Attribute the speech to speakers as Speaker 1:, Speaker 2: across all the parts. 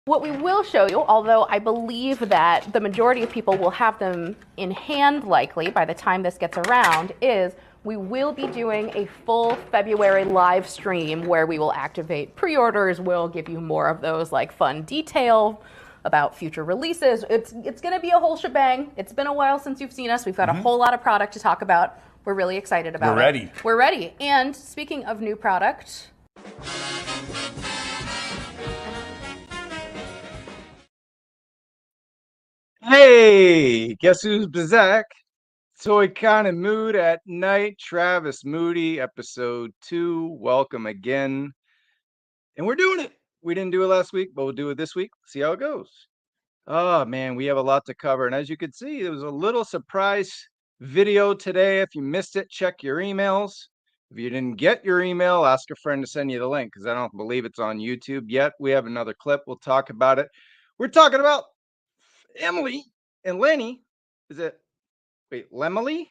Speaker 1: What we will show you, although I believe that the majority of people will have them in hand likely by the time this gets around, is we will be doing a full February live stream where we will activate pre-orders. We'll give you more of those like fun detail about future releases. It's going to be a whole shebang. It's been a while since you've seen us. We've got a whole lot of product to talk about. We're really excited about it.
Speaker 2: We're ready.
Speaker 1: We're ready. And speaking of new product,
Speaker 3: Hey, guess who's back? Toy kind of mood at night. Travis Moody, episode 2. Welcome again. And we're doing it. We didn't do it last week, but we'll do it this week. See how it goes. Oh man, we have a lot to cover. And as you can see, there was a little surprise video today. If you missed it, check your emails. If you didn't get your email, ask a friend to send you the link because I don't believe it's on YouTube yet. We have another clip. We'll talk about it. We're talking about Emily and Lenny. Is it Lemily?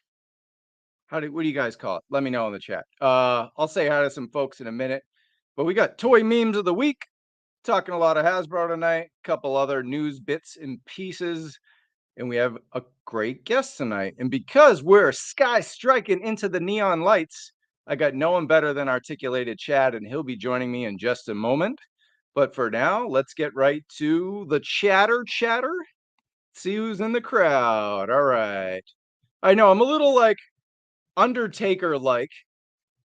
Speaker 3: What do you guys call it? Let me know in the chat. I'll say hi to some folks in a minute. But we got toy memes of the week. Talking a lot of Hasbro tonight, a couple other news bits and pieces, and we have a great guest tonight. And because we're sky striking into the neon lights, I got no one better than Articulated Chad, and he'll be joining me in just a moment. But for now, let's get right to the chatter. See who's in the crowd. All right. I know I'm a little like Undertaker like.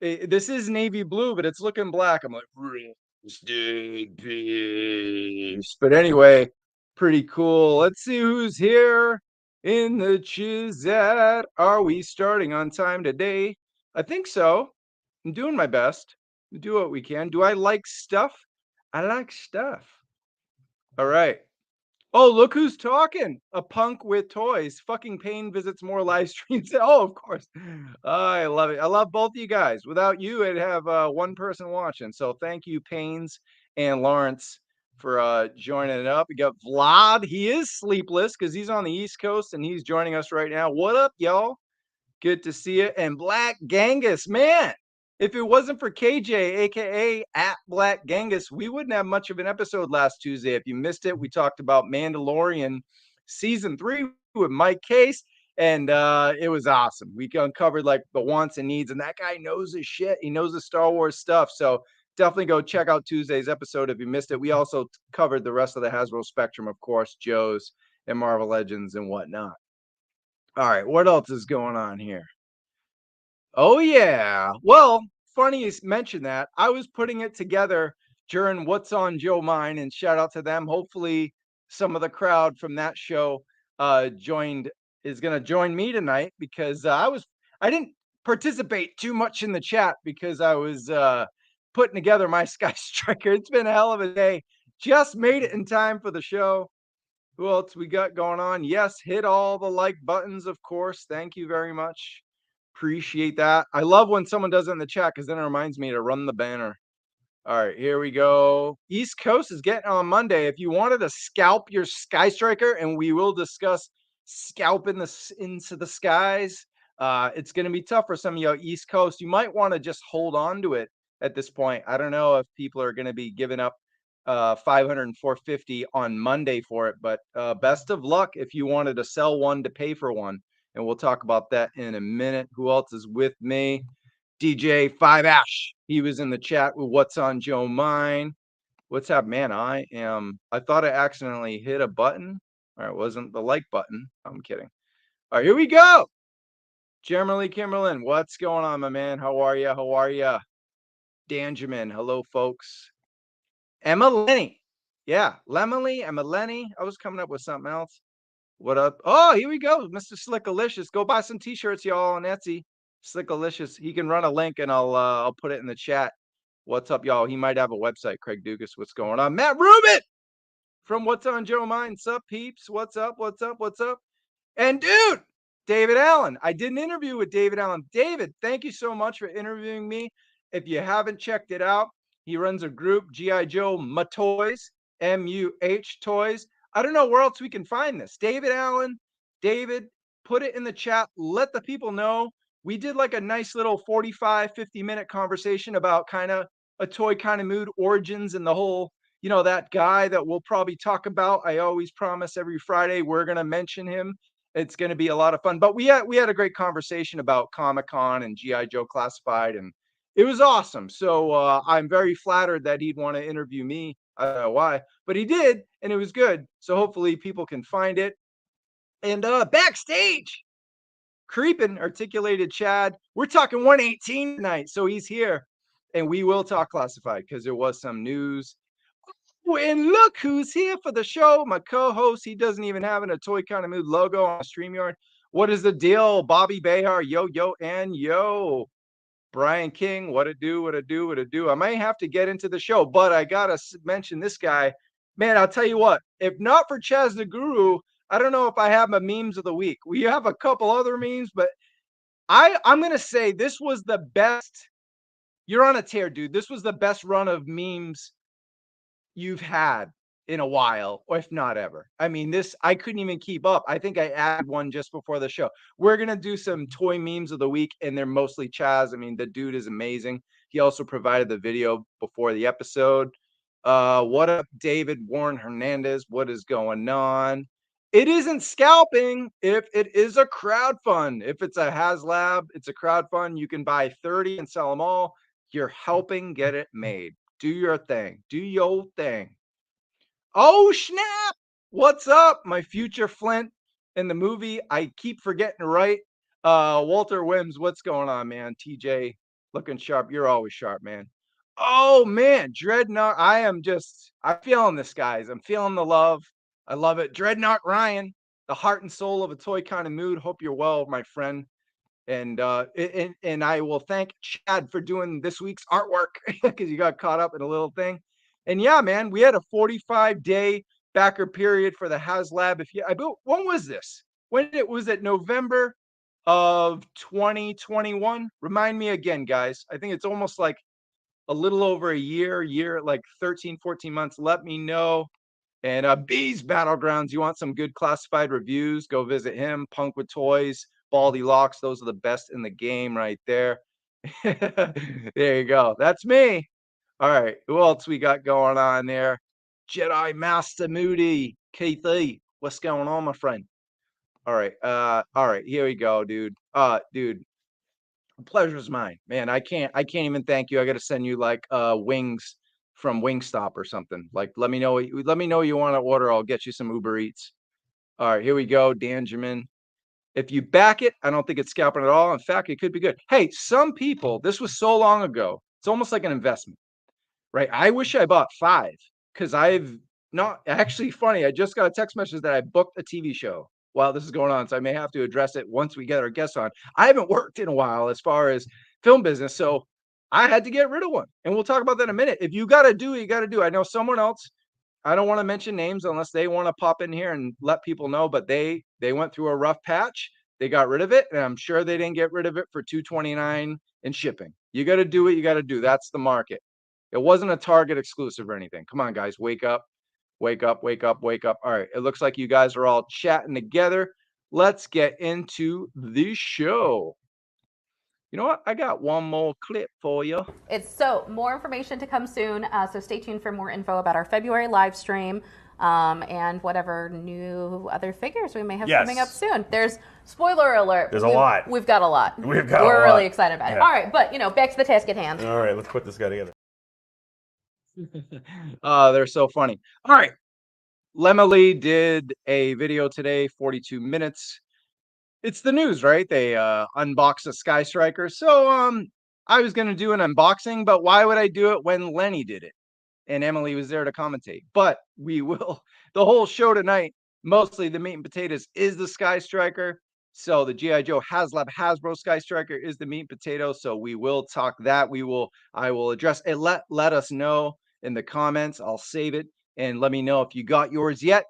Speaker 3: This is navy blue, but it's looking black. I'm like, rest in peace. But anyway, pretty cool. Let's see who's here in the Chizat. Are we starting on time today? I think so. I'm doing my best. We do what we can. Do I like stuff? I like stuff. All right. Oh, look who's talking. A punk with toys. Fucking Pain visits more live streams. Oh, of course. I love it. I love both of you guys. Without you, I'd have one person watching. So thank you, Pains and Lawrence, for joining it up. We got Vlad. He is sleepless because he's on the East Coast and he's joining us right now. What up, y'all? Good to see you. And Black Genghis, man. If it wasn't for KJ, aka at Black Genghis, we wouldn't have much of an episode last Tuesday. If you missed it, we talked about Mandalorian season 3 with Mike Case, and it was awesome. We uncovered like the wants and needs, and that guy knows his shit. He knows the Star Wars stuff. So definitely go check out Tuesday's episode if you missed it. We also covered the rest of the Hasbro spectrum, of course, Joe's and Marvel Legends and whatnot. All right, what else is going on here? Oh, yeah. Well, funny you mentioned that. I was putting it together during What's on Joe Mind, and shout out to them. Hopefully, some of the crowd from that show is going to join me tonight because I didn't participate too much in the chat because I was putting together my Sky Striker. It's been a hell of a day. Just made it in time for the show. Who else we got going on? Yes, hit all the like buttons, of course. Thank you very much. Appreciate that. I love when someone does it in the chat because then it reminds me to run the banner. All right, here we go. East Coast is getting on Monday. If you wanted to scalp your Sky Striker, and we will discuss scalping into the skies, it's going to be tough for some of you East Coast. You might want to just hold on to it at this point. I don't know if people are going to be giving up 500 and 450 on Monday for it, but best of luck if you wanted to sell one to pay for one. And we'll talk about that in a minute. Who else is with me? DJ 5 Ash. He was in the chat with What's on Joe Mind. What's up, man? I thought I accidentally hit a button. All right, it wasn't the like button. I'm kidding. All right, here we go. Jeremy Kimberlin, what's going on, my man? How are you? How are you? Danjamin, hello, folks. Emma Lenny. Yeah, Lemily, Emma Lenny. I was coming up with something else. What up? Oh, here we go. Mr. Slickalicious. Go buy some t-shirts, y'all, on Etsy. Slickalicious. He can run a link and I'll put it in the chat. What's up, y'all? He might have a website. Craig Dugas, what's going on? Matt Rubin from What's on Joe Mind. Sup, peeps? What's up? What's up? What's up? And dude, David Allen. I did an interview with David Allen. David, thank you so much for interviewing me. If you haven't checked it out, he runs a group, G.I. Joe Matoys, M-U-H Toys. I don't know where else we can find this. David Allen, David, put it in the chat. Let the people know. We did like a nice little 45, 50-minute conversation about kind of a toy kind of mood, origins, and the whole you know, that guy that we'll probably talk about. I always promise every Friday we're gonna mention him. It's gonna be a lot of fun. But we had a great conversation about Comic-Con and G.I. Joe Classified, and it was awesome. So I'm very flattered that he'd want to interview me. I don't know why, but he did, and it was good. So hopefully people can find it. And backstage, creeping articulated Chad. We're talking 118 tonight, so he's here, and we will talk classified because there was some news. Oh, and look who's here for the show. My co-host. He doesn't even have a Toy Kind of Mood logo on StreamYard. What is the deal? Bobby Behar, yo, and yo. Brian King, what it do, what it do, what it do. I might have to get into the show, but I gotta mention this guy. Man, I'll tell you what, if not for Chaz the Guru, I don't know if I have my memes of the week. We have a couple other memes, but I'm gonna say this was the best. You're on a tear, dude. This was the best run of memes you've had in a while, or if not ever. I mean, this, I couldn't even keep up. I think I added one just before the show. We're going to do some toy memes of the week, and they're mostly Chaz. I mean, the dude is amazing. He also provided the video before the episode. What up, David Warren Hernandez? What is going on? It isn't scalping if it is a crowd fund. If it's a HasLab, it's a crowd fund. You can buy 30 and sell them all. You're helping get it made. Do your thing. Do your thing. Oh, snap. What's up? My future Flint in the movie. I keep forgetting to write. Walter Wims, what's going on, man? TJ, looking sharp. You're always sharp, man. Oh, man. Dreadnought. I'm feeling this, guys. I'm feeling the love. I love it. Dreadnought Ryan, the heart and soul of a Toy Kind of Mood. Hope you're well, my friend. And I will thank Chad for doing this week's artwork because you got caught up in a little thing. And yeah, man, we had a 45-day backer period for the HasLab. When was this? Was it November of 2021? Remind me again, guys. I think it's almost like a little over a year, like 13, 14 months. Let me know. And Bees Battlegrounds, you want some good classified reviews? Go visit him. Punk with Toys, Baldy Locks, those are the best in the game right there. There you go. That's me. All right. Who else we got going on there? Jedi Master Moody, Keithy. What's going on, my friend? All right. All right. Here we go, dude. Dude, the pleasure's mine. Man, I can't even thank you. I gotta send you like wings from Wingstop or something. Like, let me know you want to order. I'll get you some Uber Eats. All right, here we go, Danjamin. If you back it, I don't think it's scalping at all. In fact, it could be good. Hey, some people, this was so long ago, it's almost like an investment, right? I wish I bought 5 because I've not actually funny. I just got a text message that I booked a TV show while this is going on. So I may have to address it once we get our guests on. I haven't worked in a while as far as film business. So I had to get rid of one. And we'll talk about that in a minute. If you got to do it, you got to do it. I know someone else, I don't want to mention names unless they want to pop in here and let people know, but they went through a rough patch. They got rid of it, and I'm sure they didn't get rid of it for $229 in shipping. You got to do what you got to do. That's the market. It wasn't a Target exclusive or anything. Come on, guys, wake up, wake up, wake up, wake up. All right, it looks like you guys are all chatting together. Let's get into the show. You know what? I got one more clip for you.
Speaker 1: It's so more information to come soon. So stay tuned for more info about our February live stream and whatever new other figures we may have coming up soon. There's spoiler alert.
Speaker 2: There's a lot.
Speaker 1: We've got a lot. We're really excited about it. All right, but back to the task at hand.
Speaker 2: All right, let's put this guy together.
Speaker 3: They're so funny. All right. Lemily did a video today, 42 minutes. It's the news, right? They unboxed a Skystriker. So I was going to do an unboxing, but why would I do it when Lenny did it? And Emily was there to commentate. But we will, the whole show tonight, mostly the meat and potatoes is the Skystriker. So the G.I. Joe HasLab Hasbro Skystriker is the meat and potato. So we will talk that. I will address it. Let us know in the comments. I'll save it. And let me know if you got yours yet.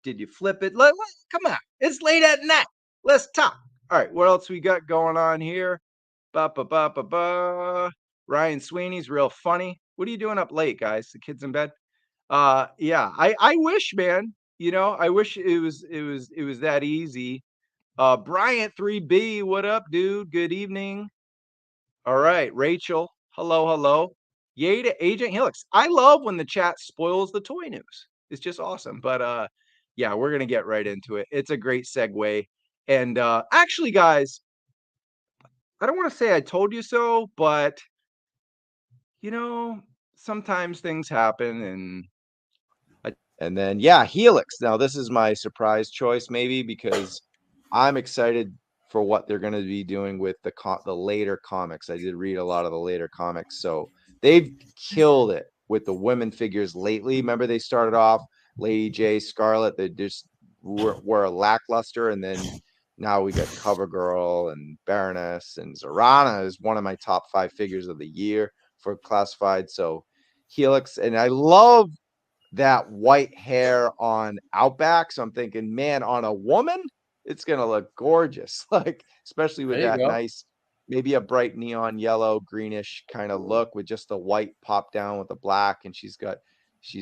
Speaker 3: Did you flip it? Come on. It's late at night. Let's talk. All right. What else we got going on here? Ryan Sweeney's real funny. What are you doing up late, guys? The kids in bed? Yeah. I wish, man. I wish it was that easy. Bryant 3B, what up, dude? Good evening. All right, Rachel. Hello. Yay to Agent Helix. I love when the chat spoils the toy news. It's just awesome. But yeah, we're gonna get right into it. It's a great segue. And actually, guys, I don't want to say I told you so, but you know, sometimes things happen and then yeah, Helix. Now this is my surprise choice, maybe because I'm excited for what they're going to be doing with the later comics. I did read a lot of the later comics, so they've killed it with the women figures lately. Remember, they started off Lady J, Scarlet. They just were lackluster, and then now we got CoverGirl and Baroness, and Zorana is one of my top 5 figures of the year for classified. So Helix, and I love that white hair on Outback. So I'm thinking, man, on a woman, it's gonna look gorgeous. Like, especially with that nice, maybe a bright neon yellow, greenish kind of look with just the white pop down with the black. And she's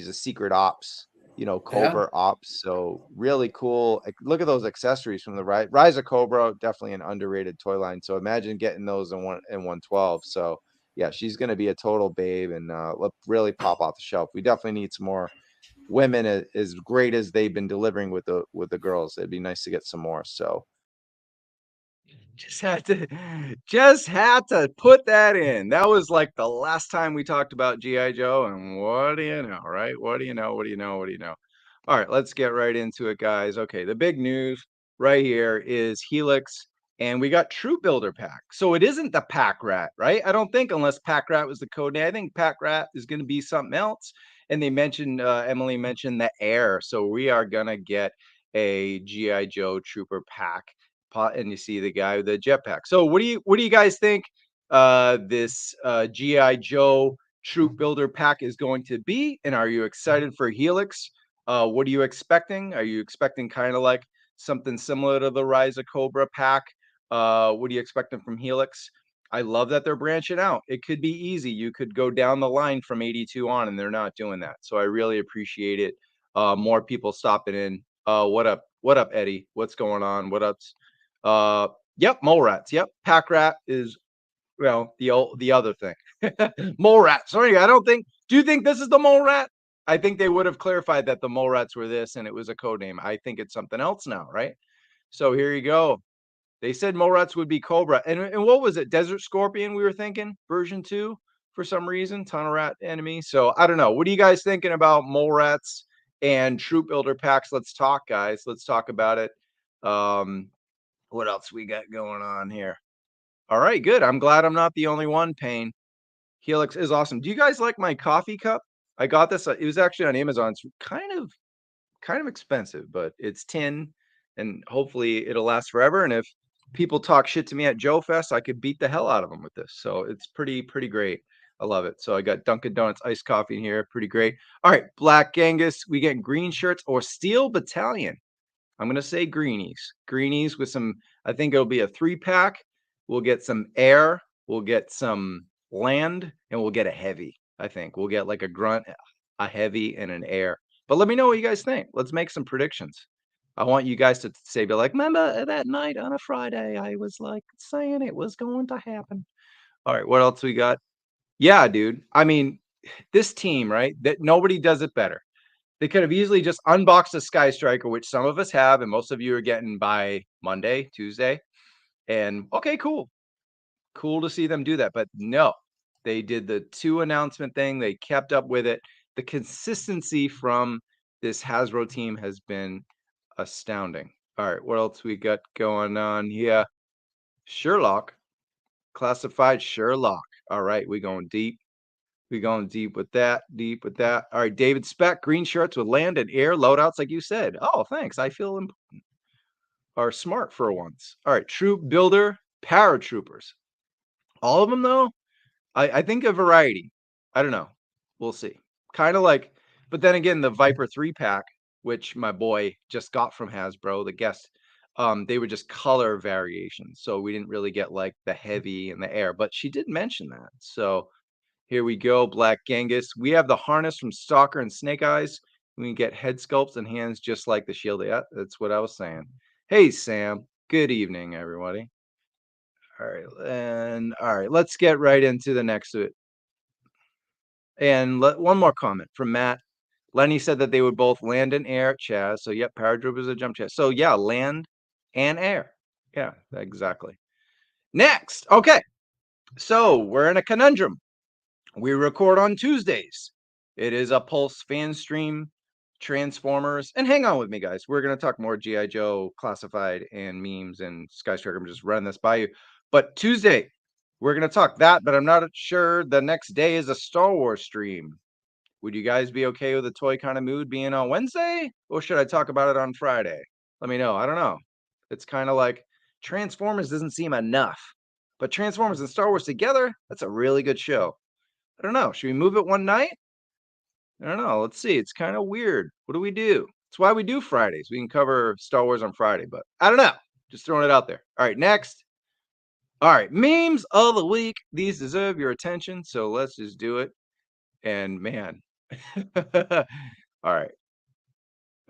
Speaker 3: a secret ops, covert ops. So really cool. Like, look at those accessories from the Rise of Cobra, definitely an underrated toy line. So imagine getting those in 112. So yeah, she's going to be a total babe and really pop off the shelf. We definitely need some more women as great as they've been delivering with the girls. It'd be nice to get some more. So just had to put that in. That was like the last time we talked about GI Joe, and what do you know, right? What do you know? What do you know? What do you know? All right, let's get right into it, guys. Okay, the big news right here is Helix, and we got Troop Builder Pack. So it isn't the Pack Rat, right? I don't think, unless Pack Rat was the code name. I think Pack Rat is going to be something else. And they mentioned, Emily mentioned the Air. So we are going to get a GI Joe Trooper Pack, and you see the guy with the jetpack. So what do you guys think this GI Joe Troop Builder Pack is going to be? And are you excited for Helix? What are you expecting? Are you expecting kind of like something similar to the Rise of Cobra pack? What are you expecting from Helix? I love that they're branching out. It could be easy. You could go down the line from 82 on, and they're not doing that. So I really appreciate it. More people stopping in. What up? What up, Eddie? What's going on? What up? Yep, mole rats. Yep, pack rat is the other thing. Mole rat. Sorry, I don't think. Do you think this is the mole rat? I think they would have clarified that the mole rats were this and it was a code name. I think it's something else now, right? So here you go. They said mole rats would be Cobra. And what was it? Desert Scorpion, we were thinking, version 2 for some reason. Tunnel rat enemy. So I don't know. What are you guys thinking about mole rats and troop builder packs? Let's talk, guys. Let's talk about it. What else we got going on here? All right, good. I'm glad I'm not the only one paying. Helix is awesome. Do you guys like my coffee cup? I got this. It was actually on Amazon. It's kind of expensive, but it's tin, and hopefully it'll last forever. And if people talk shit to me at Joe Fest, I could beat the hell out of them with this. So it's pretty great. I love it. So I got Dunkin' Donuts iced coffee in here. Pretty great. All right, Black Angus. We get green shirts or Steel Battalion. I'm gonna say greenies. Greenies with some. I think it'll be a 3-pack. We'll get some air. We'll get some land, and we'll get a heavy. I think we'll get like a grunt, a heavy, and an air. But let me know what you guys think. Let's make some predictions. I want you guys to say, be like, remember that night on a Friday, I was like saying it was going to happen. All right, what else we got? Yeah, dude. I mean, this team, right? That nobody does it better. They could have easily just unboxed a Skystriker, which some of us have, and most of you are getting by Monday, Tuesday. And okay, cool. Cool to see them do that. But no, they did the 2 announcement thing. They kept up with it. The consistency from this Hasbro team has been astounding. All right, what else we got going on here? Sherlock, classified Sherlock. All right, we going deep. We going deep with that, deep with that. All right, David Speck, green shirts with land and air loadouts, like you said. Oh, thanks. I feel are smart for once. All right, troop builder, paratroopers. All of them though. I think a variety. I don't know. We'll see. Kind of like, but then again, the Viper 3-pack, which my boy just got from Hasbro, the guest, they were just color variations. So we didn't really get like the heavy and the air, but she did mention that. So here we go, Black Genghis. We have the harness from Stalker and Snake Eyes. We can get head sculpts and hands just like the shield. Yeah, that's what I was saying. Hey, Sam. Good evening, everybody. All right, let's get right into the next And one more comment from Matt. Lenny said that they would both land and air at Chaz. So, yep, Paradroop is a jump Chaz. So, yeah, land and air. Yeah, exactly. Next. Okay. So, we're in a conundrum. We record on Tuesdays. It is a Pulse fan stream, Transformers. And hang on with me, guys. We're going to talk more G.I. Joe, Classified, and memes and Skystriker. I'm just running this by you. But Tuesday, we're going to talk that, but I'm not sure the next day is a Star Wars stream. Would you guys be okay with a toy kind of mood being on Wednesday? Or should I talk about it on Friday? Let me know. I don't know. It's kind of like Transformers doesn't seem enough. But Transformers and Star Wars together, that's a really good show. I don't know. Should we move it one night? I don't know. Let's see. It's kind of weird. What do we do? It's why we do Fridays. We can cover Star Wars on Friday, but I don't know. Just throwing it out there. All right, next. All right, memes of the week. These deserve your attention, so let's just do it. And man, all right.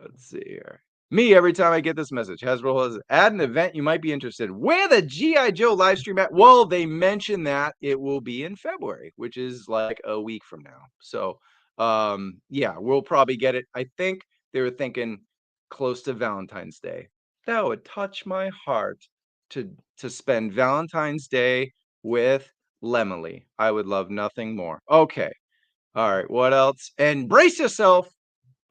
Speaker 3: Let's see here. Me, every time I get this message, Hasbro has add an event you might be interested in. Where the G.I. Joe live stream at? Well, they mentioned that it will be in February, which is like a week from now. So, yeah, we'll probably get it. I think they were thinking close to Valentine's Day. That would touch my heart to spend Valentine's Day with Lemily. I would love nothing more. Okay. All right. What else? And brace yourself.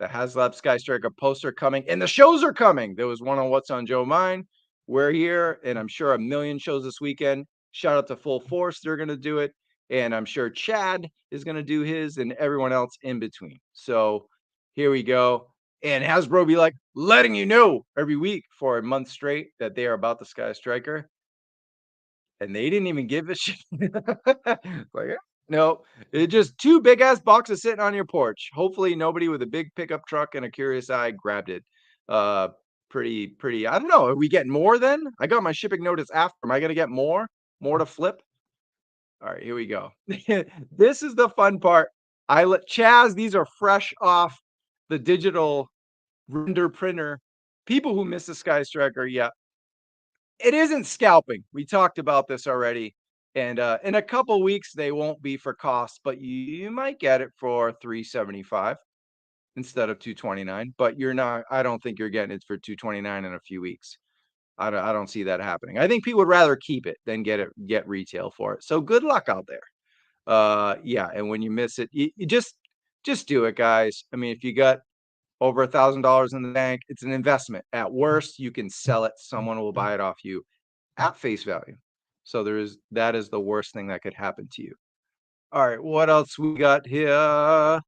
Speaker 3: The HasLab Skystriker poster coming, and the shows are coming. There was one on What's on Joe Mind. We're here, and I'm sure a million shows this weekend. Shout out to Full Force. They're going to do it. And I'm sure Chad is going to do his and everyone else in between. So here we go. And Hasbro be like letting you know every week for a month straight that they are about the Skystriker. And they didn't even give a shit. Like, no, it just two big ass boxes sitting on your porch. Hopefully, nobody with a big pickup truck and a curious eye grabbed it. Pretty. I don't know. Are we getting more then? I got my shipping notice after. Am I gonna get more? More to flip? All right, here we go. This is the fun part. I let Chaz. These are fresh off the digital render printer. People who miss the Skystriker, yeah, it isn't scalping. We talked about this already. And in a couple weeks, they won't be for cost, but you might get it for $375 instead of $229. But you're not. I don't think you're getting it for $229 in a few weeks. I don't see that happening. I think people would rather keep it than get retail for it. So good luck out there. Yeah. And when you miss it, you just do it, guys. I mean, if you got over $1,000 in the bank, it's an investment. At worst, you can sell it. Someone will buy it off you at face value. So that is the worst thing that could happen to you. All right, what else we got here?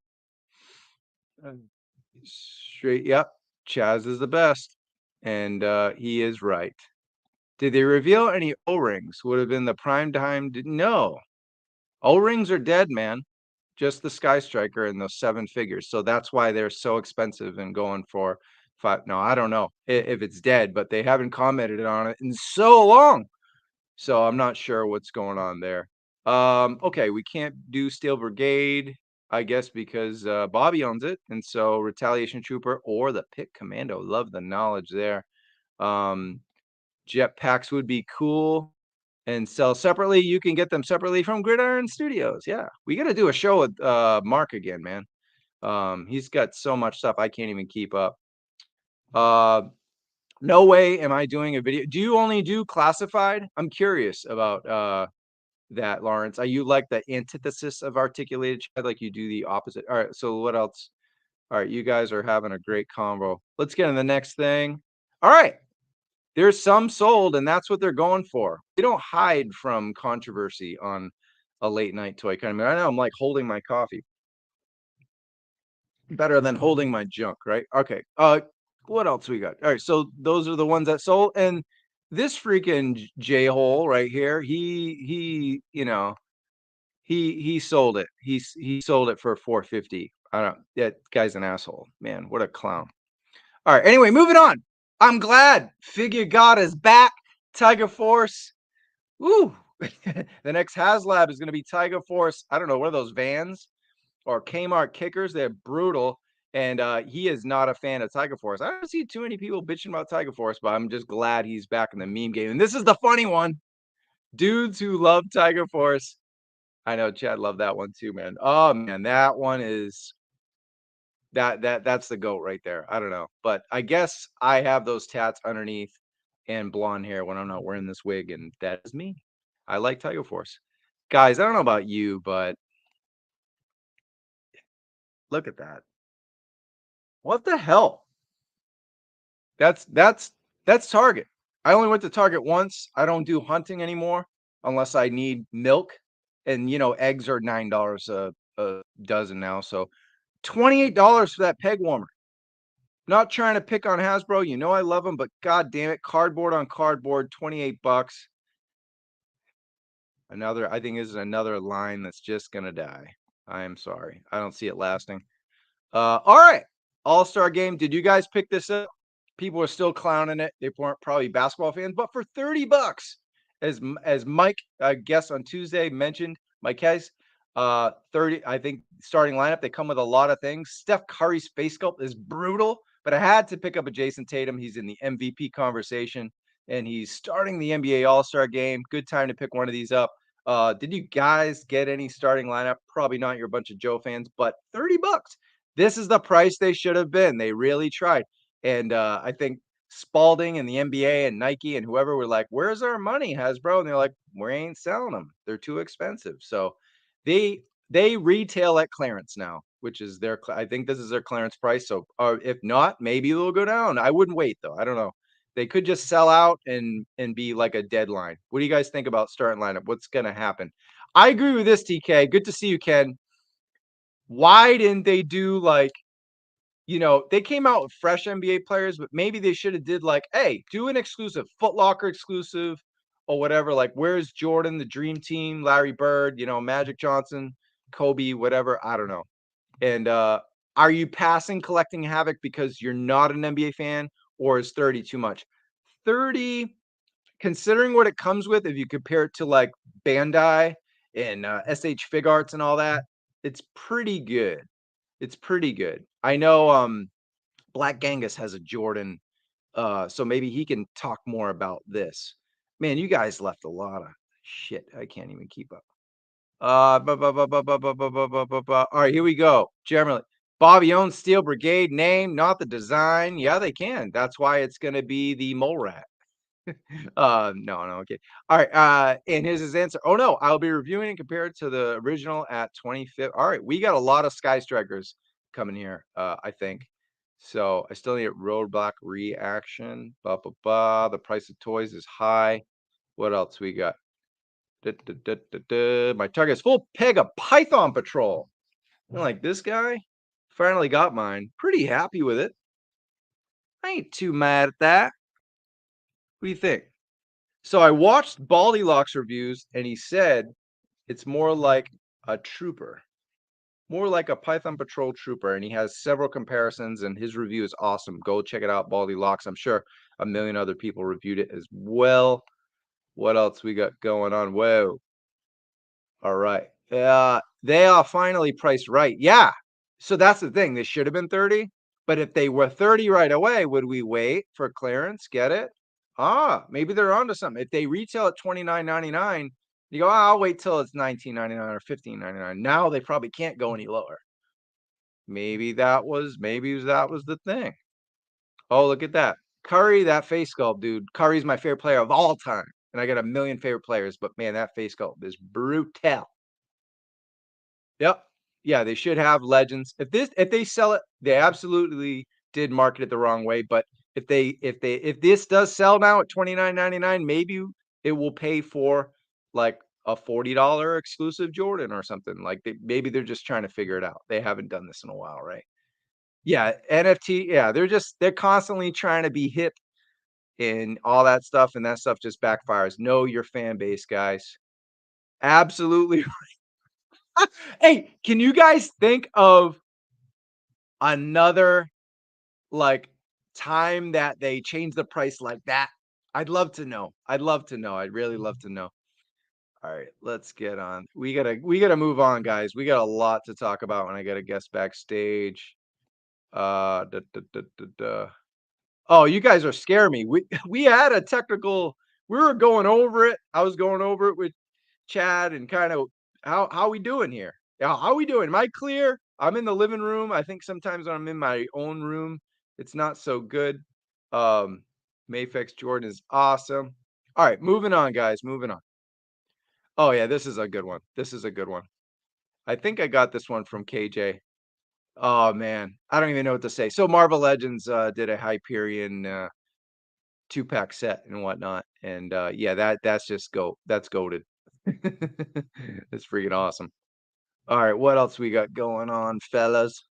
Speaker 3: Straight, yep. Chaz is the best, and he is right. Did they reveal any O-rings? Would have been the prime time. No, O-rings are dead, man. Just the Skystriker and those 7 figures. So that's why they're so expensive and going for 5. No, I don't know if it's dead, but they haven't commented on it in so long. So I'm not sure what's going on there. Okay, we can't do Steel Brigade, I guess, because Bobby owns it, and so Retaliation Trooper or the Pit Commando. Love the knowledge there. Jetpacks would be cool and sell separately. You can get them separately from Gridiron Studios. Yeah, we got to do a show with Mark again, man. He's got so much stuff I can't even keep up. No way am I doing a video. Do you only do classified? I'm curious about that, Lawrence. Are you like the antithesis of articulated Chad, like you do the opposite? All right, so what else? All right, you guys are having a great convo. Let's get in the next thing. All right, there's some sold, and that's what they're going for. They don't hide from controversy on a late night toy kind of. I know I'm like holding my coffee. Better than holding my junk, right? Okay. What else we got? All right, so those are the ones that sold, and this freaking J-hole right here, he he sold it. He sold it for $450. I don't. That guy's an asshole, man. What a clown. All right. Anyway, moving on. I'm glad Figure God is back. Tiger Force. Woo. The next HasLab is going to be Tiger Force. I don't know, what are those Vans or Kmart kickers? They're brutal. And he is not a fan of Tiger Force. I don't see too many people bitching about Tiger Force, but I'm just glad he's back in the meme game. And this is the funny one. Dudes who love Tiger Force I know Chad loved that one too, man. Oh man, that one is that's the GOAT right there. I don't know. But I guess I have those tats underneath and blonde hair when I'm not wearing this wig, and that is me. I like Tiger Force. Guys, I don't know about you, but look at that. What the hell? That's Target. I only went to Target once. I don't do hunting anymore unless I need milk. And eggs are $9 a dozen now. So $28 for that peg warmer. Not trying to pick on Hasbro. You know I love them, but god damn it, cardboard on cardboard, 28 bucks. I think this is another line that's just gonna die. I am sorry. I don't see it lasting. All right. All-Star game. Did you guys pick this up? People are still clowning it. They weren't probably basketball fans, but for 30 bucks, as Mike, guest on Tuesday mentioned, Mike Hayes, 30, I think starting lineup, they come with a lot of things. Steph Curry's face sculpt is brutal, but I had to pick up a Jason Tatum. He's in the MVP conversation, and he's starting the NBA All-Star game. Good time to pick one of these up. Did you guys get any starting lineup? Probably not. You're a bunch of Joe fans, but 30 bucks. This is the price they should have been. They really tried. And I think Spalding and the NBA and Nike and whoever were like, "Where's our money, Hasbro?" And they're like, "We ain't selling them. They're too expensive." So they retail at clearance now, which is I think this is their clearance price. So if not, maybe they'll go down. I wouldn't wait though. I don't know. They could just sell out and be like a deadline. What do you guys think about starting lineup? What's gonna happen? I agree with this, TK. Good to see you, Ken. Why didn't they do like, they came out with fresh NBA players, but maybe they should have did like, hey, do an exclusive, Foot Locker exclusive or whatever. Like, where's Jordan, the Dream Team, Larry Bird, Magic Johnson, Kobe, whatever. I don't know. And are you passing collecting Havoc because you're not an NBA fan, or is 30 too much? 30, considering what it comes with, if you compare it to like Bandai and SH Fig Arts and all that, it's pretty good. It's pretty good. I know Black Genghis has a Jordan, so maybe he can talk more about this. Man, you guys left a lot of shit. I can't even keep up. All right, here we go. Generally, Bobby owns Steel Brigade name, not the design. Yeah, they can. That's why it's gonna be the mole rat. No, okay. All right, and here's his answer. Oh no, I'll be reviewing and compare it to the original at 25th. All right, we got a lot of Skystrikers coming here, I think. So I still need a roadblock reaction. The price of toys is high. What else we got? My target is full peg of Python Patrol. And like this guy, finally got mine. Pretty happy with it. I ain't too mad at that. What do you think? So I watched Baldy Lock's reviews, and he said it's more like a trooper, more like a Python Patrol trooper, and he has several comparisons, and his review is awesome. Go check it out, Baldy Locks. I'm sure a million other people reviewed it as well. What else we got going on? Whoa. All right. They are finally priced right. Yeah. So that's the thing. They should have been 30. But if they were 30 right away, would we wait for clearance? Get it? Maybe they're onto something. If they retail at $29.99, you go, I'll wait till it's $19.99 or $15.99. Now they probably can't go any lower. Maybe that was the thing. Oh, look at that. Curry, that face sculpt, dude. Curry's my favorite player of all time. And I got a million favorite players, but man, that face sculpt is brutal. Yep. Yeah, they should have legends. If they sell it, they absolutely did market it the wrong way. But if this does sell now at $29.99, maybe it will pay for like a $40 exclusive Jordan or something. Like maybe they're just trying to figure it out. They haven't done this in a while, right? Yeah, NFT. Yeah, they're constantly trying to be hip and all that stuff, and that stuff just backfires. Know your fan base, guys. Absolutely. Hey, can you guys think of another like time that they changed the price like that? I'd love to know. I'd really love to know. All right, let's get on. We gotta move on, guys. We got a lot to talk about when I get a guest backstage. Da, da, da, da, da. Oh, you guys are scaring me. We had a technical. We were going over it. I was going over it with Chad and kind of How we doing here? Yeah, how we doing? Am I clear? I'm in the living room. I think sometimes when I'm in my own room, it's not so good. Um, Mayfix Jordan is awesome. All right, moving on, guys. Moving on. Oh yeah, this is a good one. This is a good one. I think I got this one from KJ. Oh man, I don't even know what to say. So Marvel Legends did a Hyperion 2-pack set and whatnot, and yeah, that's just that's goated. That's freaking awesome. All right, what else we got going on, fellas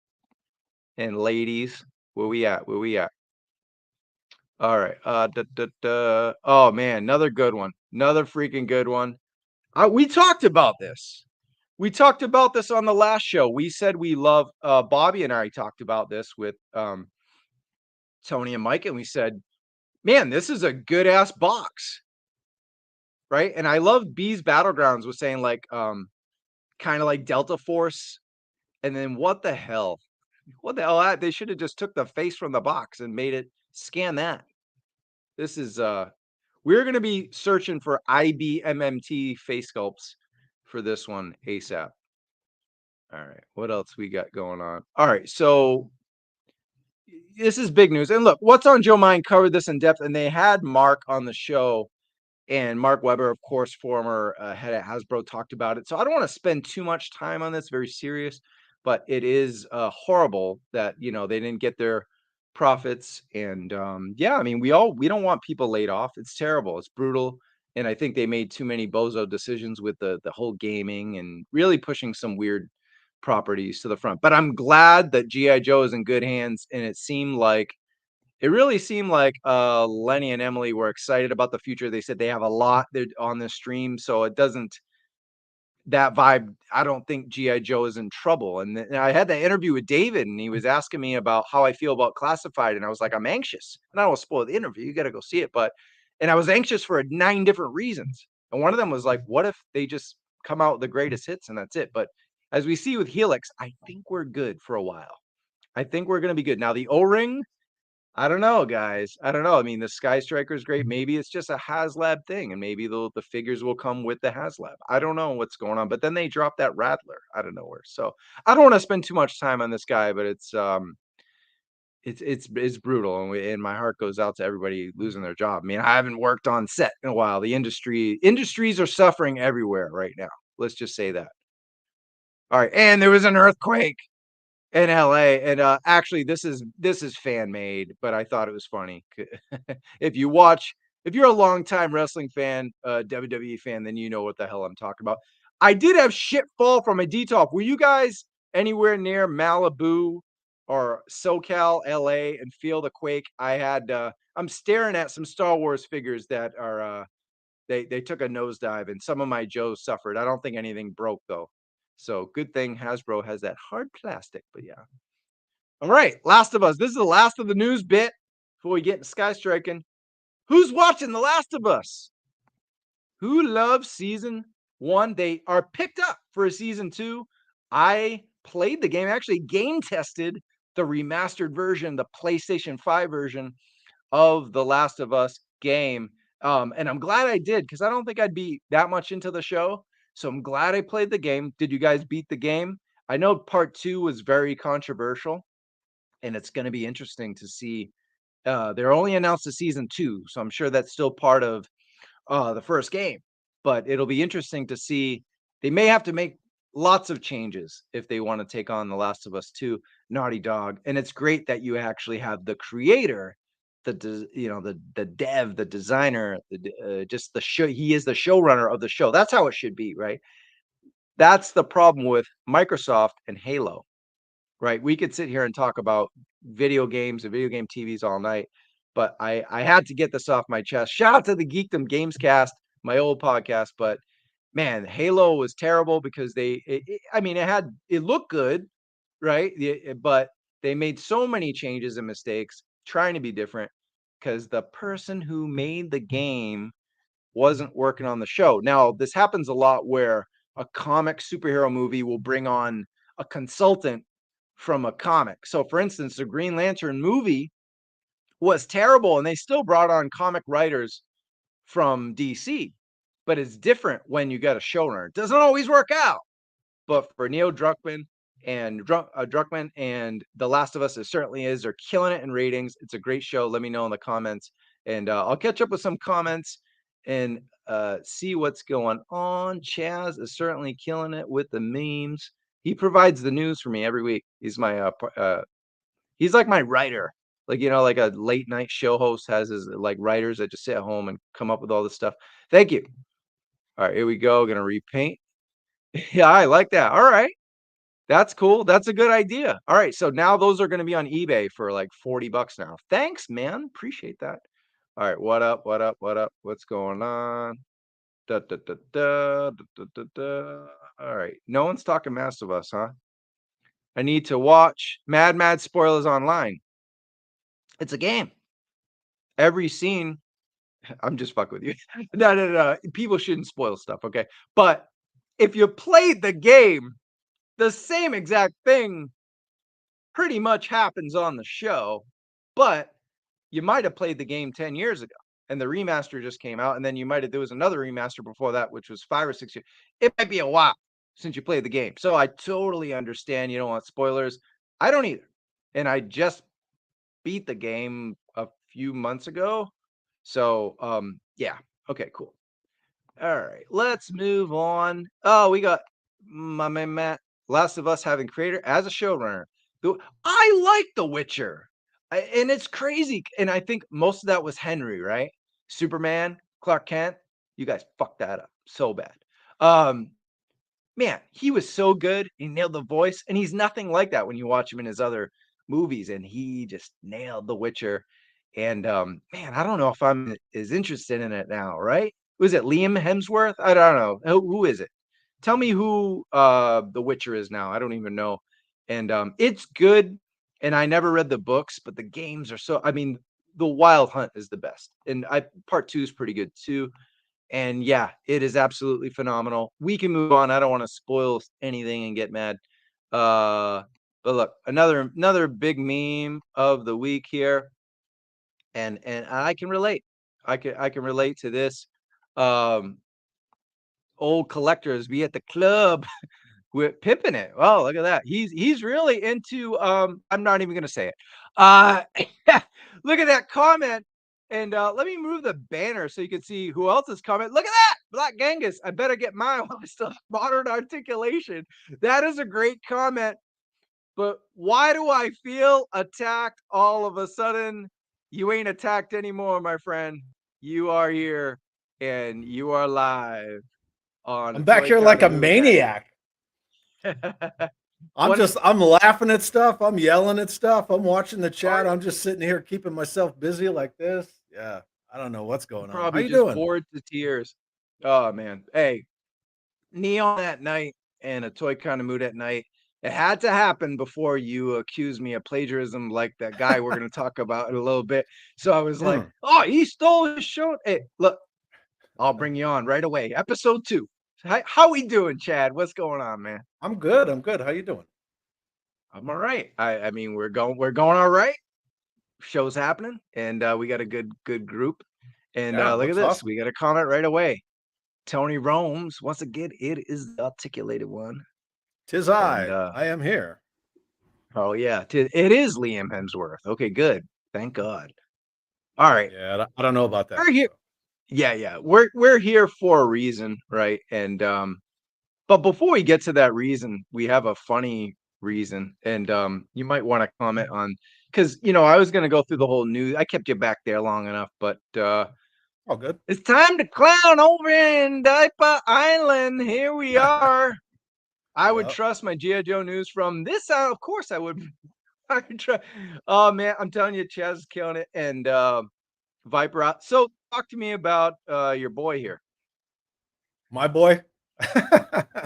Speaker 3: and ladies? Where we at? Where we at? All right. Oh man, another good one. Another freaking good one. We talked about this. We talked about this on the last show. We said we love Bobby and I talked about this with Tony and Mike, and we said, man, this is a good ass box. Right. And I love B's Battlegrounds was saying like kind of like Delta Force. And then what the hell? What the hell? They should have just took the face from the box and made it scan that. This is we're gonna be searching for IBMMT face sculpts for this one ASAP. All right, what else we got going on? All right, so this is big news. And look, what's on Joe Mind covered this in depth, and they had Mark on the show. And Mark Webber, of course, former head at Hasbro, talked about it. So I don't want to spend too much time on this. Very serious, but it is horrible that they didn't get their profits. And yeah, I mean, we don't want people laid off. It's terrible. It's brutal. And I think they made too many bozo decisions with the whole gaming and really pushing some weird properties to the front. But I'm glad that GI Joe is in good hands, and it really seemed like Lenny and Emily were excited about the future. They said they have a lot on this stream, so it doesn't that vibe. I don't think GI Joe is in trouble. And I had that interview with David, and he was asking me about how I feel about Classified, and I was like, I'm anxious. And I don't want to spoil the interview. You got to go see it, and I was anxious for 9 different reasons. And one of them was like, what if they just come out with the greatest hits and that's it? But as we see with Helix, I think we're good for a while. I think we're going to be good. Now the O-ring, I don't know, guys. I don't know. I mean, the Skystriker is great. Maybe it's just a HasLab thing, and maybe the figures will come with the HasLab. I don't know what's going on, but then they dropped that Rattler out of nowhere. So I don't want to spend too much time on this guy, but it's brutal, and my heart goes out to everybody losing their job. I mean, I haven't worked on set in a while. The industries are suffering everywhere right now. Let's just say that. All right, and there was an earthquake in LA, and actually this is fan made, but I thought it was funny. If you're a longtime wrestling fan, WWE fan, then you know what the hell I'm talking about. I did have shit fall from a DTOF. Were you guys anywhere near Malibu or SoCal, LA, and feel the quake? I'm staring at some Star Wars figures that are they took a nosedive, and some of my Joes suffered. I don't think anything broke though. So good thing Hasbro has that hard plastic, but yeah. All right, Last of Us. This is the last of the news bit before we get into Sky Striking. Who's watching The Last of Us? Who loves season 1? They are picked up for a season 2. I played the game, actually game tested the remastered version, the PlayStation 5 version of The Last of Us game. And I'm glad I did, because I don't think I'd be that much into the show. So I'm glad I played the game. Did you guys beat the game? I know part 2 was very controversial, and it's going to be interesting to see. They're only announced a season 2, so I'm sure that's still part of the first game. But it'll be interesting to see. They may have to make lots of changes if they want to take on The Last of Us 2, Naughty Dog. And it's great that you actually have the creator, the dev, the designer, just the show. He is the showrunner of the show. That's how it should be, right? That's the problem with Microsoft and Halo, right? We could sit here and talk about video games and video game TVs all night, but I had to get this off my chest. Shout out to the Geekdom Gamescast, my old podcast, but man, Halo was terrible because it looked good, right? But they made so many changes and mistakes trying to be different because the person who made the game wasn't working on the show. Now, this happens a lot where a comic superhero movie will bring on a consultant from a comic. So, for instance, the Green Lantern movie was terrible, and they still brought on comic writers from DC. but it's different when you got a showrunner. It doesn't always work out. But for Neil Druckmann and Druckmann and The Last of Us, it certainly is. They're killing it in ratings. It's a great show. Let me know in the comments, and I'll catch up with some comments and see what's going on. Chaz is certainly killing it with the memes. He provides the news for me every week. He's my he's like my writer. Like, you know, like a late night show host has his like writers that just sit at home and come up with all this stuff. Thank you. All right, here we go. Gonna repaint. Yeah, I like that. All right. That's cool. That's a good idea. All right. So now those are going to be on eBay for like $40 now. Thanks, man. Appreciate that. All right. What up? What up? What up? What's going on? Da, da, da, da, da, da, da, da. All right. No one's talking Mass of Us, huh? I need to watch Mad Spoilers Online. It's a game. Every scene. I'm just fucking with you. No. People shouldn't spoil stuff. Okay. But if you played the game, the same exact thing pretty much happens on the show, but you might have played the game 10 years ago and the remaster just came out, and then there was another remaster before that, which was 5 or 6 years. It might be a while since you played the game. So I totally understand you don't want spoilers. I don't either. And I just beat the game a few months ago. So yeah. Okay, cool. All right, let's move on. Oh, we got my man Matt, Last of Us having creator as a showrunner. I like The Witcher, and it's crazy. And I think most of that was Henry, right? Superman, Clark Kent. You guys fucked that up so bad. Man, he was so good. He nailed the voice, and he's nothing like that when you watch him in his other movies. And he just nailed The Witcher. And man, I don't know if I'm as interested in it now, right? Was it Liam Hemsworth? I don't know. Who is it? Tell me who The Witcher is now. I don't even know. And it's good. And I never read the books, but the games are so. I mean, the Wild Hunt is the best, and part 2 is pretty good too. And yeah, it is absolutely phenomenal. We can move on. I don't want to spoil anything and get mad. But look, another big meme of the week here, and I can relate. I can relate to this. Old collectors be at the club with pimping it. Oh, look at that. He's really into I'm not even gonna say it. Look at that comment. And let me move the banner so you can see who else is comment. Look at that, Black Genghis. I better get mine while I still have modern articulation. That is a great comment. But why do I feel attacked all of a sudden? You ain't attacked anymore, my friend. You are here and you are live on.
Speaker 2: I'm back here like a maniac. I'm laughing at stuff. I'm yelling at stuff. I'm watching the chat. I'm just sitting here keeping myself busy like this. Yeah. I don't know what's going on.
Speaker 3: Probably just doing? Bored to tears. Oh man. Hey, Neon at Night and a Toy Kind of Mood at Night. It had to happen before you accuse me of plagiarism like that guy we're going to talk about in a little bit. So I was like, oh, he stole his show. Hey, look, I'll bring you on right away. Episode 2. How we doing, Chad? What's going on, man?
Speaker 2: I'm good. How you doing?
Speaker 3: I'm all right. I mean, we're going all right. Show's happening, and we got a good group. And look at this. Awesome. We got a comment right away. Tony Romes, once again, it is the articulated one.
Speaker 2: 'Tis I. I am here.
Speaker 3: Oh yeah, it is Liam Hemsworth. Okay, good. Thank God. All right.
Speaker 2: Yeah, I don't know about that.
Speaker 3: We're here. Yeah. We're here for a reason, right? And but before we get to that reason, we have a funny reason, and you might want to comment on, because I was gonna go through the whole news. I kept you back there long enough, but
Speaker 2: all good.
Speaker 3: It's time to clown over in Diaper Island. Here we are. I would trust my G.I. Joe news from this. Of course, I would. I would try. Oh man, I'm telling you, Chaz is killing it, and Viper out. So, talk to me about your boy here.
Speaker 2: My boy.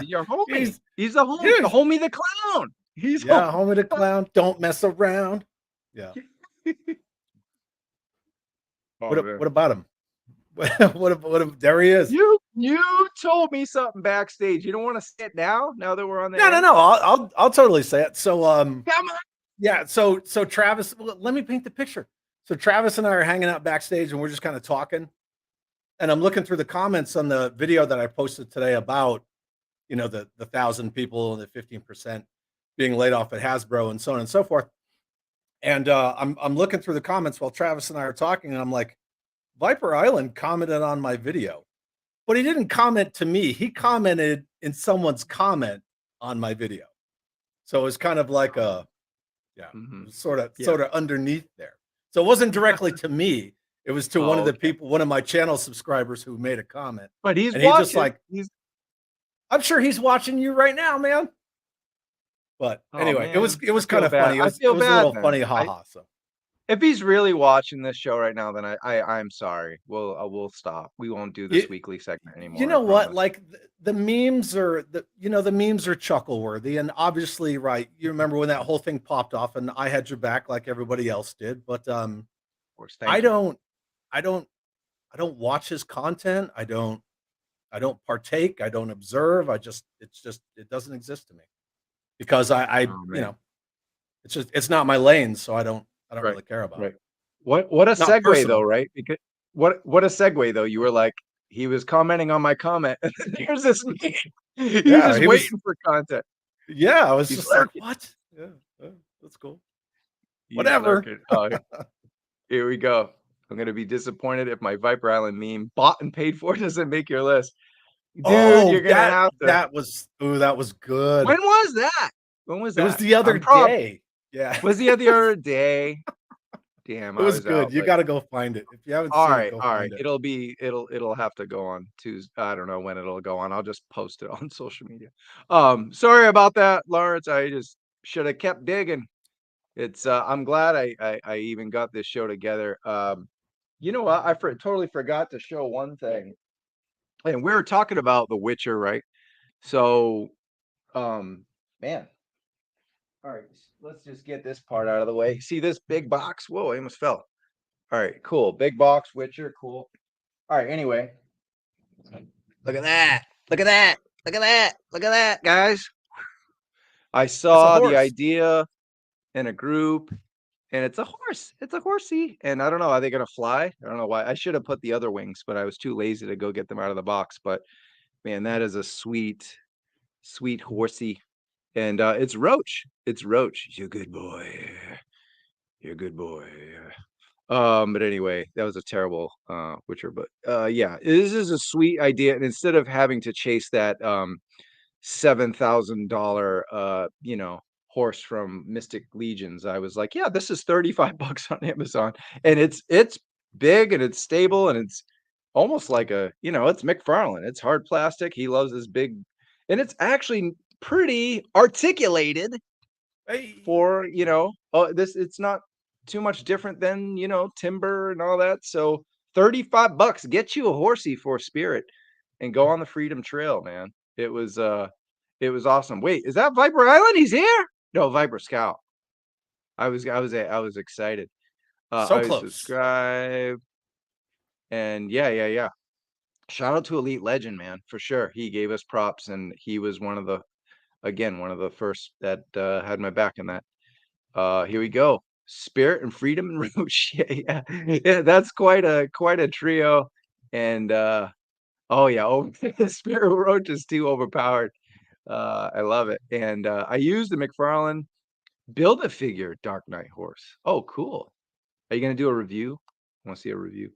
Speaker 3: Your homie. He's a homie. The homie the clown. He's
Speaker 2: homie the clown. Don't mess around. Yeah. What about him? What there he is.
Speaker 3: You told me something backstage. You don't want to say it now that we're on the
Speaker 2: No. I'll totally say it. So
Speaker 3: come on.
Speaker 2: Yeah, so Travis, let me paint the picture. So Travis and I are hanging out backstage and we're just kind of talking. and I'm looking through the comments on the video that I posted today about, you know, the 1,000 people and the 15% being laid off at Hasbro and so on and so forth. And I'm looking through the comments while Travis and I are talking, and I'm like, Diaper Island commented on my video, but he didn't comment to me. He commented in someone's comment on my video. So it was kind of like a, sort of underneath there. So it wasn't directly to me. It was to one of the people, one of my channel subscribers who made a comment.
Speaker 3: But he's
Speaker 2: and
Speaker 3: watching.
Speaker 2: He just like, I'm sure he's watching you right now, man. But anyway,
Speaker 3: man.
Speaker 2: it was kind of funny. It was a little funny, haha. So
Speaker 3: if he's really watching this show right now, then I'm sorry. We'll stop. We won't do this weekly segment anymore.
Speaker 2: You know what? Like the memes are the memes are chuckle worthy, and obviously, right? You remember when that whole thing popped off, and I had your back like everybody else did. But of course, I don't watch his content. I don't partake. I don't observe. It doesn't exist to me. Because you know, it's not my lane, so I don't really care about it.
Speaker 3: What a segue though, right? Because what a segue though. You were like, he was commenting on my comment, and then here's this meme. He was just waiting for content.
Speaker 2: Yeah, I was just like, what? Yeah, that's cool. Whatever.
Speaker 3: Here we go. I'm gonna be disappointed if my Diaper Island meme bought and paid for doesn't make your list. Dude, you're gonna have to.
Speaker 2: That was good.
Speaker 3: When was that? When was that?
Speaker 2: It was the other day. Yeah.
Speaker 3: Was the other day? Damn,
Speaker 2: it was good. You got to go find it. If you haven't
Speaker 3: all
Speaker 2: seen
Speaker 3: right,
Speaker 2: it,
Speaker 3: all right. It'll have to go on Tuesday. I don't know when it'll go on. I'll just post it on social media. Sorry about that, Lawrence. I just should have kept digging. It's I'm glad I even got this show together. You know what? I totally forgot to show one thing. And we were talking about The Witcher, right? So, man. All right, let's just get this part out of the way. See this big box? Whoa, I almost fell. All right, cool. Big box, Witcher, cool. All right, anyway. Look at that. Look at that. Look at that. Look at that, guys. I saw the idea in a group, and it's a horse. It's a horsey. And I don't know, are they going to fly? I don't know why. I should have put the other wings, but I was too lazy to go get them out of the box. But, man, that is a sweet, sweet horsey. And it's Roach. It's Roach. You're a good boy. You're a good boy. But anyway, that was a terrible Witcher. But yeah, this is a sweet idea. And instead of having to chase that $7,000 you know, horse from Mystic Legions, I was like, yeah, this is $35 on Amazon. And it's big and it's stable and it's almost like a, you know, it's McFarlane. It's hard plastic. He loves this big, and it's actually pretty articulated for, you know, it's not too much different than, you know, timber and all that. So $35 get you a horsey for Spirit and go on the Freedom Trail, man. It was awesome. Wait, is that Diaper Island? He's here? No, Viper Scout. I was excited.
Speaker 2: So close.
Speaker 3: Subscribe. And yeah. Shout out to Elite Legend, man, for sure. He gave us props, and he was one of the first that had my back in that. Here we go. Spirit and Freedom and Roach. Yeah, that's quite a trio. And Spirit Roach is too overpowered. I love it. And I used the McFarlane Build-A-Figure Dark Knight horse. Oh, cool. Are you gonna do a review? I want to see a review.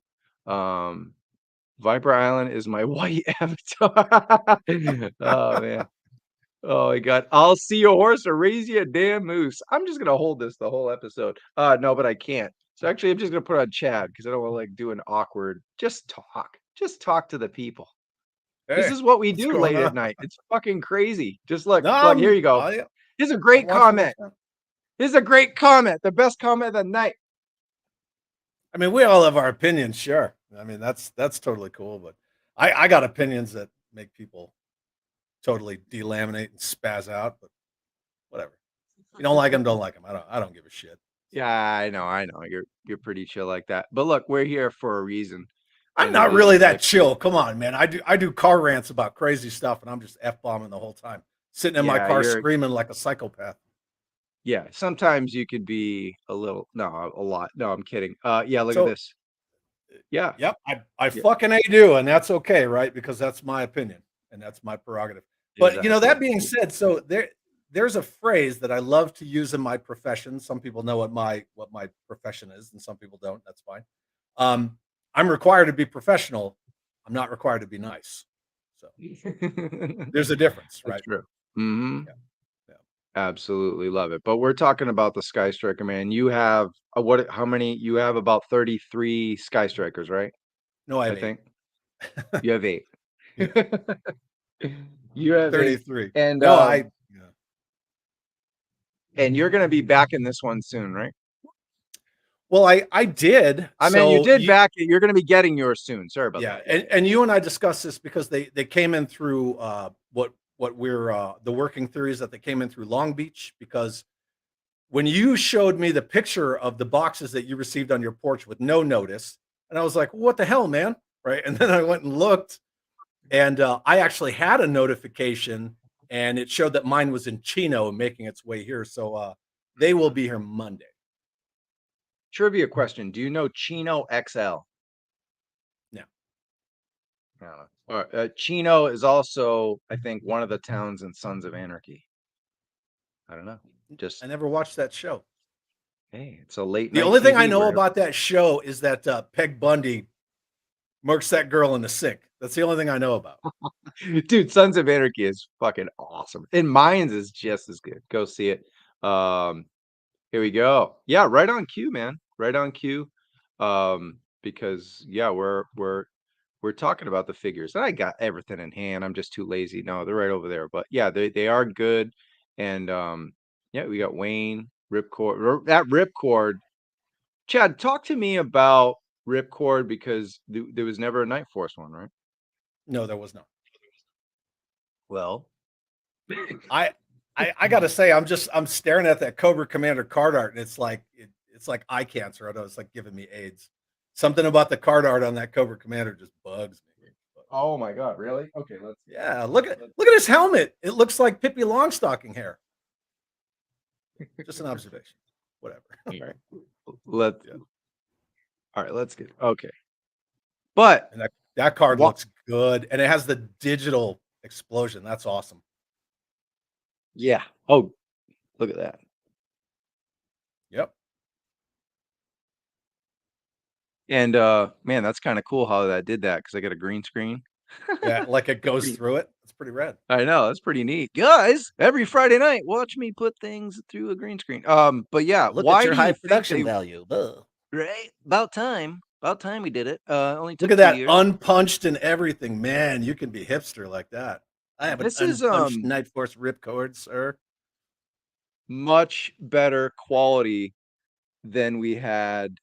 Speaker 3: Diaper Island is my white avatar. Oh man. Oh my god. I'll see your horse or raise you a damn moose. I'm just gonna hold this the whole episode. No, but I can't. So actually I'm just gonna put on Chad because I don't want to like do an awkward just talk to the people. Hey, this is what we do late at night. It's fucking crazy. Just look, here you go. Here's a great comment. Here's a great comment. The best comment of the night.
Speaker 2: I mean, we all have our opinions, sure. I mean, that's totally cool, but I got opinions that make people totally delaminate and spaz out, but whatever. You don't like them, don't like them. I don't give a shit.
Speaker 3: Yeah, I know. You're pretty chill like that. But look, we're here for a reason.
Speaker 2: I'm not really that chill. Come on, man. I do car rants about crazy stuff, and I'm just F-bombing the whole time, sitting in my car screaming like a psychopath.
Speaker 3: Yeah, sometimes you could be a lot. No, I'm kidding. Yeah, look at this. Yeah.
Speaker 2: Yep. I fucking A do, and that's okay, right? Because that's my opinion and that's my prerogative. But that being said, so there's a phrase that I love to use in my profession. Some people know what my profession is, and some people don't. That's fine. I'm required to be professional. I'm not required to be nice. So there's a difference, right?
Speaker 3: That's true. Mm-hmm.
Speaker 2: Yeah.
Speaker 3: Absolutely love it. But we're talking about the Skystriker, man. You have how many? You have about 33 Skystrikers, right?
Speaker 2: No, I
Speaker 3: I think
Speaker 2: think
Speaker 3: you have 8. You have
Speaker 2: 33.
Speaker 3: 8. And
Speaker 2: no,
Speaker 3: and you're gonna be back in this one soon, right?
Speaker 2: Well, I did.
Speaker 3: I mean, you did back it. You're gonna be getting yours soon. Sorry about that.
Speaker 2: Yeah, and you and I discussed this because they came in through what we're the working theories that they came in through Long Beach, because when you showed me the picture of the boxes that you received on your porch with no notice, and I was like, what the hell, man? Right. And then I went and looked, and I actually had a notification, and it showed that mine was in Chino making its way here. So they will be here Monday.
Speaker 3: Trivia question. Do you know Chino XL?
Speaker 2: No.
Speaker 3: Chino is also, I think, one of the towns in Sons of Anarchy. I don't know.
Speaker 2: I never watched that show.
Speaker 3: Hey, it's a late.
Speaker 2: The only thing I know about that show is that Peg Bundy murks that girl in the sink. That's the only thing I know about.
Speaker 3: Dude, Sons of Anarchy is fucking awesome. And Mines is just as good. Go see it. Here we go. Yeah, right on cue, man. Right on cue. Because yeah, we're talking about the figures. And I got everything in hand. I'm just too lazy. No, they're right over there. But yeah, they are good. And yeah, we got Wayne, Ripcord. That Ripcord. Chad, talk to me about Ripcord, because there was never a Night Force one, right?
Speaker 2: No, there was not.
Speaker 3: Well,
Speaker 2: I gotta say, I'm staring at that Cobra Commander card art, and it's like eye cancer. I know, it's like giving me AIDS. Something about the card art on that Cobra Commander just bugs me.
Speaker 3: Oh my god, really? Okay,
Speaker 2: look at his helmet. It looks like Pippi Longstocking hair. Just an observation. Whatever.
Speaker 3: All right. All right, let's get okay. But
Speaker 2: and that card looks good, and it has the digital explosion. That's awesome.
Speaker 3: Yeah. Oh, look at that.
Speaker 2: Yep.
Speaker 3: And man, that's kind of cool how that did that, because I got a green screen.
Speaker 2: Yeah, like it goes through it. It's pretty rad.
Speaker 3: I know, that's pretty neat. Guys, every Friday night, watch me put things through a green screen. But yeah,
Speaker 2: look
Speaker 3: why
Speaker 2: at your
Speaker 3: do
Speaker 2: high
Speaker 3: you
Speaker 2: production value?
Speaker 3: Right? About time we did it. Only took
Speaker 2: look at that
Speaker 3: 2 years.
Speaker 2: unpunched and everything, man. You can be hipster like that. I have an unpunched Night Force ripcord, sir.
Speaker 3: Much better quality than we had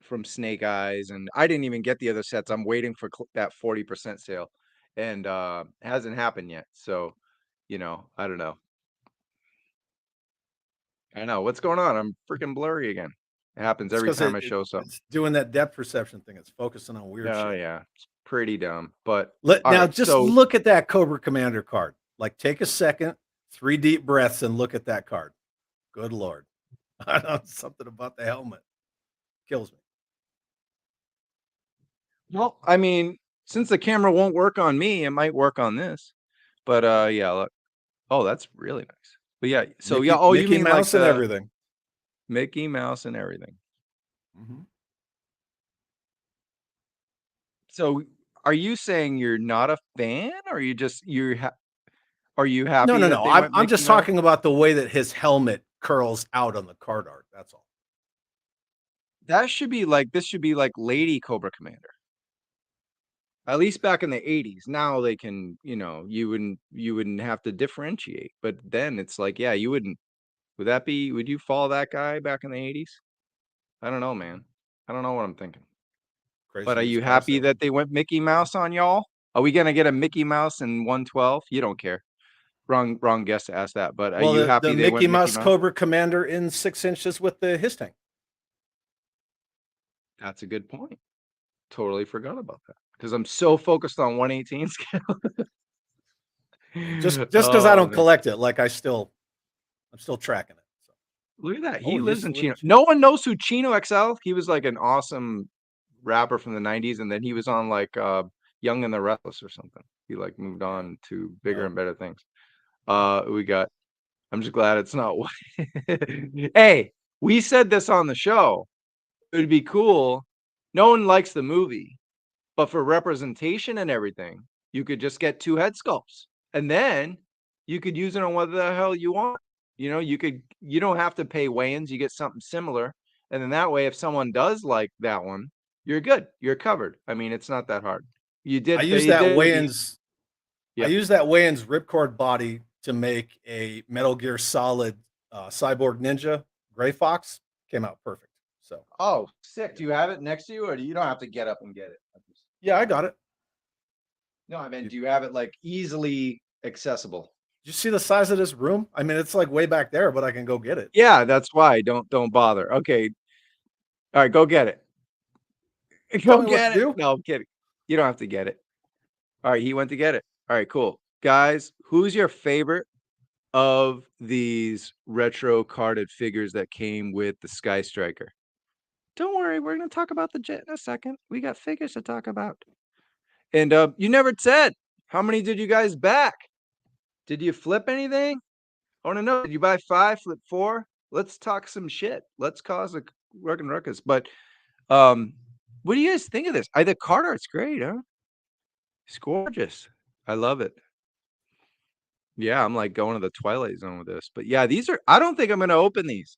Speaker 3: from Snake Eyes, and I didn't even get the other sets. I'm waiting for that 40% sale, and it hasn't happened yet. So, I don't know. I know what's going on. I'm freaking blurry again. It happens every time I show something.
Speaker 2: It's doing that depth perception thing. It's focusing on weird shit.
Speaker 3: Oh yeah, it's pretty dumb. But
Speaker 2: just look at that Cobra Commander card. Like, take a second, 3 deep breaths, and look at that card. Good Lord. I know, something about the helmet kills me.
Speaker 3: Well, I mean, since the camera won't work on me, it might work on this. But yeah, look. Oh, that's really nice. But yeah, so
Speaker 2: Mickey,
Speaker 3: yeah. Oh,
Speaker 2: Mickey
Speaker 3: you mean
Speaker 2: Mouse
Speaker 3: like
Speaker 2: and everything?
Speaker 3: Mickey Mouse and everything.
Speaker 2: Mm-hmm.
Speaker 3: So, are you saying you're not a fan, or are you happy?
Speaker 2: No. I'm just talking about the way that his helmet curls out on the card art. That's all.
Speaker 3: This should be like Lady Cobra Commander. At least back in the 80s. Now they can, you wouldn't have to differentiate. But then it's like, yeah, you wouldn't. Would you follow that guy back in the 80s? I don't know, man. I don't know what I'm thinking. Crazy. But are you happy that they went Mickey Mouse on y'all? Are we gonna get a Mickey Mouse in 112? You don't care. Wrong guess to ask that. But are you happy
Speaker 2: the
Speaker 3: they
Speaker 2: Mickey
Speaker 3: went
Speaker 2: Mouse Cobra Commander in 6 inches with the his tank?
Speaker 3: That's a good point. Totally forgot about that, because I'm so focused on 118 scale.
Speaker 2: just because I don't collect it, like I'm still tracking it.
Speaker 3: Look at that. He lives in Chino. No one knows who Chino XL. He was like an awesome rapper from the 90s, and then he was on like Young and the Restless or something. He like moved on to bigger and better things. We got, I'm just glad it's not white. Hey, we said this on the show. It would be cool. No one likes the movie, but for representation and everything, you could just get 2 head sculpts, and then you could use it on whatever the hell you want. You know, you don't have to pay weigh-ins. You get something similar, and then that way, if someone does like that one, you're good. You're covered. I mean, it's not that hard.
Speaker 2: I use that weigh-ins. I use that weigh-ins ripcord body to make a Metal Gear Solid Cyborg Ninja Gray Fox. Came out perfect. So.
Speaker 3: Oh, sick! Do you have it next to you, or do you don't have to get up and get it?
Speaker 2: Yeah, I got it.
Speaker 3: No, I mean, do you have it like easily accessible?
Speaker 2: Did you see the size of this room? I mean, it's like way back there, but I can go get it.
Speaker 3: Yeah, that's why. Don't bother. Okay. All right, go get it. Go get it. No, I'm kidding. You don't have to get it. All right, he went to get it. All right, cool. Guys, who's your favorite of these retro carded figures that came with the Skystriker? Don't worry, we're going to talk about the jet in a second. We got figures to talk about. And you never said, how many did you guys back? Did you flip anything? I want to know, did you buy 5, flip 4? Let's talk some shit. Let's cause a ruckus. But what do you guys think of this? The card art's great, huh? It's gorgeous. I love it. Yeah, I'm like going to the Twilight Zone with this. But yeah, these are, I don't think I'm going to open these.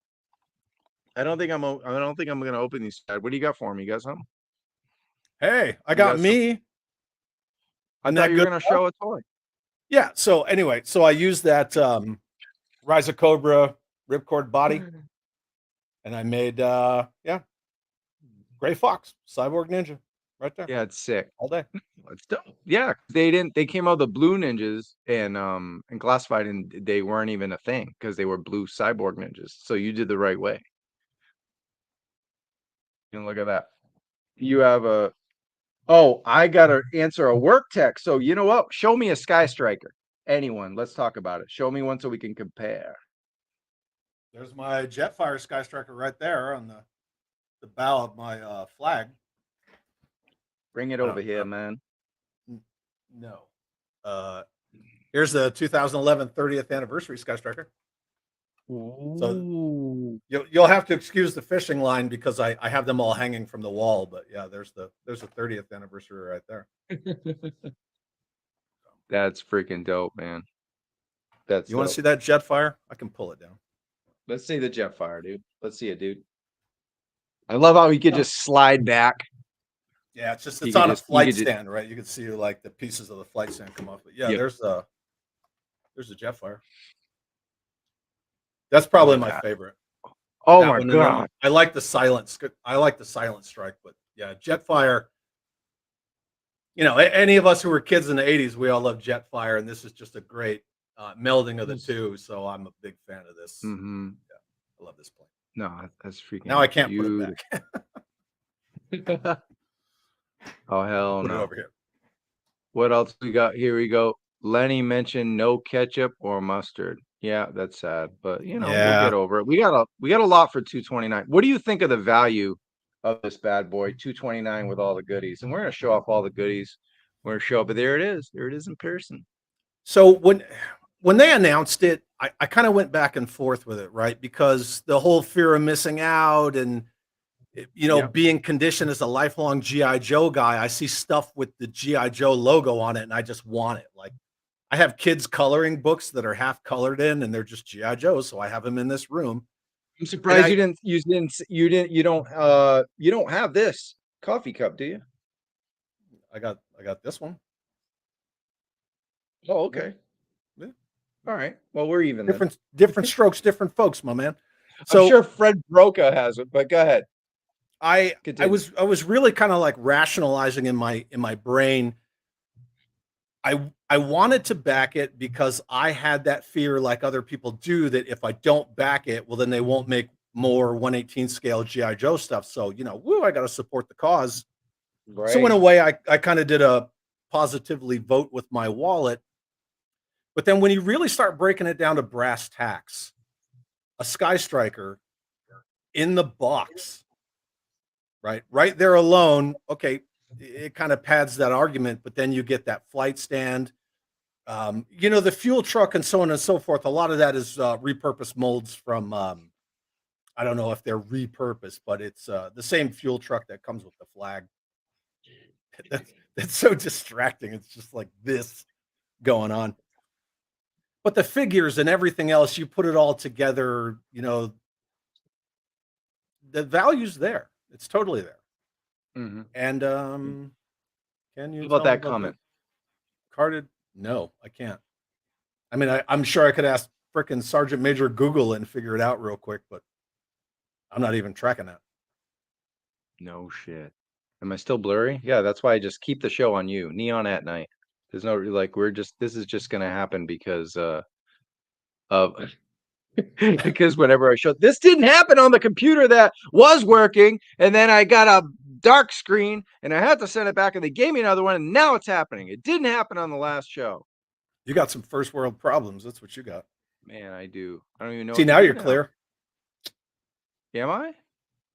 Speaker 3: I don't think I'm going to open these. Chad. What do you got for me? You got something?
Speaker 2: Hey, I got me.
Speaker 3: I thought you were going to show a toy.
Speaker 2: Yeah. So anyway, so I used that Rise of Cobra ripcord body, and I made Gray Fox Cyborg Ninja right there.
Speaker 3: Yeah, it's sick
Speaker 2: all day.
Speaker 3: It's dope. Yeah, they came out the blue ninjas and classified, and they weren't even a thing because they were blue cyborg ninjas. So you did the right way. And look at that. You have a. Oh, I gotta answer a work text. So you know what? Show me a Skystriker. Anyone? Let's talk about it. Show me one so we can compare.
Speaker 2: There's my Jetfire Skystriker right there on the bow of my flag.
Speaker 3: Bring it over here, man.
Speaker 2: No. Here's the 2011 30th anniversary Skystriker. So you'll have to excuse the fishing line because I have them all hanging from the wall. But yeah, there's the 30th anniversary right there.
Speaker 3: That's freaking dope, man.
Speaker 2: You want to see that Jetfire? I can pull it down.
Speaker 3: Let's see the Jetfire, dude. Let's see it, dude. I love how he could just slide back.
Speaker 2: Yeah, it's on a flight stand, right? You can see like the pieces of the flight stand come off. But yeah, there's the Jetfire. That's probably my favorite.
Speaker 3: Oh my god!
Speaker 2: I like the silent strike, but yeah, Jetfire. You know, any of us who were kids in the '80s, we all loved Jetfire, and this is just a great melding of the two. So I'm a big fan of this.
Speaker 3: Mm-hmm.
Speaker 2: Yeah, I love this plane.
Speaker 3: No, that's freaking.
Speaker 2: Now I can't put it back.
Speaker 3: Oh hell
Speaker 2: put
Speaker 3: no!
Speaker 2: It over here.
Speaker 3: What else we got? Here we go. Lenny mentioned no ketchup or mustard. Yeah, that's sad, but you know, we'll get over it. We got a lot for $229. What do you think of the value of this bad boy? $229 with all the goodies, and we're gonna show off all the goodies. We're gonna show up, but there it is. There it is in person.
Speaker 2: So when they announced it, I kind of went back and forth with it, right? Because the whole fear of missing out and being conditioned as a lifelong G.I. Joe guy, I see stuff with the G.I. Joe logo on it, and I just want it. Like, I have kids coloring books that are half colored in, and they're just G.I. Joes, so I have them in this room.
Speaker 3: I'm surprised you don't have this coffee cup, do you?
Speaker 2: I got this one.
Speaker 3: Oh, okay.
Speaker 2: Yeah.
Speaker 3: All right. Well, we're even.
Speaker 2: Different strokes, different folks, my man. So
Speaker 3: I'm sure Fred Broca has it, but go ahead.
Speaker 2: I was really kind of like rationalizing in my brain. I wanted to back it because I had that fear, like other people do, that if I don't back it, well, then they won't make more 1/18 scale G.I. Joe stuff. So, I got to support the cause. Right. So in a way, I kind of did a positively vote with my wallet. But then when you really start breaking it down to brass tacks, a Skystriker in the box right there alone. Okay, it kind of pads that argument, but then you get that flight stand, you know, the fuel truck and so on and so forth. A lot of that is repurposed molds from I don't know if they're repurposed, but it's the same fuel truck that comes with the flag. That's so distracting. It's just like this going on. But the figures and everything else, you put it all together, you know, the value's there. It's totally there.
Speaker 3: Mm-hmm.
Speaker 2: And can you
Speaker 3: How about
Speaker 2: tell me
Speaker 3: that
Speaker 2: about
Speaker 3: comment?
Speaker 2: the carded? No, I can't. I mean, I'm sure I could ask frickin' Sergeant Major Google and figure it out real quick, but I'm not even tracking that.
Speaker 3: No shit. Am I still blurry? Yeah, that's why I just keep the show on you. Neon at Night. There's no like this is just gonna happen because of because whenever I show this didn't happen on the computer that was working, and then I got a dark screen and I had to send it back and they gave me another one, and now it's happening. It didn't happen on the last show.
Speaker 2: You got some first world problems. That's what you got.
Speaker 3: Man, I do. I don't even know.
Speaker 2: See, now you're clear.
Speaker 3: Am I?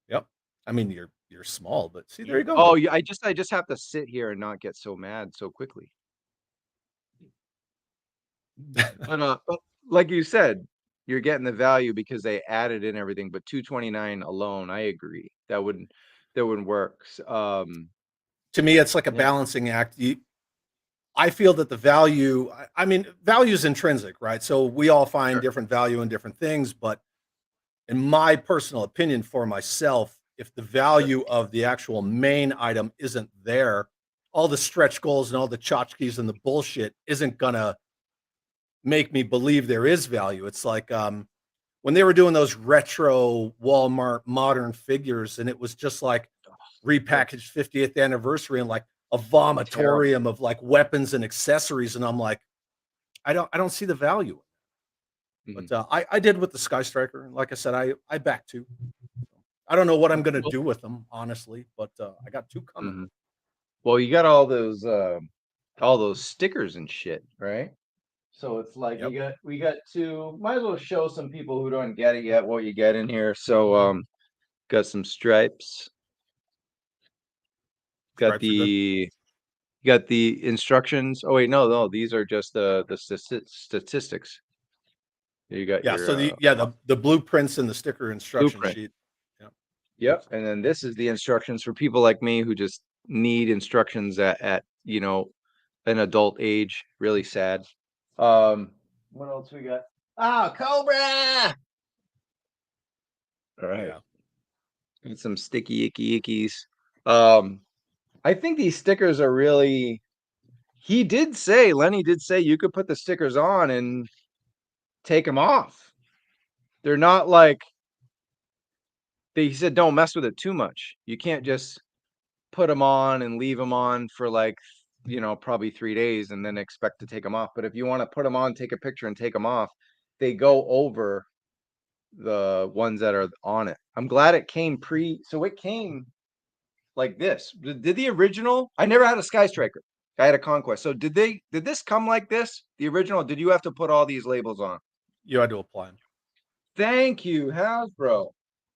Speaker 2: Yep. I mean, you're small, but see, there you go.
Speaker 3: Oh, yeah. I just have to sit here and not get so mad so quickly. But like you said, you're getting the value because they added in everything. But 229 alone, I agree that wouldn't work.
Speaker 2: To me, it's like a balancing act. I feel that the value, I mean, value is intrinsic, right? So we all find different value in different things, but in my personal opinion for myself, if the value of the actual main item isn't there, all the stretch goals and all the tchotchkes and the bullshit isn't gonna make me believe there is value. It's like when they were doing those retro Walmart modern figures, and it was just like repackaged 50th anniversary and like a vomitorium of like weapons and accessories, and I'm like, I don't see the value. But I did with the Skystriker. Like I said, I back two. I don't know what I'm gonna do with them, honestly, but I got two coming.
Speaker 3: Well, you got all those stickers and shit, right? So it's like we got two. Might as well show some people who don't get it yet what you get in here. So got some stripes. Got the instructions. Oh wait, no, these are just the statistics. You got
Speaker 2: the blueprints and the sticker instruction sheet.
Speaker 3: Yep. And then this is the instructions for people like me who just need instructions at you know, an adult age. Really sad. What else we got? Cobra. All right. And some sticky ickies. I think these stickers are really, Lenny did say you could put the stickers on and take them off. They're not like, he said don't mess with it too much. You can't just put them on and leave them on for like, you know, probably 3 days and then expect to take them off. But if you want to put them on, take a picture and take them off, they go over the ones that are on it. I'm glad it came so it came like this. Did the original? I never had a Skystriker. I had a Conquest. So did this come like this? The original? Did you have to put all these labels on?
Speaker 2: You had to apply them.
Speaker 3: Thank you, Hasbro.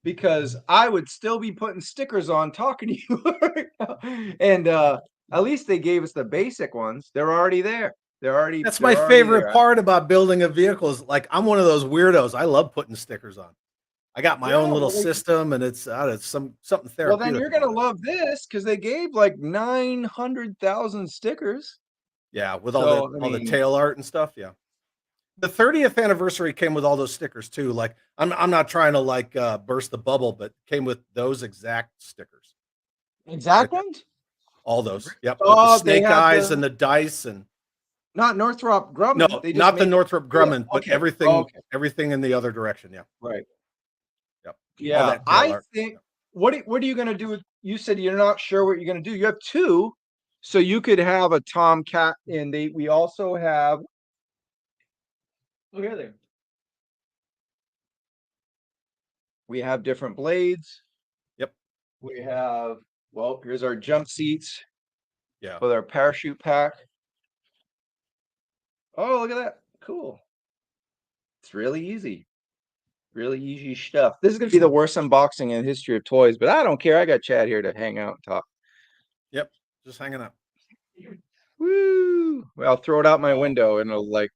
Speaker 3: Because I would still be putting stickers on talking to you. And at least they gave us the basic ones. They're already there.
Speaker 2: That's my favorite part about building a vehicle is like, I'm one of those weirdos. I love putting stickers on. I got my own little system, and it's something therapeutic.
Speaker 3: Well, then you're gonna love this because they gave like 900,000 stickers.
Speaker 2: Yeah, with all the tail art and stuff. Yeah, the 30th anniversary came with all those stickers too. Like, I'm not trying to like burst the bubble, but came with those exact stickers.
Speaker 3: Exact ones?
Speaker 2: All those. Yep. With the snake eyes and the dice and.
Speaker 3: Not Northrop Grumman.
Speaker 2: No, not the Northrop Grumman, but everything in the other direction. Yeah.
Speaker 3: Right.
Speaker 2: Yep.
Speaker 3: Yeah. I think. What are you gonna do? You said you're not sure what you're gonna do. You have two, so you could have a Tomcat, and we also have. Look here, there. We have different blades.
Speaker 2: Yep.
Speaker 3: We have. Well, here's our jump seats.
Speaker 2: Yeah.
Speaker 3: With our parachute pack. Oh, look at that. Cool. It's really easy. Really easy stuff. This is gonna be the worst unboxing in the history of toys, but I don't care. I got Chad here to hang out and talk.
Speaker 2: Yep, just hanging out.
Speaker 3: Woo! Well, I'll throw it out my window and it'll like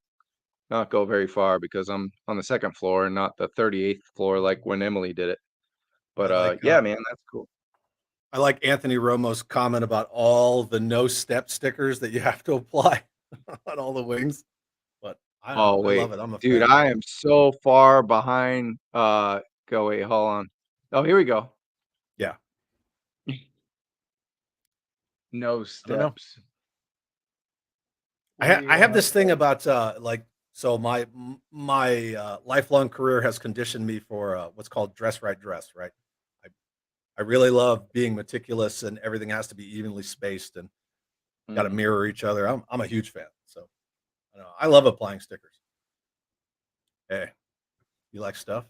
Speaker 3: not go very far because I'm on the 2nd floor and not the 38th floor like when Emily did it. But yeah, man, that's cool.
Speaker 2: I like Anthony Romo's comment about all the no step stickers that you have to apply on all the wings. But I don't know, I love it. I'm a
Speaker 3: dude,
Speaker 2: fan.
Speaker 3: I am so far behind. Wait, hold on. Oh, here we go.
Speaker 2: Yeah.
Speaker 3: No steps.
Speaker 2: I have this thing about like, so my lifelong career has conditioned me for what's called dress right, right? I really love being meticulous and everything has to be evenly spaced and got to mirror each other. I'm a huge fan. So I love applying stickers. Hey, you like stuff?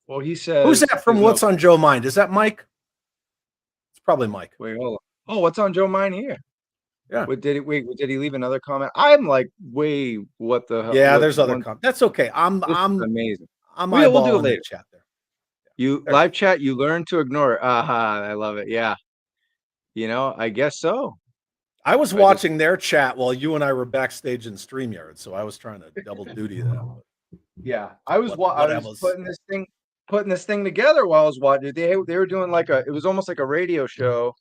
Speaker 3: Well, he says.
Speaker 2: Who's that from What's on Joe Mind? Is that Mike? It's probably Mike.
Speaker 3: Wait, hold on. Oh, what's on Joe Mind here?
Speaker 2: Yeah.
Speaker 3: Did he leave another comment? I'm like, what the hell?
Speaker 2: Yeah, there's other comments. That's okay. I'm
Speaker 3: amazing.
Speaker 2: We'll do it later. Chat there.
Speaker 3: You live chat, you learn to ignore it. I love it. Yeah. I guess so.
Speaker 2: I was watching their chat while you and I were backstage in StreamYard, so I was trying to double duty that.
Speaker 3: Yeah, I was putting this thing together while I was watching. They were doing it was almost like a radio show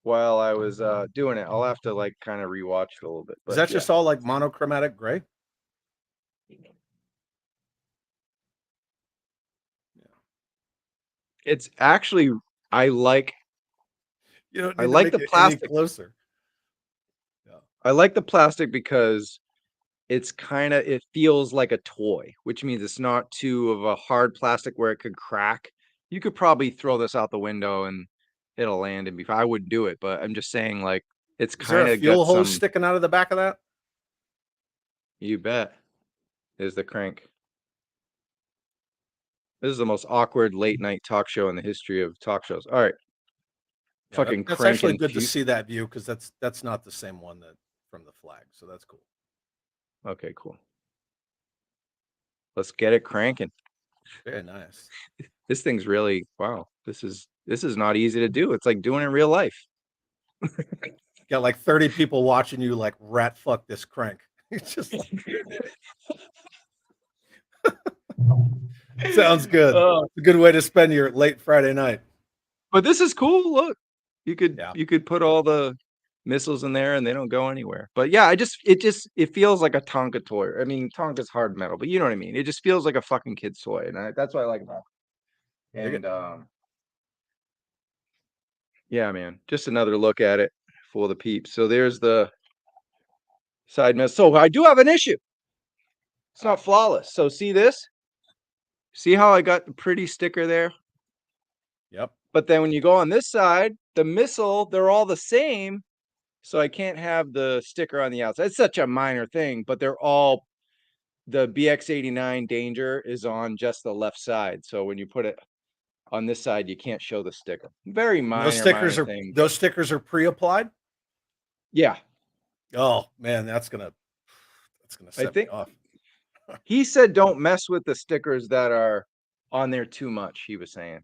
Speaker 3: while I was doing it. I'll have to like kind of rewatch it a little bit.
Speaker 2: Is that just all like monochromatic gray?
Speaker 3: It's actually I like the plastic
Speaker 2: closer.
Speaker 3: Yeah. I like the plastic because it feels like a toy, which means it's not too of a hard plastic where it could crack. You could probably throw this out the window and it'll land and I wouldn't do it, but I'm just saying like it's kind of
Speaker 2: fuel hose sticking out of the back of that.
Speaker 3: You bet. Is the crank. This is the most awkward late night talk show in the history of talk shows. All right.
Speaker 2: Yeah,
Speaker 3: fucking
Speaker 2: that's actually good to see that view because that's not the same one that from the flag. So that's cool.
Speaker 3: Okay, cool. Let's get it cranking.
Speaker 2: Very nice.
Speaker 3: This thing's really wow. This is not easy to do. It's like doing it in real life.
Speaker 2: Got like 30 people watching you like rat fuck this crank. It's just like sounds good. It's a good way to spend your late Friday night.
Speaker 3: But this is cool. Look, you could put all the missiles in there and they don't go anywhere. But yeah, it feels like a Tonka toy. I mean, Tonka's hard metal, but you know what I mean. It just feels like a fucking kid's toy, and that's what I like about it. And yeah, man, just another look at it for the peeps. So there's the side missile. So I do have an issue. It's not flawless. So see this? See how I got the pretty sticker there?
Speaker 2: Yep.
Speaker 3: But then when you go on this side, the missile, they're all the same. So I can't have the sticker on the outside. It's such a minor thing, but they're all the BX89 Danger is on just the left side. So when you put it on this side, you can't show the sticker. Very minor.
Speaker 2: Those stickers are pre-applied?
Speaker 3: Yeah.
Speaker 2: Oh man, that's gonna set me off.
Speaker 3: He said don't mess with the stickers that are on there too much, he was saying.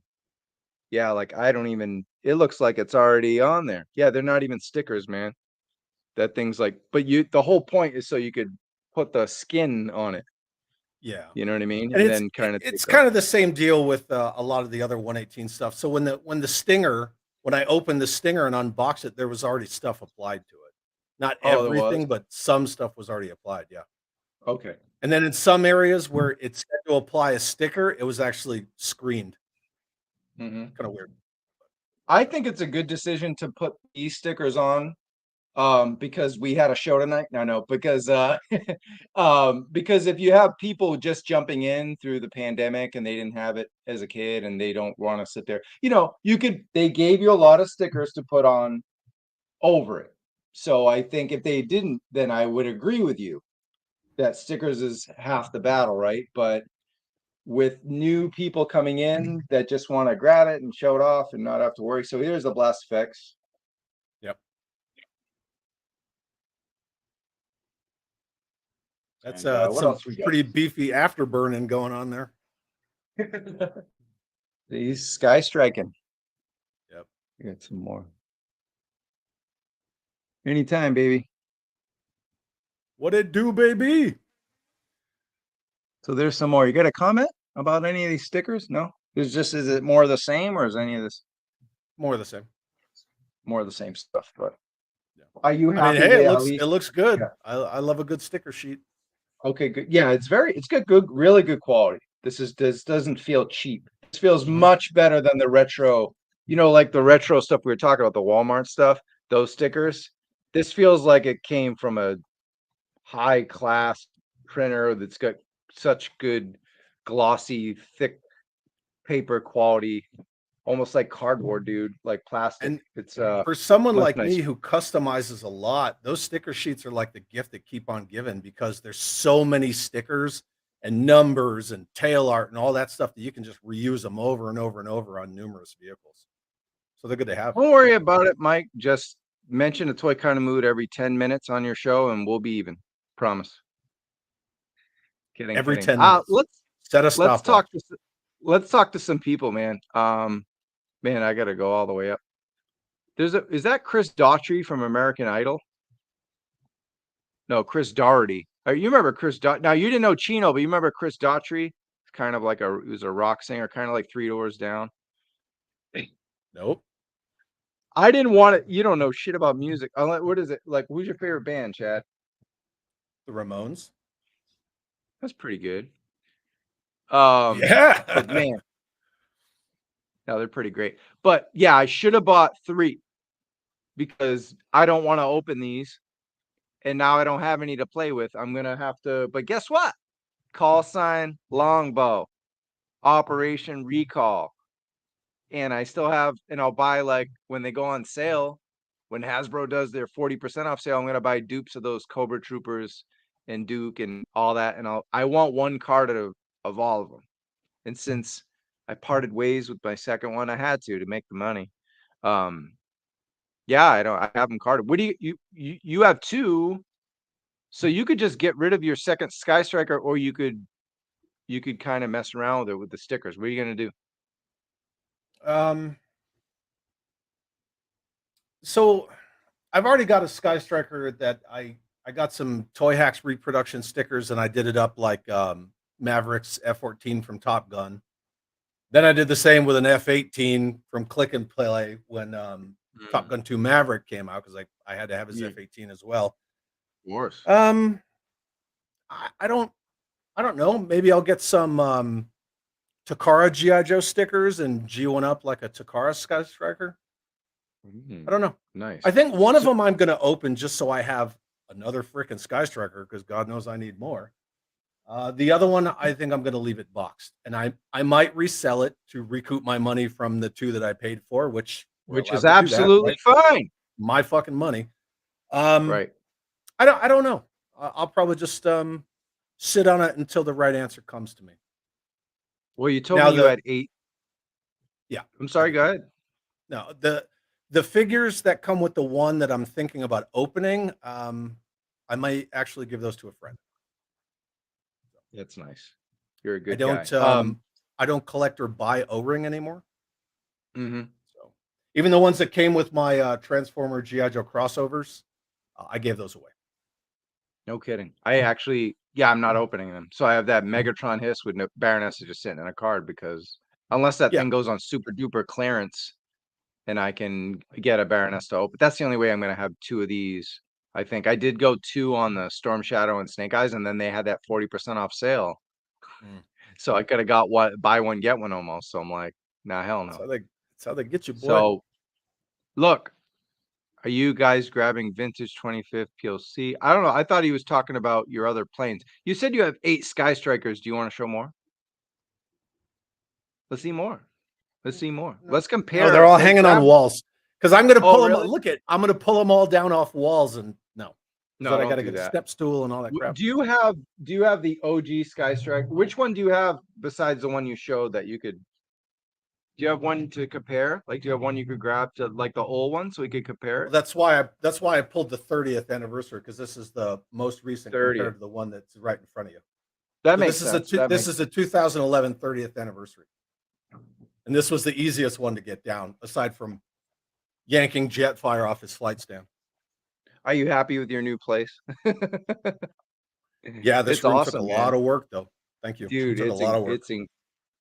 Speaker 3: Yeah, like it looks like it's already on there. Yeah, they're not even stickers, man. That thing's like, but the whole point is so you could put the skin on it.
Speaker 2: Yeah.
Speaker 3: You know what I mean?
Speaker 2: And then it's kind of the same deal with a lot of the other 118 stuff. So when I opened the stinger and unboxed it, there was already stuff applied to it. Not everything, but some stuff was already applied. Yeah.
Speaker 3: Okay.
Speaker 2: And then in some areas where it said to apply a sticker, it was actually screened. Kind of weird.
Speaker 3: I think it's a good decision to put these stickers on because we had a show tonight. No, because because if you have people just jumping in through the pandemic and they didn't have it as a kid and they don't want to sit there, they gave you a lot of stickers to put on over it. So I think if they didn't, then I would agree with you that stickers is half the battle, right? But with new people coming in that just want to grab it and show it off and not have to worry. So here's the blast effects.
Speaker 2: Yep. That's some pretty beefy afterburning going on there.
Speaker 3: He's sky striking.
Speaker 2: Yep.
Speaker 3: I got some more. Anytime, baby.
Speaker 2: What it do, baby?
Speaker 3: So there's some more. You got a comment about any of these stickers? No? Is it more of the same, or is any of this
Speaker 2: More of the same.
Speaker 3: more of the same stuff? But
Speaker 2: Yeah.
Speaker 3: are you happy?
Speaker 2: I mean, hey,
Speaker 3: at
Speaker 2: it looks good.
Speaker 3: Yeah.
Speaker 2: I love a good sticker sheet.
Speaker 3: Okay, good. Yeah, it's good, really good quality. This doesn't feel cheap. This feels much better than the retro, like the retro stuff we were talking about, the Walmart stuff, those stickers. This feels like it came from a high class printer that's got such good glossy, thick paper quality, almost like cardboard, dude, like plastic.
Speaker 2: And
Speaker 3: it's
Speaker 2: for someone
Speaker 3: much
Speaker 2: like
Speaker 3: nicer.
Speaker 2: me who customizes a lot, those sticker sheets are like the gift that keep on giving, because there's so many stickers and numbers and tail art and all that stuff that you can just reuse them over and over and over on numerous vehicles. So they're good to have.
Speaker 3: Don't worry about it, Mike. Just mention a toy kind of mood every 10 minutes on your show and we'll be even. Promise. Kidding.
Speaker 2: Every
Speaker 3: kidding.
Speaker 2: 10 minutes.
Speaker 3: Let's
Speaker 2: set a stopwatch.
Speaker 3: Let's talk to some people, man. Man, I gotta go all the way up. Is that Chris Daughtry from American Idol? No, Chris Doherty. You remember Chris Now you didn't know Chino, but you remember Chris Daughtry? It's kind of like he was a rock singer, kind of like Three Doors Down.
Speaker 2: Nope.
Speaker 3: I didn't want it. You don't know shit about music. What is it? Like, who's your favorite band, Chad?
Speaker 2: The Ramones.
Speaker 3: That's pretty good.
Speaker 2: Yeah.
Speaker 3: But man, no, they're pretty great. But yeah, I should have bought 3 because I don't want to open these. And now I don't have any to play with. I'm going to have to, but guess what? Call sign Longbow, Operation Recall. And I still have, and I'll buy, like, when they go on sale, when Hasbro does their 40% off sale, I'm going to buy dupes of those Cobra Troopers and Duke and all that. And I want one card of all of them. And since I parted ways with my second one, I had to make the money. Yeah, I have them carded. What do you have 2? So you could just get rid of your second Skystriker, or you could kind of mess around with it with the stickers. What are you going to do?
Speaker 2: So I've already got a Skystriker that I got some Toy Hacks reproduction stickers, and I did it up like Maverick's F-14 from Top Gun. Then I did the same with an F-18 from Click and Play when Top Gun 2 Maverick came out, because I had to have his F-18 as well.
Speaker 3: Of course.
Speaker 2: I don't know. Maybe I'll get some Takara G.I. Joe stickers and G one up like a Takara Skystriker. I don't know.
Speaker 3: Nice.
Speaker 2: I think one of them I'm going to open just so I have another freaking Skystriker, because God knows I need more. The other one, I think I'm going to leave it boxed, and I might resell it to recoup my money from the 2 that I paid for, which
Speaker 3: is absolutely fine.
Speaker 2: My fucking money.
Speaker 3: Right.
Speaker 2: I don't know. I'll probably just sit on it until the right answer comes to me.
Speaker 3: Well, you told me you had 8.
Speaker 2: Yeah.
Speaker 3: I'm sorry. Go ahead.
Speaker 2: No, the figures that come with the one that I'm thinking about opening, I might actually give those to a friend.
Speaker 3: That's nice. You're a good
Speaker 2: guy. I don't collect or buy O-ring anymore.
Speaker 3: Mm-hmm.
Speaker 2: So even the ones that came with my Transformer G.I. Joe crossovers, I gave those away.
Speaker 3: No kidding. I actually, I'm not opening them. So I have that Megatron Hiss with no Baroness just sitting in a card, because unless that thing goes on super duper clearance and I can get a Baroness to open, that's the only way I'm going to have 2 of these. I think I did go 2 on the Storm Shadow and Snake Eyes, and then they had that 40% off sale. So I could have got buy one, get one almost. So I'm like, nah, hell no.
Speaker 2: That's how they get you, boy.
Speaker 3: So look, are you guys grabbing vintage 25th PLC? I don't know. I thought he was talking about your other planes. You said you have 8 Skystrikers. Do you want to show more? Let's see more. Let's see more. Let's compare.
Speaker 2: Oh, they're all hanging on walls. Because I'm going to pull them.
Speaker 3: Really?
Speaker 2: I'm going to pull them all down off walls, and
Speaker 3: no,
Speaker 2: I got to get a step stool and all that crap.
Speaker 3: Do you have the OG Skystriker? Which one do you have besides the one you showed that you could? Do you have one to compare? Like, do you have one you could grab to, like, the old one, so we could compare it?
Speaker 2: Well, that's why I pulled the 30th anniversary, because this is the most recent compared to the one that's right in front of you.
Speaker 3: That
Speaker 2: So
Speaker 3: makes
Speaker 2: this
Speaker 3: sense.
Speaker 2: this is a 2011 30th anniversary. And this was the easiest one to get down, aside from yanking Jetfire off his flight stand.
Speaker 3: Are you happy with your new place?
Speaker 2: Yeah, this
Speaker 3: It's
Speaker 2: room took a
Speaker 3: awesome,
Speaker 2: lot
Speaker 3: man.
Speaker 2: of work, though. Thank you.
Speaker 3: Dude,
Speaker 2: It took a lot of work.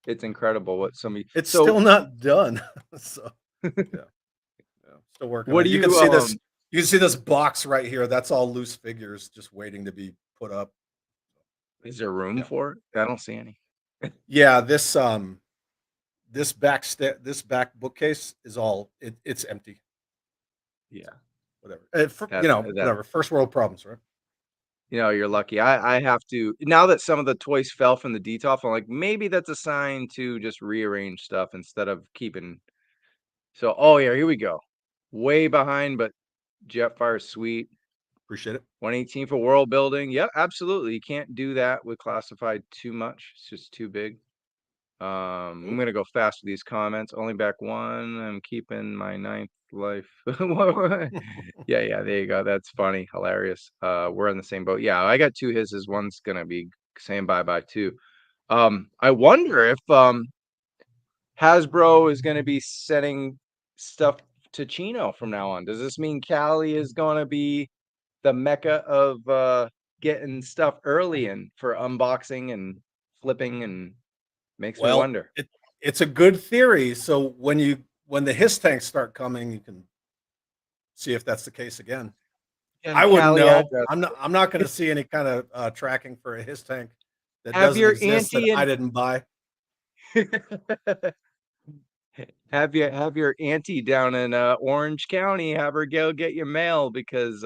Speaker 3: it's incredible what somebody.
Speaker 2: It's
Speaker 3: So
Speaker 2: still not done. So yeah, still working
Speaker 3: what
Speaker 2: on
Speaker 3: do
Speaker 2: it. You can see this.
Speaker 3: um
Speaker 2: You can see this box right here. That's all loose figures just waiting to be put up.
Speaker 3: is there room
Speaker 2: Yeah.
Speaker 3: for it? I don't see any.
Speaker 2: Yeah, this back bookcase is all it's empty.
Speaker 3: Yeah.
Speaker 2: Whatever.
Speaker 3: That
Speaker 2: Whatever. First world problems, right?
Speaker 3: You're lucky. I have to, now that some of the toys fell from the DTOF, I'm like, maybe that's a sign to just rearrange stuff instead of keeping. So, oh yeah, here we go. Way behind, but Jetfire sweet.
Speaker 2: Appreciate it.
Speaker 3: 118 for world building. Yep, absolutely. You can't do that with classified too much. It's just too big. I'm gonna go fast with these comments. Only back one. I'm keeping my 9th life. Yeah, there you go. That's funny, hilarious. We're in the same boat. Yeah, I got 2 hisses. One's gonna be saying bye-bye too. I wonder if Hasbro is gonna be sending stuff to Chino from now on. Does this mean Cali is gonna be the mecca of getting stuff early and for unboxing and flipping, and makes me wonder.
Speaker 2: It's a good theory. So when the HISS tanks start coming, you can see if that's the case again.
Speaker 3: And
Speaker 2: I wouldn't
Speaker 3: Cali
Speaker 2: know.
Speaker 3: address.
Speaker 2: I'm not going to see any kind of tracking for a HISS tank that
Speaker 3: Have
Speaker 2: doesn't
Speaker 3: your
Speaker 2: exist that
Speaker 3: auntie and
Speaker 2: I didn't buy.
Speaker 3: have your auntie down in Orange County, have her go get your mail, because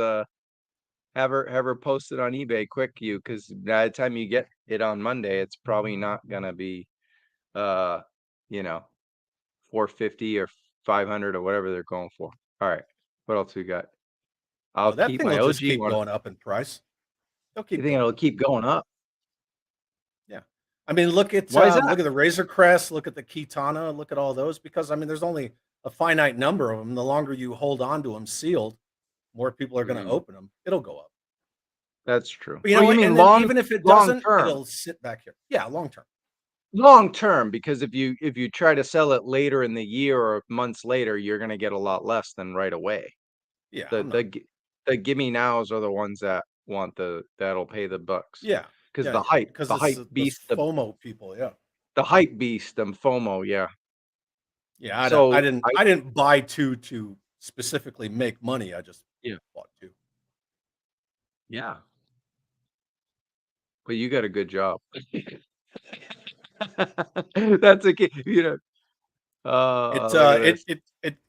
Speaker 3: have her post it on eBay quick, because by the time you get it on Monday, it's probably not gonna be you know 450 or 500 or whatever they're going for. All right, what else we got? I'll
Speaker 2: That
Speaker 3: keep
Speaker 2: thing
Speaker 3: my
Speaker 2: will just
Speaker 3: OG
Speaker 2: keep
Speaker 3: one.
Speaker 2: going up in price. They'll
Speaker 3: You
Speaker 2: keep
Speaker 3: think
Speaker 2: going.
Speaker 3: it'll keep going up?
Speaker 2: Yeah. I mean, look at
Speaker 3: Why is that?
Speaker 2: look at the Razor Crest, look at the Kitana, look at all those, because I mean, there's only a finite number of them. The longer you hold on to them sealed, more people are going to open them. It'll go up.
Speaker 3: That's true.
Speaker 2: But you
Speaker 3: Well,
Speaker 2: know,
Speaker 3: you mean
Speaker 2: and then even if it doesn't,
Speaker 3: term?
Speaker 2: it'll sit back here. Yeah, long term.
Speaker 3: Long term, because if you try to sell it later in the year or months later, you're going to get a lot less than right away.
Speaker 2: Yeah.
Speaker 3: The gimme nows are the ones that want that'll pay the bucks.
Speaker 2: Yeah.
Speaker 3: Because
Speaker 2: Yeah,
Speaker 3: the hype,
Speaker 2: because
Speaker 3: the hype
Speaker 2: the
Speaker 3: beast,
Speaker 2: FOMO people. Yeah.
Speaker 3: the hype beast, them FOMO, yeah.
Speaker 2: Yeah.
Speaker 3: So
Speaker 2: I didn't buy 2 to specifically make money. I just bought 2.
Speaker 3: Yeah. But you got a good job. That's a kid,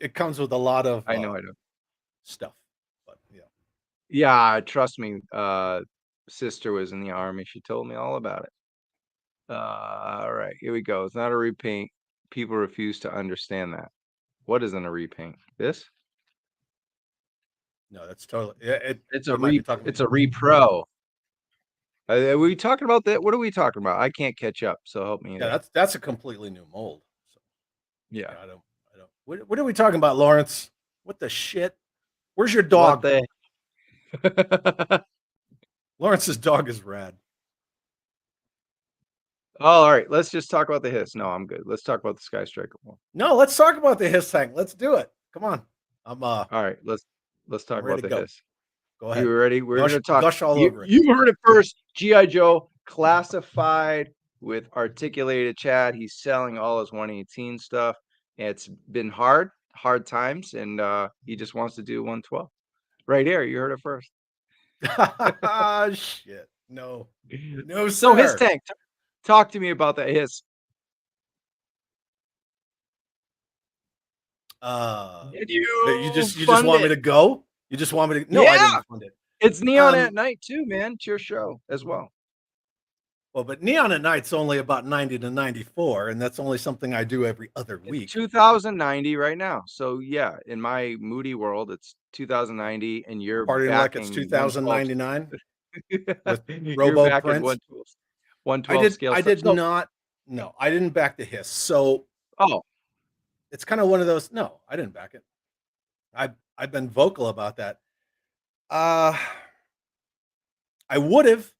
Speaker 2: It comes with a lot of
Speaker 3: I know.
Speaker 2: stuff. But yeah.
Speaker 3: Yeah, trust me. Sister was in the army. She told me all about it. All right, here we go. It's not a repaint. People refuse to understand that. What isn't a repaint? This?
Speaker 2: No, that's totally.
Speaker 3: It's
Speaker 2: a
Speaker 3: repro. Are we talking about that? What are we talking about? I can't catch up, so help me.
Speaker 2: Yeah, that's a completely new mold. So,
Speaker 3: yeah.
Speaker 2: I don't. What are we talking about, Lawrence? What the shit? Where's your dog? Lawrence's dog is rad.
Speaker 3: Oh, all right, let's just talk about the HISS. No, I'm good. Let's talk about the Skystriker one.
Speaker 2: No, let's talk about the HISS tank. Let's do it. Come on.
Speaker 3: All right, let's talk about the HISS.
Speaker 2: Go ahead.
Speaker 3: You ready? We're going to talk.
Speaker 2: Gush all over it.
Speaker 3: You heard it first. G.I. Joe classified with Articulated Chad. He's selling all his 118 stuff. It's been hard times, and he just wants to do 112. Right here, you heard it first.
Speaker 2: Shit. No, sir.
Speaker 3: So HISS tank. Talk to me about that HISS.
Speaker 2: You just want me to go? You just want me to? No,
Speaker 3: yeah.
Speaker 2: I didn't fund it.
Speaker 3: It's Neon at Night too, man. It's your show as well.
Speaker 2: Well, but Neon at Night's only about 90 to 94, and that's only something I do every other week.
Speaker 3: It's 2090 right now. So yeah, in my Moody world, it's 2090, and you're
Speaker 2: partying like it's 2099 with Robo Prince.
Speaker 3: 112 scale.
Speaker 2: I did not. No, I didn't back the HISS. So it's kind of one of those. No, I didn't back it. I've been vocal about that. I would have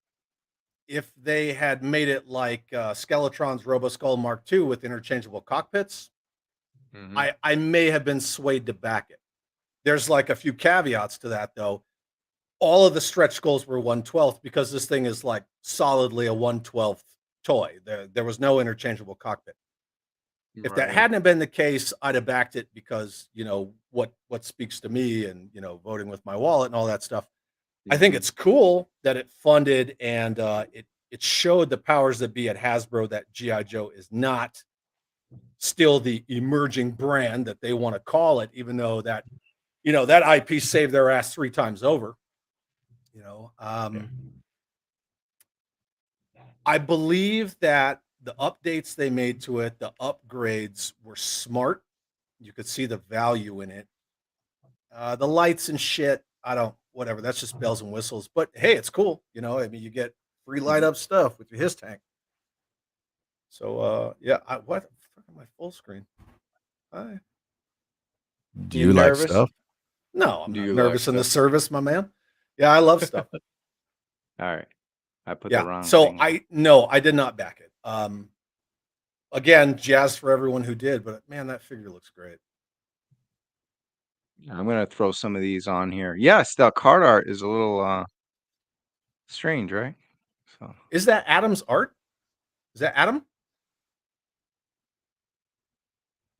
Speaker 2: if they had made it like Skeletron's RoboSkull Mark II with interchangeable cockpits, I may have been swayed to back it. There's like a few caveats to that, though. All of the stretch skulls were 1/12 because this thing is like solidly a 1/12 toy. There was no interchangeable cockpit. If that hadn't been the case, I'd have backed it because, you know, what speaks to me and, you know, voting with my wallet and all that stuff. I think it's cool that it funded and it showed the powers that be at Hasbro that G.I. Joe is not still the emerging brand that they want to call it, even though that, you know, that IP saved their ass 3 times over. You know, I believe that the updates they made to it, the upgrades were smart. You could see the value in it. The lights and shit, I don't, whatever. That's just bells and whistles. But hey, it's cool. You know, I mean, you get free light up stuff with your his tank. So yeah, what the fuck am I full screen? Hi.
Speaker 3: Do you like stuff?
Speaker 2: No, I'm not nervous in the service, my man. Yeah, I love stuff.
Speaker 3: All right. I put the wrong
Speaker 2: so
Speaker 3: thing.
Speaker 2: I did not back it. Again, jazz for everyone who did, but man, that figure looks great.
Speaker 3: I'm gonna throw some of these on here. Yes, the card art is a little strange, right? So
Speaker 2: is that Adam's art? Is that Adam?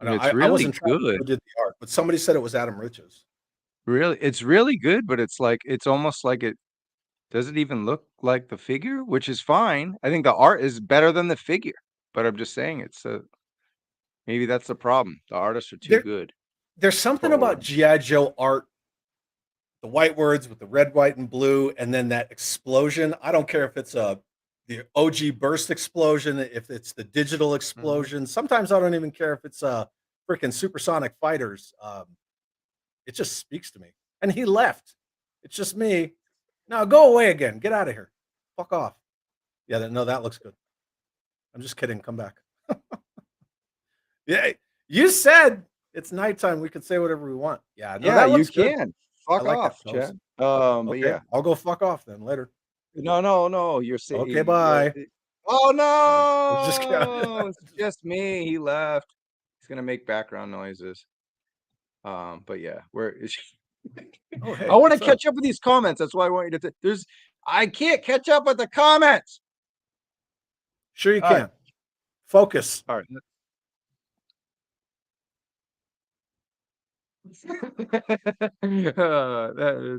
Speaker 3: It's really
Speaker 2: I wasn't trying
Speaker 3: good.
Speaker 2: who did the art, but somebody said it was Adam Rich's.
Speaker 3: Really, it's really good, but it's like it's almost like it doesn't even look like the figure, which is fine. I think the art is better than the figure, but I'm just saying it's maybe that's the problem. The artists are too good.
Speaker 2: There's something about G.I. Joe art, the white words with the red, white, and blue, and then that explosion. I don't care if it's the OG burst explosion, if it's the digital explosion. Sometimes I don't even care if it's freaking supersonic fighters. It just speaks to me. And he left. It's just me. No, go away again. Get out of here. Fuck off. Yeah, no, that looks good. I'm just kidding. Come back. Yeah, you said it's nighttime. We can say whatever we want. Yeah, no, that looks
Speaker 3: you
Speaker 2: good.
Speaker 3: can. Fuck off, Chad. But yeah,
Speaker 2: I'll go fuck off then later.
Speaker 3: No. You're saying
Speaker 2: okay. Bye.
Speaker 3: Oh no!
Speaker 2: Just
Speaker 3: it's just me. He left. He's gonna make background noises. But yeah, where is she?
Speaker 2: Oh, hey,
Speaker 3: I want to catch up with these comments. That's why I want you to. I can't catch up with the comments.
Speaker 2: Sure, you can. Right. Focus.
Speaker 3: All right.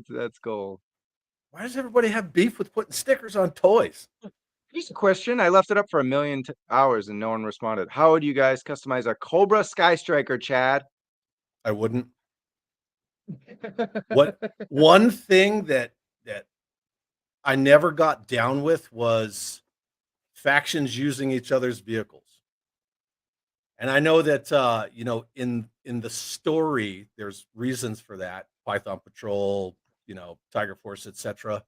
Speaker 3: That's gold.
Speaker 2: Why does everybody have beef with putting stickers on toys?
Speaker 3: Here's a question. I left it up for a million hours and no one responded. How would you guys customize a Cobra Skystriker, Chad?
Speaker 2: I wouldn't. What one thing that I never got down with was factions using each other's vehicles. And I know that you know, in the story, there's reasons for that. Python Patrol, you know, Tiger Force, etc.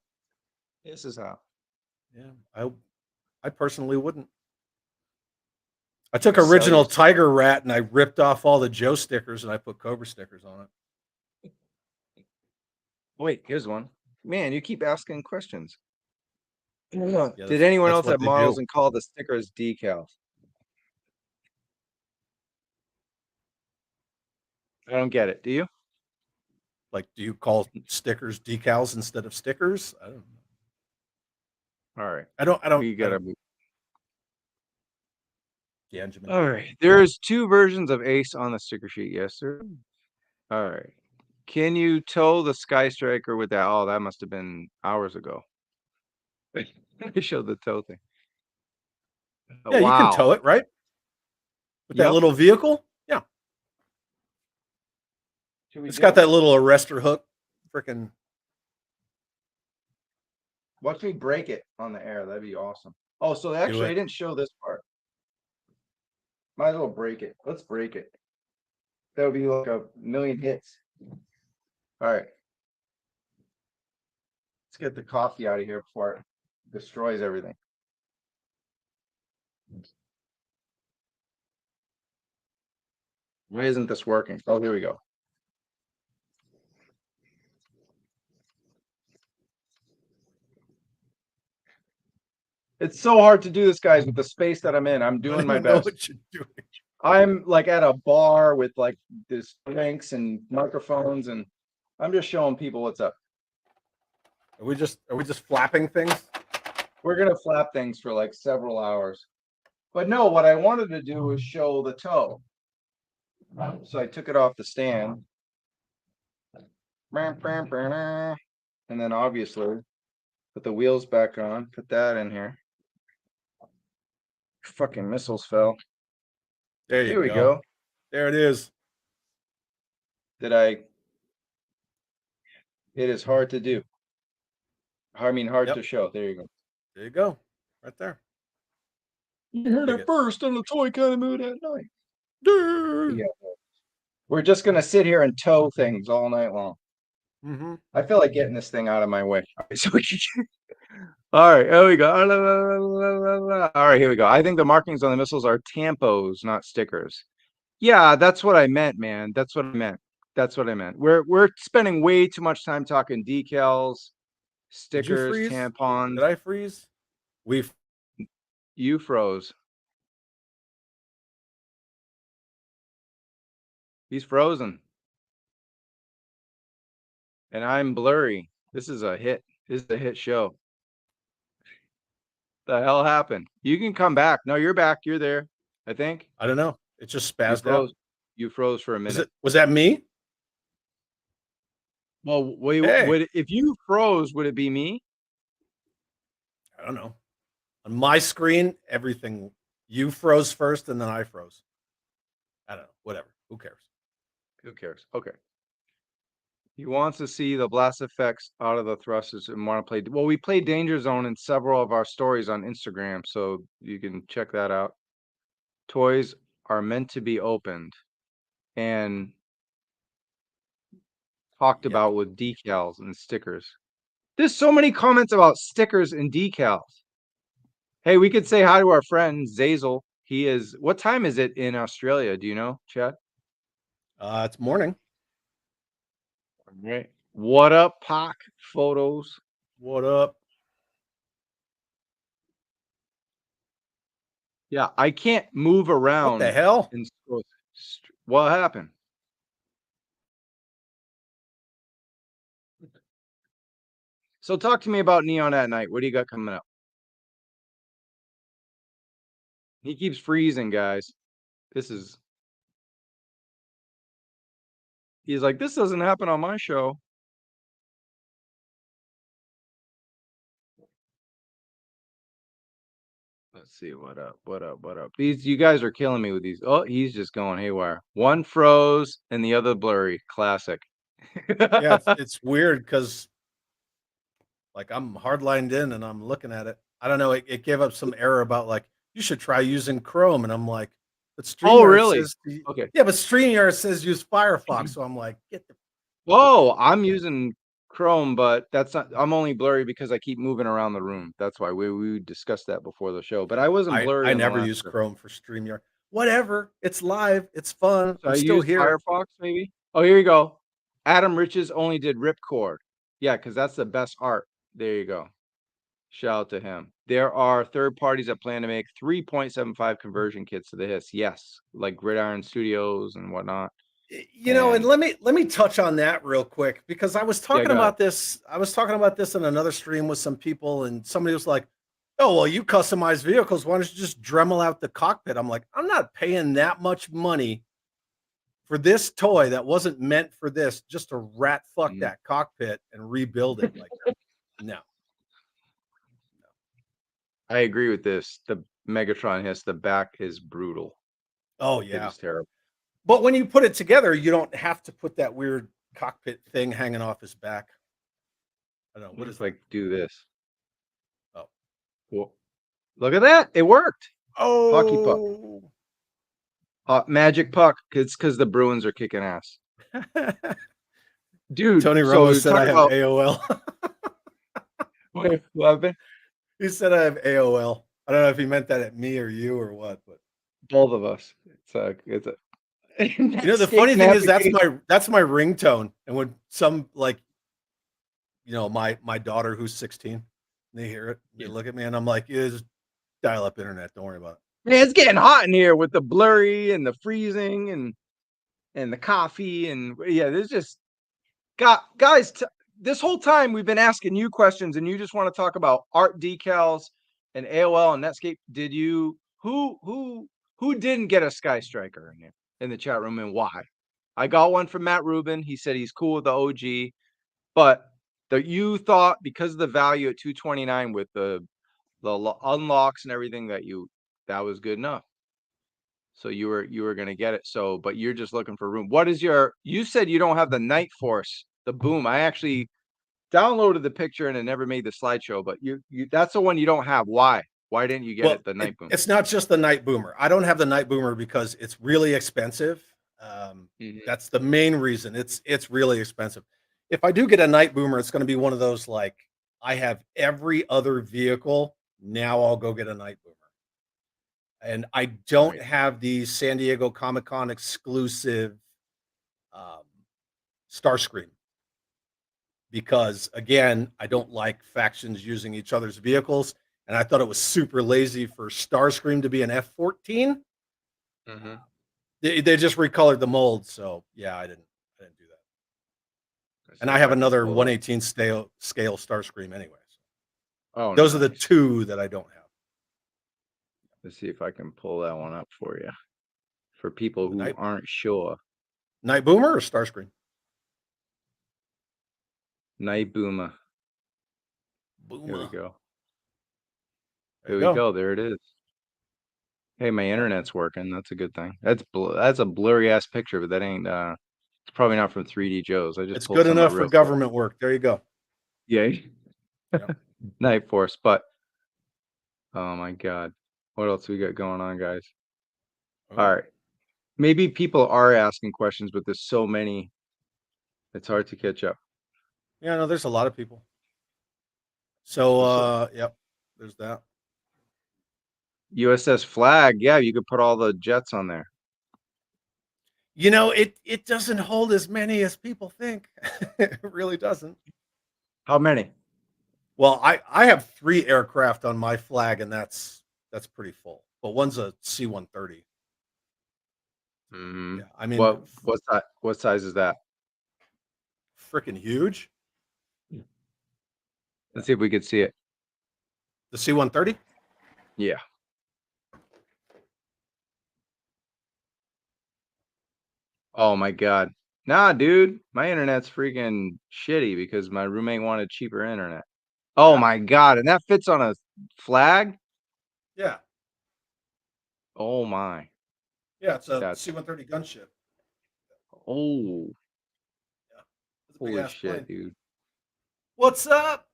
Speaker 3: This is how.
Speaker 2: Yeah, I personally wouldn't. I took original Tiger Rat and I ripped off all the Joe stickers and I put Cobra stickers on it.
Speaker 3: Wait, here's one. Man, you keep asking questions. Yeah, did anyone else have models and call the stickers decals? I don't get it. Do you?
Speaker 2: Like, do you call stickers decals instead of stickers? I don't know.
Speaker 3: All right.
Speaker 2: I don't.
Speaker 3: You gotta move.
Speaker 2: Yeah, Benjamin.
Speaker 3: All right. There's 2 versions of Ace on the sticker sheet. Yes, sir. All right. Can you tow the Skystriker with that? Oh, that must have been hours ago. I showed the tow thing.
Speaker 2: Yeah, you can tow it, right? With that little vehicle? Yeah. It's got that little arrestor hook. Freaking.
Speaker 3: Watch me break it on the air. That'd be awesome. Oh, so actually, I didn't show this part. Might as well break it. Let's break it. That would be like a million hits. All right. Let's get the coffee out of here before it destroys everything. Why isn't this working? Oh, here we go. It's so hard to do this, guys, with the space that I'm in. I'm
Speaker 2: I
Speaker 3: doing
Speaker 2: don't
Speaker 3: my
Speaker 2: even know
Speaker 3: best.
Speaker 2: what you're doing.
Speaker 3: I'm like at a bar with like this drinks and microphones, and I'm just showing people what's up.
Speaker 2: Are we just flapping things?
Speaker 3: We're gonna flap things for like several hours. But no, what I wanted to do was show the toe. So I took it off the stand. And then obviously put the wheels back on, put that in here. Fucking missiles fell.
Speaker 2: There
Speaker 3: Here we go.
Speaker 2: There it is.
Speaker 3: It is hard to do. I mean, hard to show. There you go.
Speaker 2: There you go. Right there.
Speaker 3: You heard it first on the Toy Kind of Mood at Night.
Speaker 2: Yeah.
Speaker 3: We're just going to sit here and tow things all night long.
Speaker 2: Mm-hmm.
Speaker 3: I feel like getting this thing out of my way. So we can... All right, here we go. All right, here we go. I think the markings on the missiles are tampos, not stickers. Yeah, that's what I meant, man. That's what I meant. That's what I meant. We're spending way too much time talking decals, stickers, tampons.
Speaker 2: Did I freeze?
Speaker 3: You froze. He's frozen. And I'm blurry. This is a hit. This is a hit show. The hell happened? You can come back. No, you're back. You're there. I think.
Speaker 2: I don't know. It just spazzed out.
Speaker 3: You froze for a minute.
Speaker 2: Was that me?
Speaker 3: Well, wait, if you froze, would it be me?
Speaker 2: I don't know. On my screen, everything. You froze first, and then I froze. I don't know. Whatever. Who cares?
Speaker 3: Who cares? Okay. He wants to see the blast effects out of the thrusters and want to play. Well, we play Danger Zone in several of our stories on Instagram, so you can check that out. Toys are meant to be opened and talked about with decals and stickers. There's so many comments about stickers and decals. Hey, we could say hi to our friend Zazel. He is. What time is it in Australia? Do you know, Chad?
Speaker 2: It's morning.
Speaker 3: Right. What up, Pac Photos?
Speaker 2: What up?
Speaker 3: Yeah, I can't move around.
Speaker 2: What the hell?
Speaker 3: What happened? So talk to me about Neon at Night. What do you got coming up? He keeps freezing, guys. He's like, this doesn't happen on my show. Let's see, what up? You guys are killing me with these. Oh, he's just going haywire. One froze and the other blurry. Classic.
Speaker 2: Yeah, it's weird because like I'm hardlined in and I'm looking at it. I don't know. It gave up some error about like you should try using Chrome, and I'm like, but StreamYard
Speaker 3: oh really?
Speaker 2: Says,
Speaker 3: okay.
Speaker 2: Yeah, but StreamYard says use Firefox, so I'm like, get the.
Speaker 3: Oh, I'm using Chrome, but that's not. I'm only blurry because I keep moving around the room. That's why we discussed that before the show. But I wasn't blurry.
Speaker 2: I never use Chrome for StreamYard. Whatever. It's live. It's fun.
Speaker 3: So
Speaker 2: I'm still here.
Speaker 3: Firefox, maybe. Oh, here you go. Adam Riches only did Ripcord. Yeah, because that's the best art. There you go. Shout out to him. There are third parties that plan to make 3.75 conversion kits to the HISS. Yes, like Gridiron Studios and whatnot.
Speaker 2: You know, and let me touch on that real quick because I was talking about this. I was talking about this in another stream with some people, and somebody was like, "Oh, well, you customize vehicles. Why don't you just Dremel out the cockpit?" I'm like, I'm not paying that much money for this toy that wasn't meant for this, just to rat fuck that cockpit and rebuild it. Like, no.
Speaker 3: I agree with this. The Megatron HISS, the back is brutal.
Speaker 2: Oh yeah,
Speaker 3: it's terrible.
Speaker 2: But when you put it together, you don't have to put that weird cockpit thing hanging off his back. I don't know.
Speaker 3: What is like do this?
Speaker 2: Oh,
Speaker 3: cool. Look at that. It worked.
Speaker 2: Oh,
Speaker 3: hockey puck. Magic puck. It's because the Bruins are kicking ass. Dude,
Speaker 2: Tony Romo said I have AOL.
Speaker 3: Wait, what happened?
Speaker 2: He said I have AOL. I don't know if he meant that at me or you or what, but
Speaker 3: both of us. It's a
Speaker 2: you know, the funny thing is that's my ringtone. And when some like, you know, my daughter who's 16, they hear it, they look at me and I'm like, dial-up internet. Don't worry about it.
Speaker 3: Man, it's getting hot in here with the blurry and the freezing and the coffee and yeah, there's just guys. This whole time we've been asking you questions, and you just want to talk about art decals and AOL and Netscape. Did you who didn't get a Skystriker in the chat room, and why? I got one from Matt Rubin. He said he's cool with the OG, but you thought because of the value at $229 with the unlocks and everything that was good enough. So you were gonna get it. So, but you're just looking for room. What is you said you don't have the Night Force, the boom. I actually downloaded the picture and it never made the slideshow, but you that's the one you don't have. Why? Why didn't you get it, the Night Boom?
Speaker 2: It's not just the Night Boomer. I don't have the Night Boomer because it's really expensive. That's the main reason. It's really expensive. If I do get a Night Boomer, it's going to be one of those like I have every other vehicle. Now I'll go get a Night Boomer. And I don't have the San Diego Comic-Con exclusive Starscream because, again, I don't like factions using each other's vehicles. And I thought it was super lazy for Starscream to be an F-14. They just recolored the mold. So, yeah, I didn't do that. And I have another 1/18 scale Starscream anyways. Oh, those are the two that I don't have.
Speaker 3: Let's see if I can pull that one up for you. For people who aren't sure.
Speaker 2: Night Boomer or Starscream?
Speaker 3: Night Boomer.
Speaker 2: Boomer.
Speaker 3: Here we go. Here we go. There it is. Hey, my internet's working. That's a good thing. That's a blurry ass picture, but that ain't it's probably not from 3D Joe's.
Speaker 2: It's good enough for government work. There you go.
Speaker 3: Yay. Yep. Night Force, but oh my god. What else we got going on, guys? All right. Maybe people are asking questions, but there's so many. It's hard to catch up.
Speaker 2: Yeah, no, there's a lot of people. So, yep, there's that.
Speaker 3: USS Flag. Yeah, you could put all the jets on there.
Speaker 2: You know, it doesn't hold as many as people think. It really doesn't.
Speaker 3: How many?
Speaker 2: Well, I have 3 aircraft on my flag, and that's pretty full. But one's a C-130.
Speaker 3: Mm-hmm.
Speaker 2: Yeah, I mean,
Speaker 3: what size is that?
Speaker 2: Freaking huge.
Speaker 3: Let's see if we could see it.
Speaker 2: The C-130?
Speaker 3: Yeah. Oh my god. Nah, dude. My internet's freaking shitty because my roommate wanted cheaper internet. Oh my god. And that fits on a flag?
Speaker 2: Yeah.
Speaker 3: Oh my.
Speaker 2: Yeah, it's a C-130 gunship.
Speaker 3: Oh.
Speaker 2: Yeah.
Speaker 3: Holy shit, dude.
Speaker 2: What's up?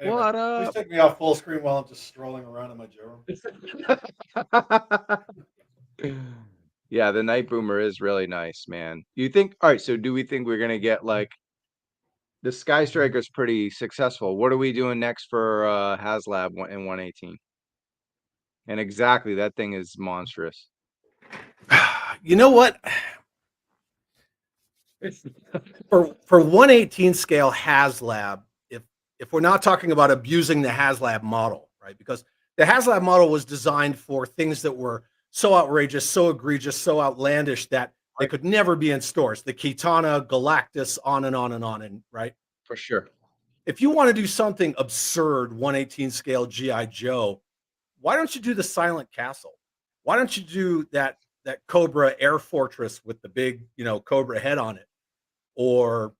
Speaker 3: Anyway, what up?
Speaker 2: Please take me off full screen while I'm just strolling around in my room.
Speaker 3: Yeah, the Night Boomer is really nice, man. You think, all right, so do we think we're gonna get like the Skystriker is pretty successful? What are we doing next for HasLab in 118? And exactly, that thing is monstrous.
Speaker 2: You know what? For 118 scale HasLab, if we're not talking about abusing the HasLab model, right? Because the HasLab model was designed for things that were so outrageous, so egregious, so outlandish that they could never be in stores. The Kitana, Galactus, on and on and on, and right?
Speaker 3: For sure.
Speaker 2: If you want to do something absurd, 118 scale G.I. Joe, why don't you do the Silent Castle? Why don't you do that Cobra Air Fortress with the big, Cobra head on it? Or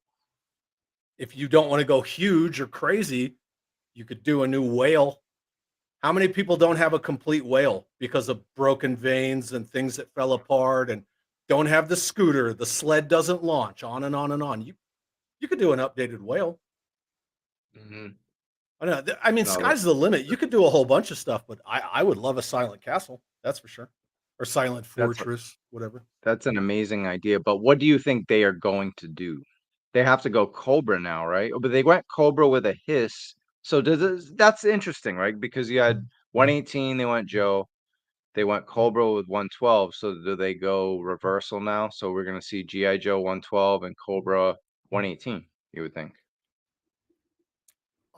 Speaker 2: if you don't want to go huge or crazy, you could do a new whale. How many people don't have a complete whale because of broken vanes and things that fell apart and don't have the scooter, the sled doesn't launch, on and on and on. You could do an updated whale.
Speaker 3: Mm-hmm.
Speaker 2: I mean, sky's the limit. You could do a whole bunch of stuff, but I would love a Silent Castle, that's for sure. Or Silent Fortress, whatever. That's
Speaker 3: an amazing idea. But what do you think they are going to do? They have to go Cobra now, right? But they went Cobra with a hiss. So that's interesting, right? Because you had 118, they went Joe. They went Cobra with 112. So do they go reversal now? So we're going to see G.I. Joe 112 and Cobra 118, you would think.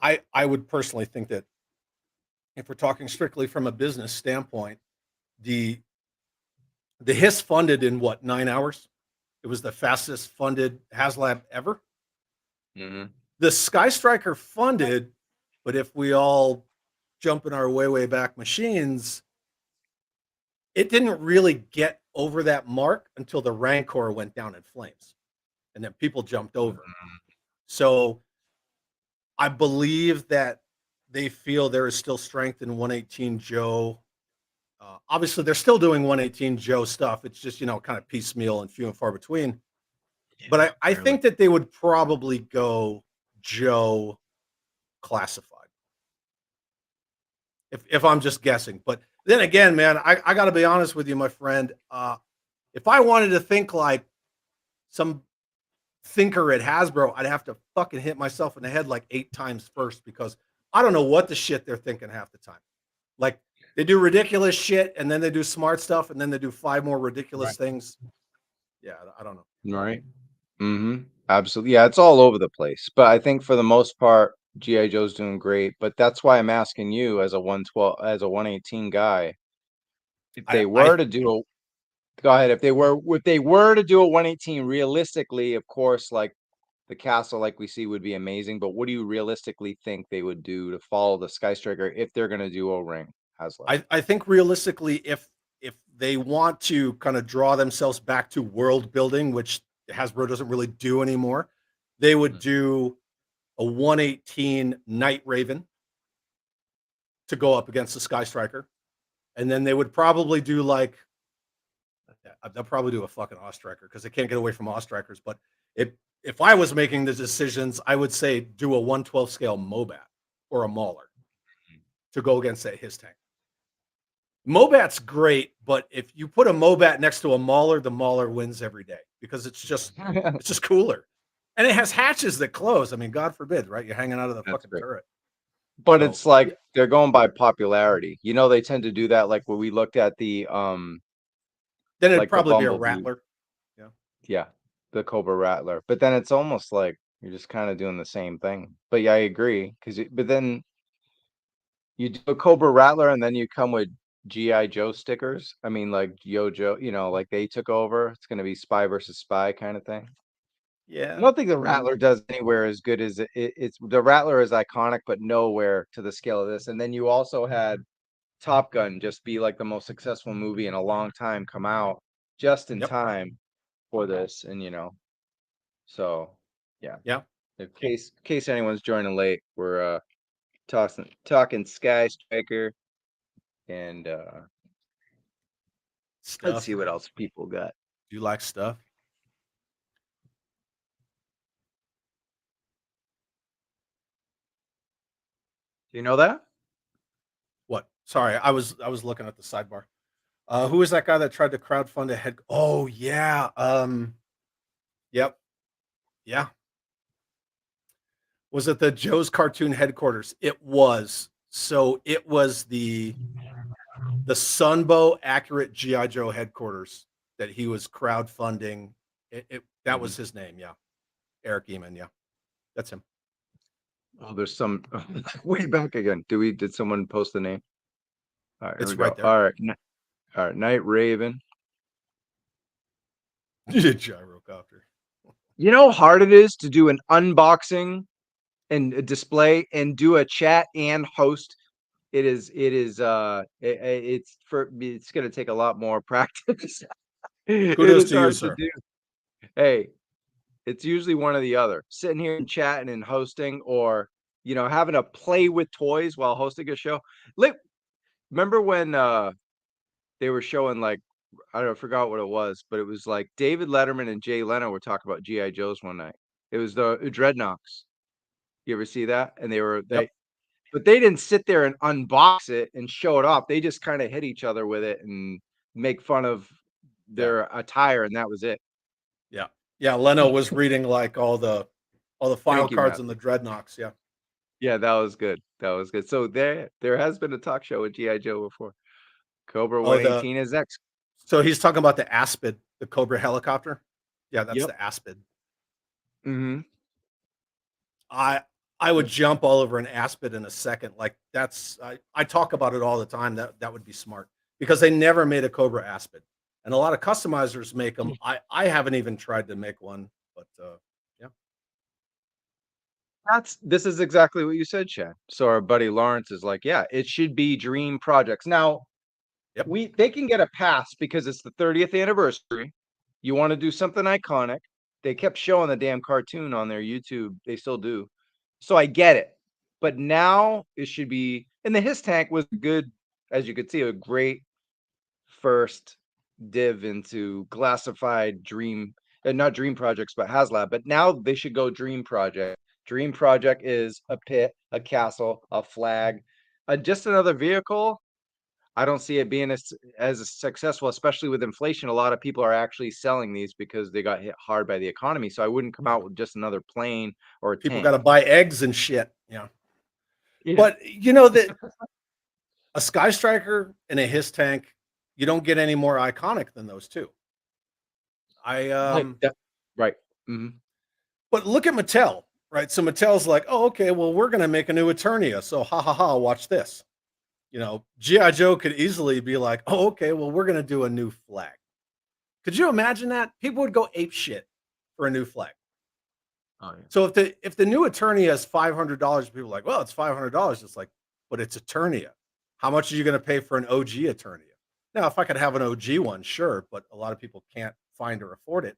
Speaker 2: I would personally think that if we're talking strictly from a business standpoint, the HIS funded in what, 9 hours? It was the fastest funded HasLab ever.
Speaker 3: Mm-hmm.
Speaker 2: The Skystriker funded, but if we all jump in our way back machines, it didn't really get over that mark until the Rancor went down in flames, and then people jumped over. So I believe that they feel there is still strength in 118 Joe. Obviously, they're still doing 118 Joe stuff. It's just, kind of piecemeal and few and far between.
Speaker 3: Yeah,
Speaker 2: but I think that they would probably go Joe classified. If I'm just guessing. But then again, man, I got to be honest with you, my friend. If I wanted to think like some thinker at Hasbro, I'd have to fucking hit myself in the head like 8 times first, because I don't know what the shit they're thinking half the time. Like, they do ridiculous shit, and then they do smart stuff, and then they do 5 more ridiculous things. Yeah, I don't know.
Speaker 3: Right. Mm-hmm. Absolutely. Yeah, it's all over the place. But I think for the most part, G.I. Joe's doing great. But that's why I'm asking you as a 112, as a 118 guy, if they were to do a go ahead, if they were to do a 118 realistically, of course, like the castle like we see would be amazing. But what do you realistically think they would do to follow the Skystriker if they're gonna do a ring? HasLab?
Speaker 2: I think realistically, if they want to kind of draw themselves back to world building, which Hasbro doesn't really do anymore, they would do a 118 Night Raven to go up against the Skystriker, and then they would probably do like, they'll probably do a fucking Ostriker, because they can't get away from Ostrikers. But if I was making the decisions, I would say do a 112 scale Mobat or a Mauler to go against that HIS tank. Mobat's great, but if you put a Mobat next to a Mauler, the Mauler wins every day, because it's just cooler, and it has hatches that close. I mean, God forbid, right? You're hanging out of the fucking turret.
Speaker 3: But it's like they're going by popularity. They tend to do that. Like when we looked at the
Speaker 2: then it'd
Speaker 3: like
Speaker 2: probably be a Rattler.
Speaker 3: Yeah, the Cobra Rattler. But then it's almost like you're just kind of doing the same thing. But yeah, I agree. But then you do a Cobra Rattler, and then you come with G.I. Joe stickers. I mean, like Joe, like they took over. It's going to be spy versus spy kind of thing.
Speaker 2: Yeah,
Speaker 3: I don't think the Rattler does anywhere as good as it's the Rattler is iconic, but nowhere to the scale of this. And then you also had Top Gun just be like the most successful movie in a long time come out just in time for this. And so yeah. In case anyone's joining late, we're talking Skystriker, and let's see what else people got.
Speaker 2: Do you like stuff?
Speaker 3: Do you know that?
Speaker 2: What? Sorry, I was looking at the sidebar. Who is that guy that tried to crowdfund a head? Oh yeah. Yep. Yeah. Was it the Joe's Cartoon headquarters? It was. So it was the Sunbow Accurate G.I. Joe headquarters that he was crowdfunding. That was his name. Yeah. Eric Eman. Yeah. That's him.
Speaker 3: Oh, there's some way back again. Did someone post the name? All right,
Speaker 2: it's right there.
Speaker 3: All right, Night Raven.
Speaker 2: Gyrocopter.
Speaker 3: You know how hard it is to do an unboxing and a display and do a chat and host. It's going to take a lot more practice.
Speaker 2: Kudos to you, sir.
Speaker 3: Hey, it's usually one or the other. Sitting here and chatting and hosting, or having to play with toys while hosting a show. Remember when they were showing, like, I forgot what it was, but it was like David Letterman and Jay Leno were talking about G.I. Joes one night. It was the Dreadnoks. You ever see that? And but they didn't sit there and unbox it and show it off. They just kind of hit each other with it and make fun of their attire, and that was it.
Speaker 2: Yeah. Yeah, Leno was reading like all the file cards in the Dreadnoks. Yeah.
Speaker 3: Yeah, that was good. That was good. So there has been a talk show with G.I. Joe before. Cobra 118 is X.
Speaker 2: So he's talking about the Aspid, the Cobra helicopter. Yeah, that's the Aspid.
Speaker 3: Mm-hmm.
Speaker 2: I would jump all over an Aspen in a second. Like that's I talk about it all the time. That would be smart because they never made a Cobra Aspen, and a lot of customizers make them. I haven't even tried to make one, but yeah.
Speaker 3: This is exactly what you said, Chad. So our buddy Lawrence is like, yeah, it should be dream projects. Now,
Speaker 2: Yep.
Speaker 3: they can get a pass because it's the 30th anniversary. You want to do something iconic. They kept showing the damn cartoon on their YouTube. They still do. So I get it. But now it should be, and the His Tank was good, as you could see, a great first div into classified dream, not dream projects, but HasLab. But now they should go dream project. Dream project is a pit, a castle, a flag, just another vehicle. I don't see it being as successful, especially with inflation. A lot of people are actually selling these because they got hit hard by the economy. So I wouldn't come out with just another plane or a
Speaker 2: People
Speaker 3: tank.
Speaker 2: got to buy eggs and shit. Yeah.
Speaker 3: Yeah.
Speaker 2: But you know that a Skystriker and a His Tank, you don't get any more iconic than those two.
Speaker 3: Right. Mm-hmm.
Speaker 2: But look at Mattel, right? So Mattel's like, oh, okay, well, we're gonna make a new Eternia. So ha ha ha, watch this. You know, G.I. Joe could easily be like, oh, okay, well, we're gonna do a new flag. Could you imagine that? People would go ape shit for a new flag.
Speaker 3: Oh, yeah.
Speaker 2: So if the new Eternia is $500, people are like, well, it's $500. It's like, but it's Eternia. How much are you going to pay for an OG Eternia? Now, if I could have an OG one, sure, but a lot of people can't find or afford it.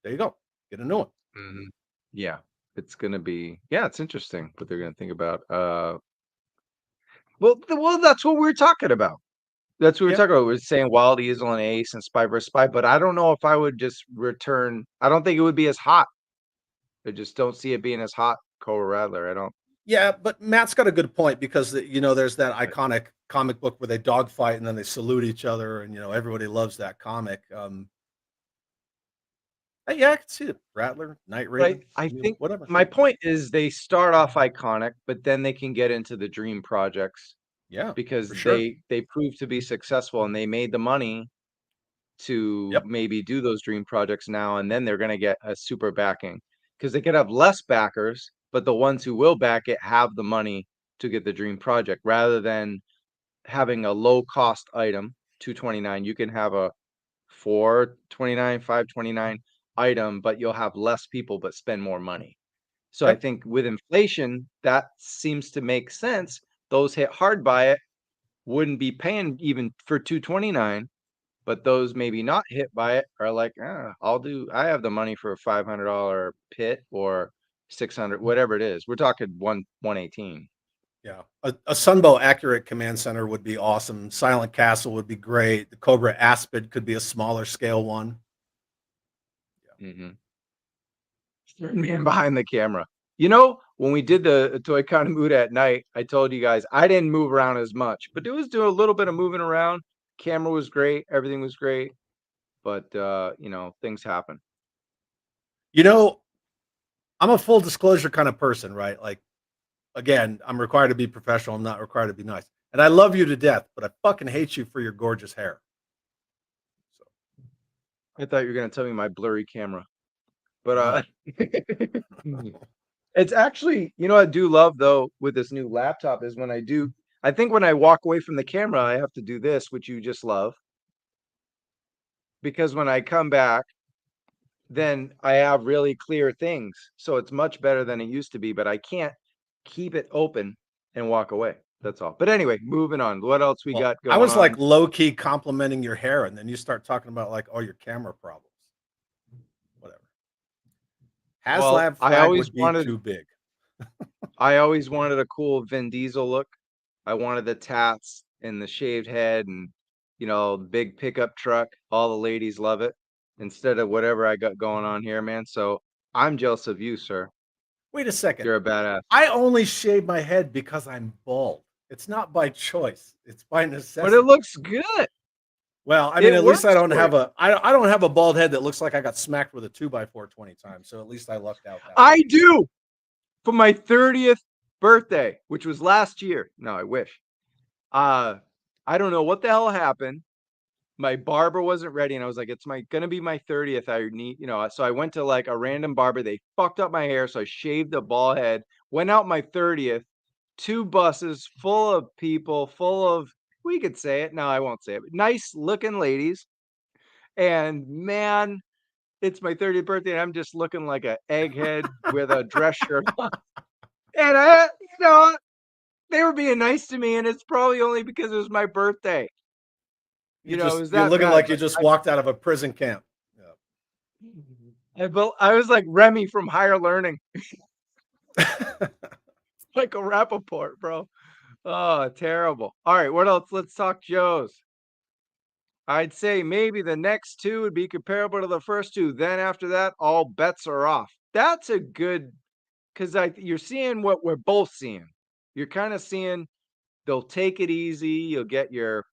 Speaker 2: There you go. Get a new one.
Speaker 3: Mm-hmm. Yeah. It's gonna be, yeah, it's interesting what they're gonna think about. Well, that's what we were talking about. That's what we were talking about. We were saying Wild Easel and Ace and Spy vs. Spy, but I don't know if I would just return. I don't think it would be as hot. I just don't see it being as hot, Cobra Rattler. I don't.
Speaker 2: Yeah, but Matt's got a good point because you know there's that iconic comic book where they dogfight and then they salute each other, and you know everybody loves that comic. Yeah, I can see it. Rattler, Night Raven.
Speaker 3: Right. I think
Speaker 2: whatever.
Speaker 3: my point is they start off iconic, but then they can get into the dream projects.
Speaker 2: Yeah,
Speaker 3: because
Speaker 2: for sure.
Speaker 3: they proved to be successful and they made the money to maybe do those dream projects now, and then they're going to get a super backing because they could have less backers, but the ones who will back it have the money to get the dream project rather than having a low cost item, $229. You can have a $429, $529 item, but you'll have less people but spend more money. So I think with inflation, that seems to make sense. Those hit hard by it wouldn't be paying even for $229, but those maybe not hit by it are like, I have the money for a $500 pit or 600, whatever it is. We're talking 118.
Speaker 2: Yeah, a Sunbow accurate command center would be awesome. Silent Castle would be great. The Cobra Aspen could be a smaller scale one.
Speaker 3: Yeah. Mm-hmm. Man behind the camera. You know, when we did the Toy Con and Moody at Night, I told you guys I didn't move around as much, but it was doing a little bit of moving around. Camera was great, everything was great, but you know, things happen.
Speaker 2: You know, I'm a full disclosure kind of person, right? Like, again, I'm required to be professional. I'm not required to be nice. And I love you to death, but I fucking hate you for your gorgeous hair. So.
Speaker 3: I thought you were gonna tell me my blurry camera, but it's actually, you know, I do love though with this new laptop is when I think when I walk away from the camera, I have to do this, which you just love, because when I come back, then I have really clear things. So it's much better than it used to be, but I can't keep it open and walk away. That's all. But anyway, moving on. What else we got going on?
Speaker 2: I was like low key complimenting your hair, and then you start talking about like all your camera problems. Whatever. HasLab flag would be too big.
Speaker 3: I always wanted a cool Vin Diesel look. I wanted the tats and the shaved head and, you know, the big pickup truck. All the ladies love it instead of whatever I got going on here, man. So I'm jealous of you, sir.
Speaker 2: Wait a second.
Speaker 3: You're a badass.
Speaker 2: I only shave my head because I'm bald. It's not by choice. It's by necessity.
Speaker 3: But it looks good.
Speaker 2: Well, I mean, at least I don't have I don't have a bald head that looks like I got smacked with a 2x4 20 times. So at least I lucked out.
Speaker 3: I do. For my 30th birthday, which was last year. No, I wish. I don't know what the hell happened. My barber wasn't ready, and I was like, it's gonna be my 30th. I need, you know, so I went to like a random barber. They fucked up my hair, so I shaved the bald head, Went out my 30th, 2 buses full of people, full of, we could say it. No, I won't say it. But nice looking ladies. And man, it's my 30th birthday, and I'm just looking like an egghead with a dress shirt on. And they were being nice to me, and it's probably only because it was my birthday. It was
Speaker 2: you're
Speaker 3: that
Speaker 2: looking
Speaker 3: bad,
Speaker 2: like you just walked out of a prison camp.
Speaker 3: I was like Remy from Higher Learning. Like a Rappaport, bro. Oh, terrible. All right, what else? Let's talk Joe's. I'd say maybe the next 2 would be comparable to the first 2. Then after that, all bets are off. That's a good, because you're seeing what we're both seeing. You're kind of seeing they'll take it easy. You'll get your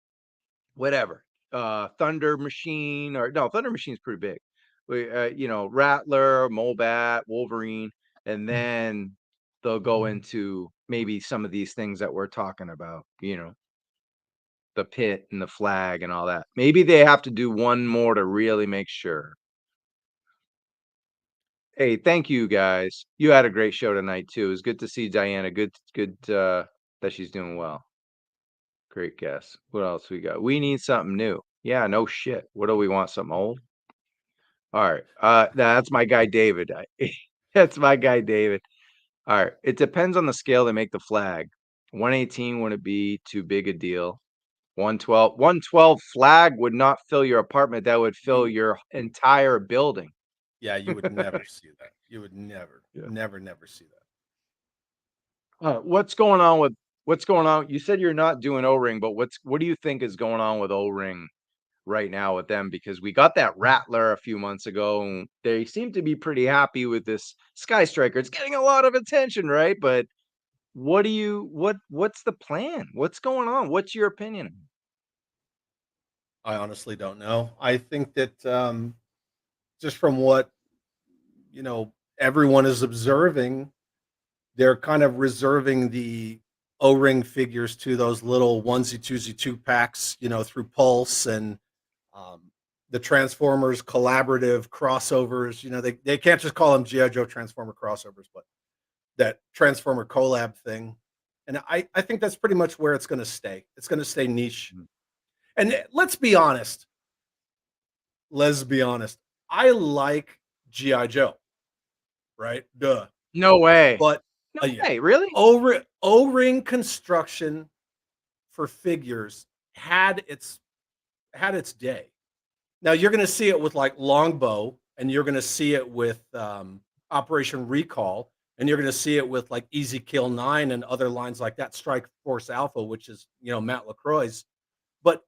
Speaker 3: whatever, Thunder Machine, or no, Thunder Machine's pretty big. Rattler, Mobat, Wolverine, and then they'll go into maybe some of these things that we're talking about, the pit and the flag and all that. Maybe they have to do one more to really make sure. Hey, thank you guys. You had a great show tonight too. It was good to see Diana. Good that she's doing well. Great guess. What else we got? We need something new. Yeah, no shit. What do we want? Something old? All right. That's my guy David. That's my guy David. All right. It depends on the scale they make the flag. 118 wouldn't be too big a deal. 112 flag would not fill your apartment. That would fill your entire building.
Speaker 2: Yeah, you would never see that. You would never see that.
Speaker 3: What's going on? You said you're not doing O-ring, but what do you think is going on with O-ring right now with them? Because we got that Rattler a few months ago, and they seem to be pretty happy with this Skystriker. It's getting a lot of attention, right? But what's the plan? What's going on? What's your opinion?
Speaker 2: I honestly don't know. I think that just from what everyone is observing, they're kind of reserving the O-ring figures to those little onesie twosie 2-packs, through Pulse and the Transformers collaborative crossovers. They can't just call them G.I. Joe Transformer crossovers, but that Transformer collab thing. And I think that's pretty much where it's going to stay. It's going to stay niche. Mm-hmm. And let's be honest. I like G.I. Joe, right? Duh.
Speaker 3: No way.
Speaker 2: But
Speaker 3: no way, really?
Speaker 2: O-ring construction for figures had its day. Now you're going to see it with like Longbow, and you're going to see it with Operation Recall, and you're going to see it with like Easy Kill 9 and other lines like that. Strike Force Alpha, which is Matt LaCroix's, but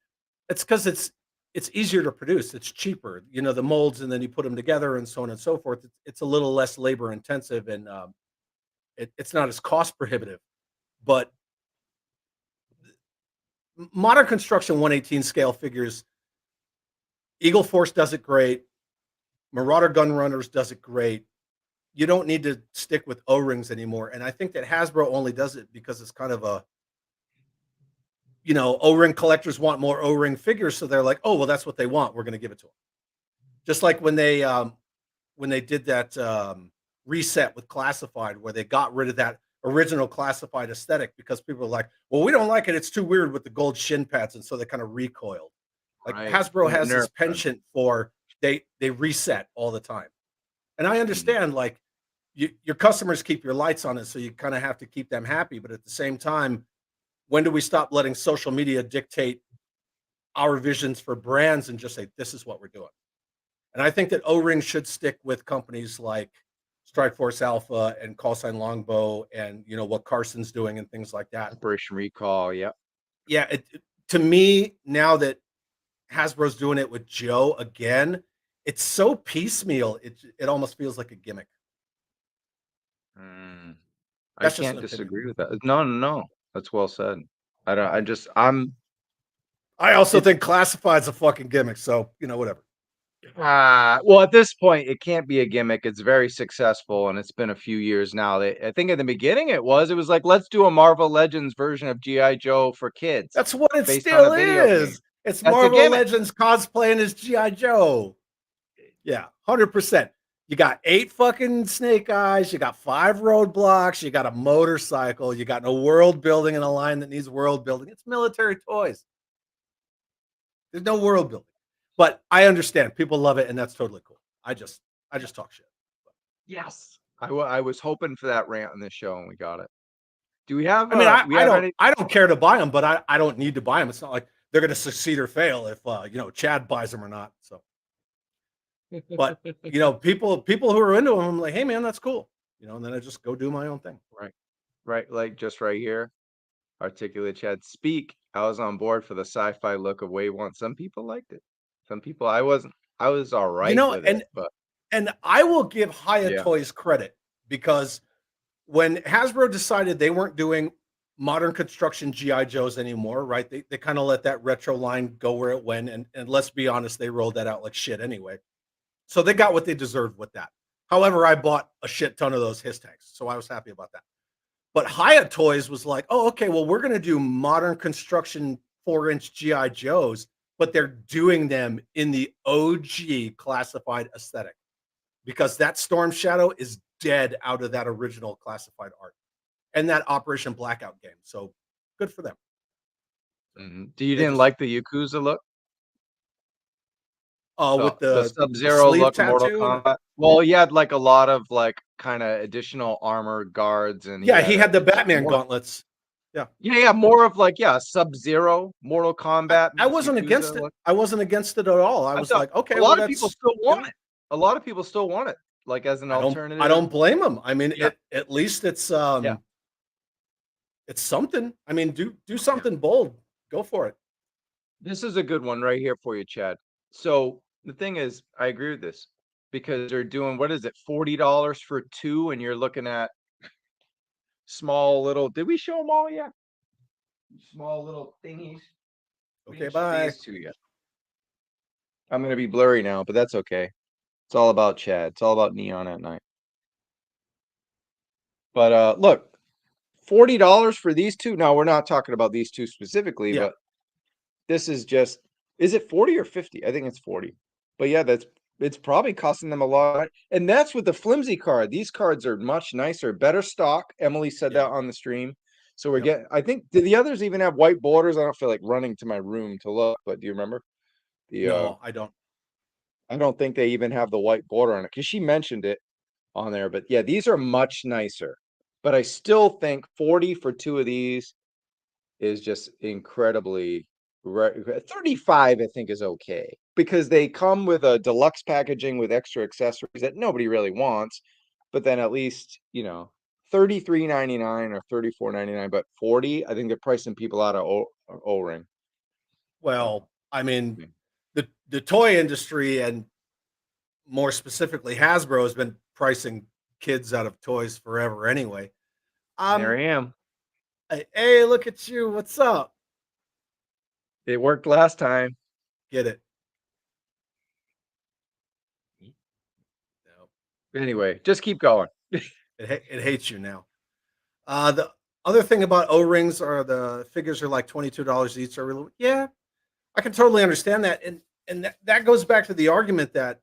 Speaker 2: it's because it's easier to produce. It's cheaper, the molds, and then you put them together and so on and so forth. It's a little less labor intensive, and it's not as cost prohibitive. But modern construction 118 scale figures, Eagle Force does it great. Marauder Gunrunners does it great. You don't need to stick with O-rings anymore. And I think that Hasbro only does it because it's kind of a, O-ring collectors want more O-ring figures. So they're like, oh, well, that's what they want. We're going to give it to them. Just like when they did that reset with Classified, where they got rid of that original Classified aesthetic because people were like, well, we don't like it. It's too weird with the gold shin pads. And so they kind of recoiled. Like right. Hasbro has this penchant for they reset all the time. And I understand, like, your customers keep your lights on it, so you kind of have to keep them happy. But at the same time, when do we stop letting social media dictate our visions for brands and just say, this is what we're doing? And I think that O-ring should stick with companies like Strike Force Alpha and Callsign Longbow and, what Carson's doing and things like that.
Speaker 3: Operation Recall, yeah.
Speaker 2: Yeah, to me, now that Hasbro's doing it with Joe again, it's so piecemeal. It almost feels like a gimmick.
Speaker 3: I can't disagree with that. No, that's well said. I
Speaker 2: also think Classified's a fucking gimmick. So whatever.
Speaker 3: Well, at this point, it can't be a gimmick. It's very successful, and it's been a few years now. I think in the beginning it was like, let's do a Marvel Legends version of G.I. Joe for kids.
Speaker 2: That's what it still is. It's Marvel Legends cosplaying as G.I. Joe. Yeah, 100%. You got 8 fucking snake eyes. You got 5 roadblocks. You got a motorcycle. You got no world building in a line that needs world building. It's military toys. There's no world building. But I understand people love it, and that's totally cool. I just talk shit.
Speaker 3: Yes. I was hoping for that rant on this show, and we got it. Do we have?
Speaker 2: I mean,
Speaker 3: I
Speaker 2: I don't care to buy them, but I don't need to buy them. It's not like they're going to succeed or fail if Chad buys them or not. So, but people who are into them, I'm like, hey man, that's cool. And then I just go do my own thing.
Speaker 3: Right. Like just right here, Articulated Chad speak. I was on board for the sci-fi look of Wave 1. Some people liked it. Some people I wasn't. I was all right with it, but.
Speaker 2: And I will give Hiya
Speaker 3: Yeah.
Speaker 2: Toys credit because when Hasbro decided they weren't doing modern construction GI Joes anymore, right? They kind of let that retro line go where it went, and let's be honest, they rolled that out like shit anyway. So they got what they deserved with that. However, I bought a shit ton of those His tanks, so I was happy about that. But Hiya Toys was like, oh, okay, well, we're going to do modern construction 4-inch GI Joes, but they're doing them in the OG classified aesthetic. Because that Storm Shadow is dead out of that original classified art and that Operation Blackout game. So good for them.
Speaker 3: Do you didn't like the Yakuza look?
Speaker 2: Oh, with the
Speaker 3: Sub-Zero look, Mortal Kombat. Well, he had like a lot of like kind of additional armor guards, and
Speaker 2: he had the Batman gauntlets.
Speaker 3: Yeah, more of like Sub-Zero, Mortal Kombat.
Speaker 2: I wasn't against it. I wasn't against it at all. I was like, okay,
Speaker 3: a lot of people still want it. A lot of people still want it, like as an alternative.
Speaker 2: I don't blame them. I mean, at least it's it's something. I mean, do something bold. Go for it.
Speaker 3: This is a good one right here for you, Chad. So the thing is, I agree with this because they're doing, what is it, $40 for 2, and you're looking at small little. Did we show them all yet? Small little thingies.
Speaker 2: Okay, bye.
Speaker 3: These 2 yet. I'm gonna be blurry now, but that's okay. It's all about Chad. It's all about Neon at Night. But look, $40 for these 2. Now we're not talking about these 2 specifically, but this is just. Is it 40 or 50? I think it's 40. But yeah, it's probably costing them a lot. And that's with the flimsy card. These cards are much nicer, better stock. Emily said that on the stream. So we're getting. I think, do the others even have white borders? I don't feel like running to my room to look, but do you remember?
Speaker 2: No, I don't.
Speaker 3: I don't think they even have the white border on it because she mentioned it on there. But yeah, these are much nicer. But I still think 40 for 2 of these is just incredibly. 35, I think, is okay because they come with a deluxe packaging with extra accessories that nobody really wants. But then at least, $33.99 or $34.99, but 40, I think they're pricing people out of O-ring.
Speaker 2: Well, I mean, the toy industry, and more specifically Hasbro, has been pricing kids out of toys forever anyway.
Speaker 3: There I am.
Speaker 2: Hey, look at you. What's up?
Speaker 3: It worked last time.
Speaker 2: Get it.
Speaker 3: No. Anyway, just keep going.
Speaker 2: It hates you now. The other thing about O-rings are the figures are like $22 each. Yeah, I can totally understand that. And that goes back to the argument that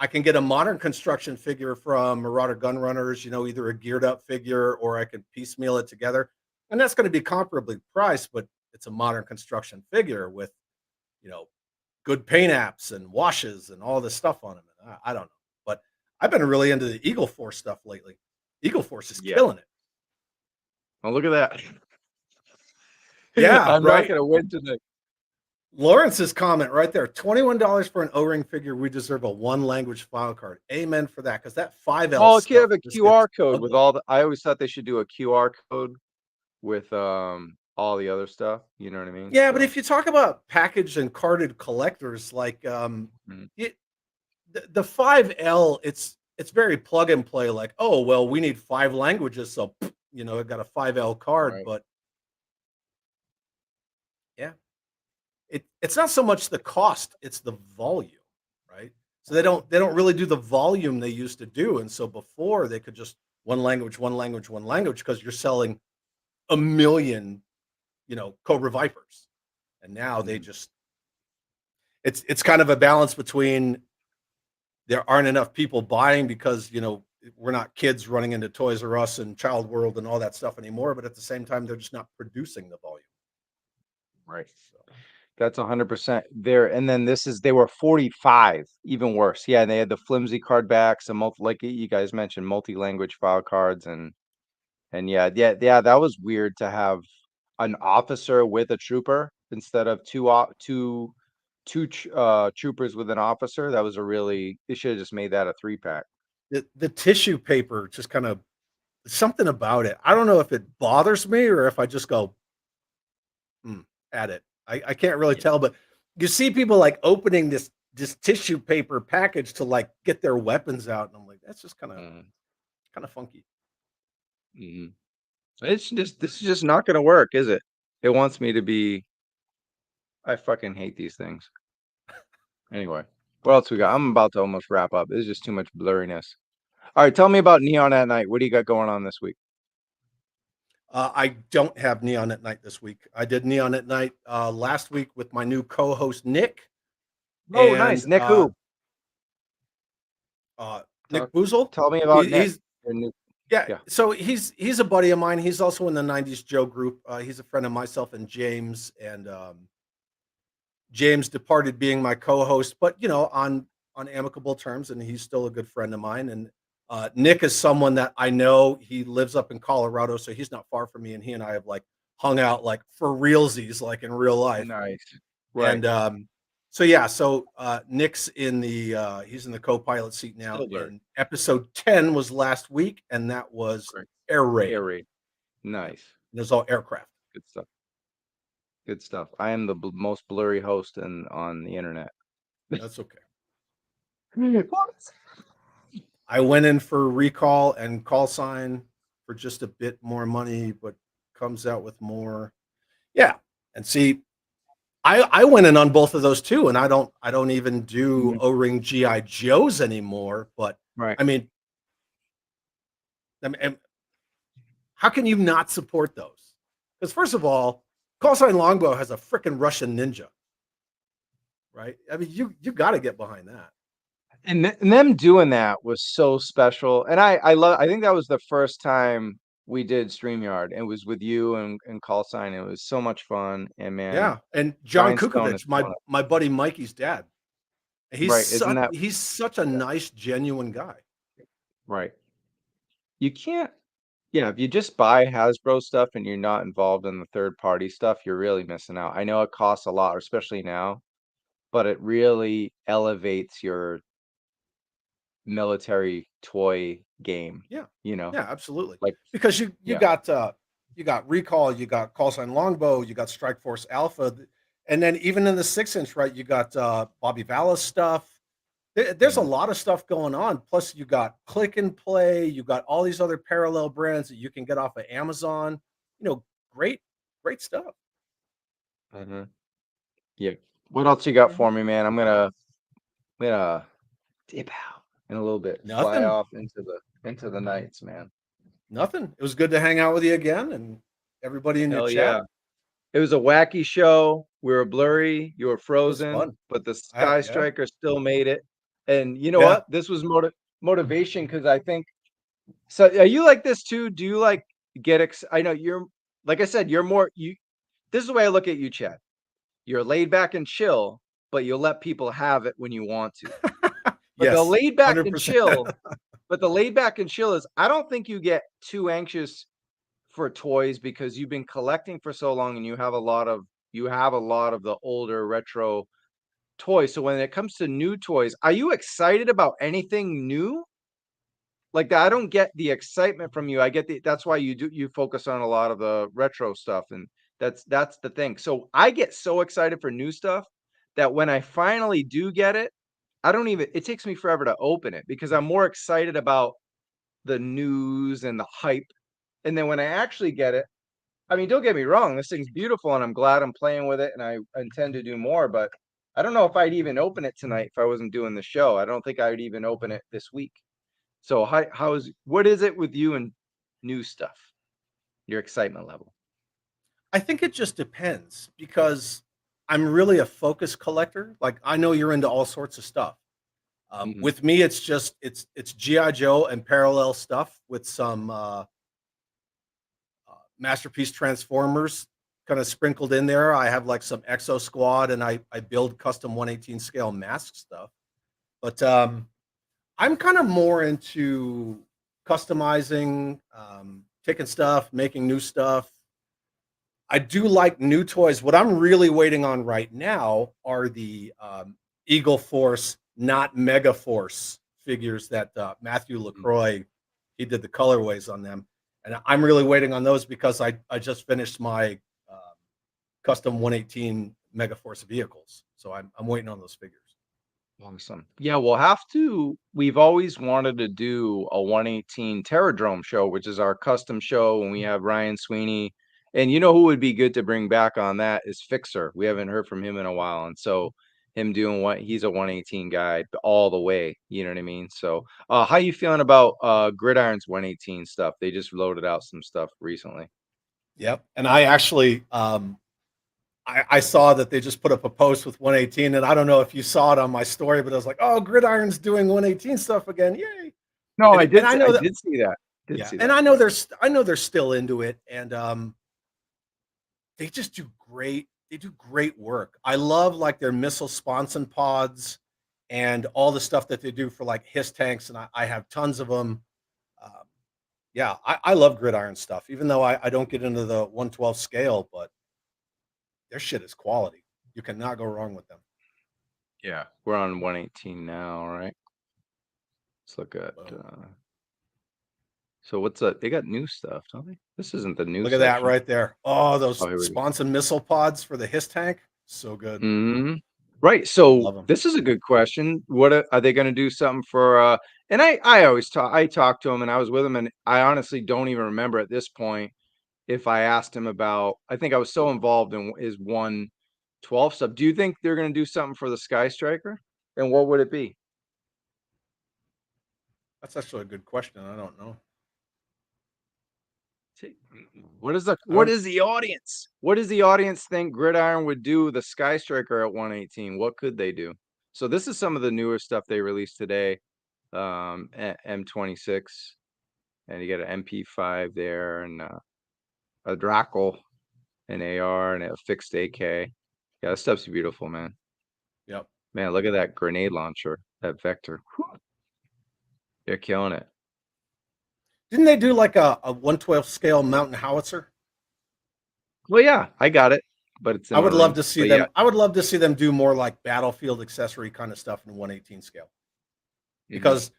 Speaker 2: I can get a modern construction figure from Marauder Gunrunners, either a geared up figure or I can piecemeal it together. And that's going to be comparably priced, but it's a modern construction figure with, good paint apps and washes and all this stuff on them. I don't know, but I've been really into the Eagle Force stuff lately. Eagle Force is killing it.
Speaker 3: Oh, look at that.
Speaker 2: Yeah,
Speaker 3: I'm not going to win tonight.
Speaker 2: Lawrence's comment right there, $21 for an O-ring figure. We deserve a 1-language file card. Amen for that, because that 5L.
Speaker 3: Oh, it could have a QR code with all the. I always thought they should do a QR code with all the other stuff. You know what I mean?
Speaker 2: Yeah, but if you talk about packaged and carded collectors, like the 5L, it's very plug and play. Like, oh well, we need 5 languages, so it got a 5L card,
Speaker 3: right.
Speaker 2: But yeah. It's not so much the cost, it's the volume, right? So they don't really do the volume they used to do. And so before they could just one language, because you're selling 1 million, Cobra Vipers. And now they just it's kind of a balance between there aren't enough people buying because, you know, we're not kids running into Toys R Us and Child World and all that stuff anymore. But at the same time, they're just not producing the volume.
Speaker 3: Right. That's 100% there. And then they were 45, even worse. Yeah, and they had the flimsy card backs and like you guys mentioned, multi-language file cards and yeah, that was weird to have an officer with a trooper instead of two troopers with an officer. That was they should have just made that a 3-pack.
Speaker 2: The tissue paper just kind of something about it. I don't know if it bothers me or if I just go at it. I can't really tell, but you see people like opening this tissue paper package to like get their weapons out, and I'm like, that's just kind of funky.
Speaker 3: This is just not going to work, is it? It wants me to be. I fucking hate these things. Anyway, what else we got? I'm about to almost wrap up. There's just too much blurriness. All right, tell me about Neon at Night. What do you got going on this week?
Speaker 2: I don't have Neon at Night this week. I did Neon at Night last week with my new co-host Nick.
Speaker 3: Oh, nice. Nick who?
Speaker 2: Nick Boozle.
Speaker 3: Tell me about Nick.
Speaker 2: Yeah, so he's a buddy of mine. He's also in the 90s Joe group. He's a friend of myself and James, and James departed being my co-host, but you know, on amicable terms, and he's still a good friend of mine. And Nick is someone that I know. He lives up in Colorado, so he's not far from me, and he and I have like hung out like for realsies, like in real life.
Speaker 3: Nice. Right.
Speaker 2: And so Nick's in the he's in the co-pilot seat now. And episode 10 was last week, and that was Air Raid.
Speaker 3: Nice.
Speaker 2: And it was all aircraft.
Speaker 3: Good stuff. Good stuff. I am the most blurry host on the internet.
Speaker 2: That's okay. I went in for recall and call sign for just a bit more money, but comes out with more. Yeah. And see, I went in on both of those too, and I don't even do O-ring GI Joes anymore. But I mean, how can you not support those? Because first of all, call sign Longbow has a freaking Russian ninja, right? I mean, you got to get behind that.
Speaker 3: And them doing that was so special, and I think that was the first time we did StreamYard. It was with you and call sign. It was so much fun, and man,
Speaker 2: yeah. And John Kukovich, my buddy Mikey's dad. He's he's such a nice, genuine guy.
Speaker 3: Right. You can't. Yeah, if you just buy Hasbro stuff and you're not involved in the third-party stuff, you're really missing out. I know it costs a lot, especially now, but it really elevates your military toy game.
Speaker 2: Yeah.
Speaker 3: You know?
Speaker 2: Yeah, absolutely.
Speaker 3: Like,
Speaker 2: because you got Recall, you got Call Sign Longbow, you got Strike Force Alpha, and then even in the 6-inch, right, you got Bobby Vallis stuff. There's a lot of stuff going on. Plus, you got Click and Play. You got all these other parallel brands that you can get off of Amazon. You know, great stuff.
Speaker 3: Yeah. What else you got for me, man? I'm gonna dip out in a little bit.
Speaker 2: Nothing.
Speaker 3: Fly off into the nights, man.
Speaker 2: Nothing. It was good to hang out with you again, and everybody in your chat.
Speaker 3: Yeah. It was a wacky show. We were blurry. You were frozen, but the Skystriker still made it. And you know what? This was motivation because I think. So are you like this too? Do you like I know you're, like I said, you're more you. This is the way I look at you, Chad. You're laid back and chill, but you'll let people have it when you want to. But the laid back 100%. And chill. But the laid back and chill is, I don't think you get too anxious for toys because you've been collecting for so long and you have a lot of the older retro toys. So when it comes to new toys, are you excited about anything new? Like that, I don't get the excitement from you. I get that's why you focus on a lot of the retro stuff, and that's the thing. So I get so excited for new stuff that when I finally do get it, it takes me forever to open it because I'm more excited about the news and the hype. And then when I actually get it, I mean, don't get me wrong, this thing's beautiful and I'm glad I'm playing with it and I intend to do more, but I don't know if I'd even open it tonight if I wasn't doing the show. I don't think I would even open it this week. So what is it with you and new stuff? Your excitement level?
Speaker 2: I think it just depends because I'm really a focus collector. Like I know you're into all sorts of stuff. With me, it's just it's GI Joe and parallel stuff with some Masterpiece Transformers kind of sprinkled in there. I have like some Exo Squad, and I build custom 1/18 scale mask stuff. But I'm kind of more into customizing, taking stuff, making new stuff. I do like new toys. What I'm really waiting on right now are the Eagle Force, not Mega Force figures that Matthew LaCroix, he did the colorways on them. And I'm really waiting on those because I just finished my custom 1/18 Mega Force vehicles. So I'm waiting on those figures.
Speaker 3: Awesome. Yeah, we've always wanted to do a 1/18 Terradrome show, which is our custom show, and we have Ryan Sweeney. And you know who would be good to bring back on that is Fixer. We haven't heard from him in a while. And so him doing he's a 1/18 guy all the way. You know what I mean? So how you feeling about Gridiron's 1/18 stuff? They just loaded out some stuff recently.
Speaker 2: Yep. And I actually I saw that they just put up a post with 1/18, and I don't know if you saw it on my story, but I was like, "Oh, Gridiron's doing 1/18 stuff again! Yay!"
Speaker 3: No,
Speaker 2: and,
Speaker 3: I did.
Speaker 2: I know
Speaker 3: I did see that.
Speaker 2: And I know they're still into it, and they just do great. They do great work. I love like their missile sponson pods and all the stuff that they do for like HISS tanks, and I have tons of them. Yeah, I love Gridiron stuff, even though I don't get into the 1/12 scale, but their shit is quality. You cannot go wrong with them.
Speaker 3: Yeah, we're on 1/18 now, right? Let's look at. So what's up? They got new stuff, don't they? This isn't the new.
Speaker 2: Look at that right there. Oh, those sponson missile pods for the HISS tank, so good.
Speaker 3: Right. So this is a good question. What are they going to do? Something for? And I always talk. I talked to him, and I was with him, and I honestly don't even remember at this point if I asked him about. I think I was so involved in his 1/12 stuff. Do you think they're going to do something for the Skystriker? And what would it be?
Speaker 2: That's actually a good question. I don't know.
Speaker 3: What is the audience? What does the audience think Gridiron would do the Skystriker at 1/18? What could they do? So this is some of the newer stuff they released today. M26, and you get an MP5 there, and a Drackle, an AR, and a fixed AK. Yeah, that stuff's beautiful, man.
Speaker 2: Yep.
Speaker 3: Man, look at that grenade launcher, that Vector. Whew. They're killing it.
Speaker 2: Didn't they do like a 1/12 scale mountain howitzer?
Speaker 3: Well, yeah, I got it, but it's.
Speaker 2: I would love to see them. Yeah. I would love to see them do more like battlefield accessory kind of stuff in 1/18 scale, because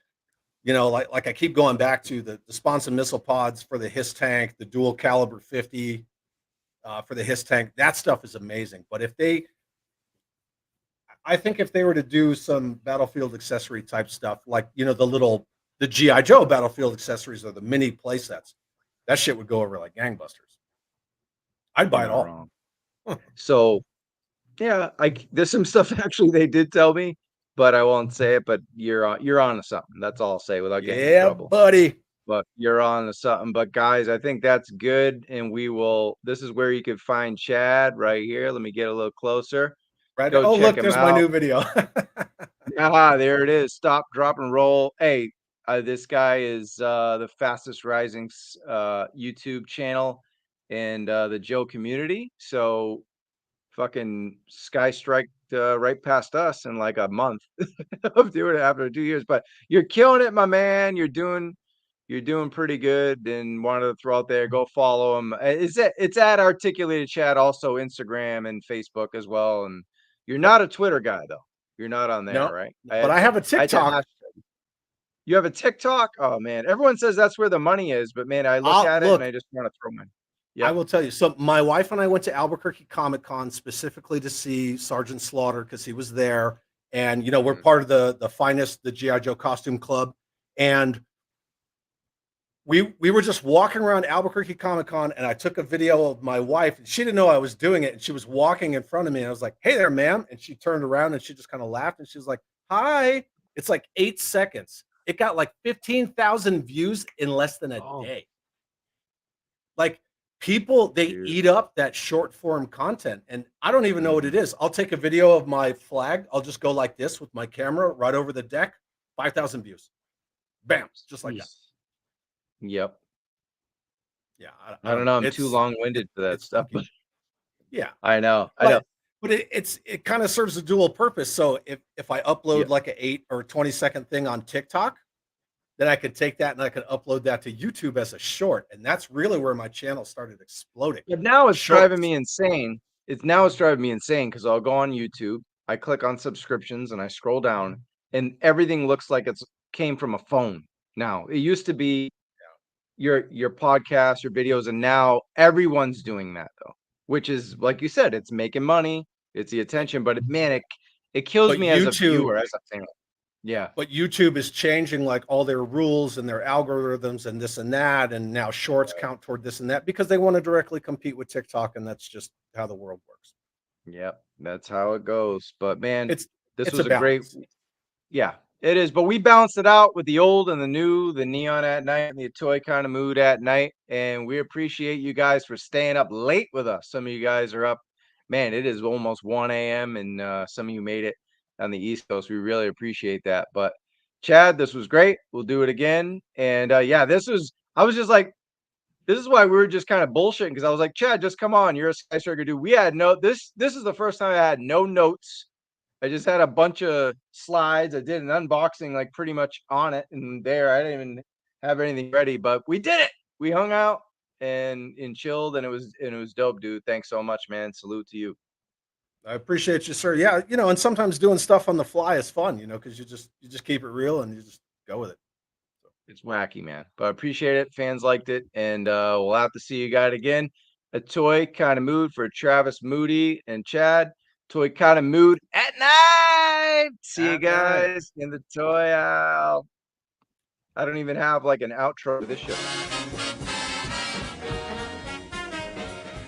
Speaker 2: you know, like I keep going back to the sponson missile pods for the HISS tank, the dual caliber 50 for the HISS tank. That stuff is amazing. But I think if they were to do some battlefield accessory type stuff, like you know the GI Joe battlefield accessories or the mini play sets, that shit would go over like gangbusters. I'd buy it all.
Speaker 3: So, yeah, there's some stuff actually they did tell me, but I won't say it. But you're on to something. That's all I'll say without getting in trouble,
Speaker 2: buddy.
Speaker 3: But you're on to something. But guys, I think that's good, and we will. This is where you can find Chad right here. Let me get a little closer.
Speaker 2: Right. Go check him out. There's my new video.
Speaker 3: There it is. Stop, drop, and roll. Hey. This guy is the fastest rising YouTube channel in the Joe community. So fucking Skystrike right past us in like a month of doing it after 2 years. But you're killing it, my man. You're doing pretty good, and wanted to throw out there, go follow him. It's at Articulated Chad, also Instagram and Facebook as well. And you're not a Twitter guy though. You're not on there, right?
Speaker 2: But I have a TikTok.
Speaker 3: You have a TikTok? Oh man, everyone says that's where the money is, but man, I look at it and I just want to throw mine.
Speaker 2: Yeah, I will tell you. So my wife and I went to Albuquerque Comic Con specifically to see Sergeant Slaughter because he was there, and you know we're part of the finest, the GI Joe Costume Club, and we were just walking around Albuquerque Comic Con, and I took a video of my wife, and she didn't know I was doing it, and she was walking in front of me, and I was like, "Hey there, ma'am," and she turned around and she just kind of laughed, and she was like, "Hi." It's like 8 seconds. It got like 15,000 views in less than a day. Like people, they
Speaker 3: Dude.
Speaker 2: eat up that short form content, and I don't even know what it is. I'll take a video of my flag. I'll just go like this with my camera right over the deck, 5,000 views. Bam, just like that.
Speaker 3: Yep.
Speaker 2: Yeah,
Speaker 3: I don't know. I'm too long-winded for that stuff. But
Speaker 2: yeah,
Speaker 3: I know. But
Speaker 2: it kind of serves a dual purpose. So if I upload like an 8 or 20-second thing on TikTok, then I could take that and I could upload that to YouTube as a short, and that's really where my channel started exploding.
Speaker 3: But now it's driving me insane. It's driving me insane because I'll go on YouTube, I click on subscriptions, and I scroll down, and everything looks like it's came from a phone. Now it used to be your podcasts, your videos, and now everyone's doing that though, which is like you said, it's making money, it's the attention, but man, it kills me as a viewer, as I'm saying. Yeah.
Speaker 2: But YouTube is changing like all their rules and their algorithms and this and that, and now shorts count toward this and that because they want to directly compete with TikTok, and that's just how the world works.
Speaker 3: Yep, that's how it goes. But man, this was a great. Yeah, it is. But we balanced it out with the old and the new, the neon at night and the toy kind of mood at night, and we appreciate you guys for staying up late with us. Some of you guys are up. Man, it is almost 1 a.m. and some of you made it on the East Coast. We really appreciate that. But Chad, this was great. We'll do it again. And yeah, I was just like, this is why we were just kind of bullshitting, because I was like, Chad, just come on. You're a Skystriker dude. We had this is the first time I had no notes. I just had a bunch of slides. I did an unboxing like pretty much on it and there. I didn't even have anything ready, but we did it. We hung out and chilled, and it was dope, dude. Thanks so much, man. Salute to you.
Speaker 2: I appreciate you, sir. Yeah, and sometimes doing stuff on the fly is fun, because you just keep it real and you just go with it.
Speaker 3: So. It's wacky, man. But I appreciate it. Fans liked it, and we'll have to see you guys again. A toy kind of mood for Travis, Moody, and Chad. Toy kind of mood at night. See you guys in the toy aisle. I don't even have like an outro to this show.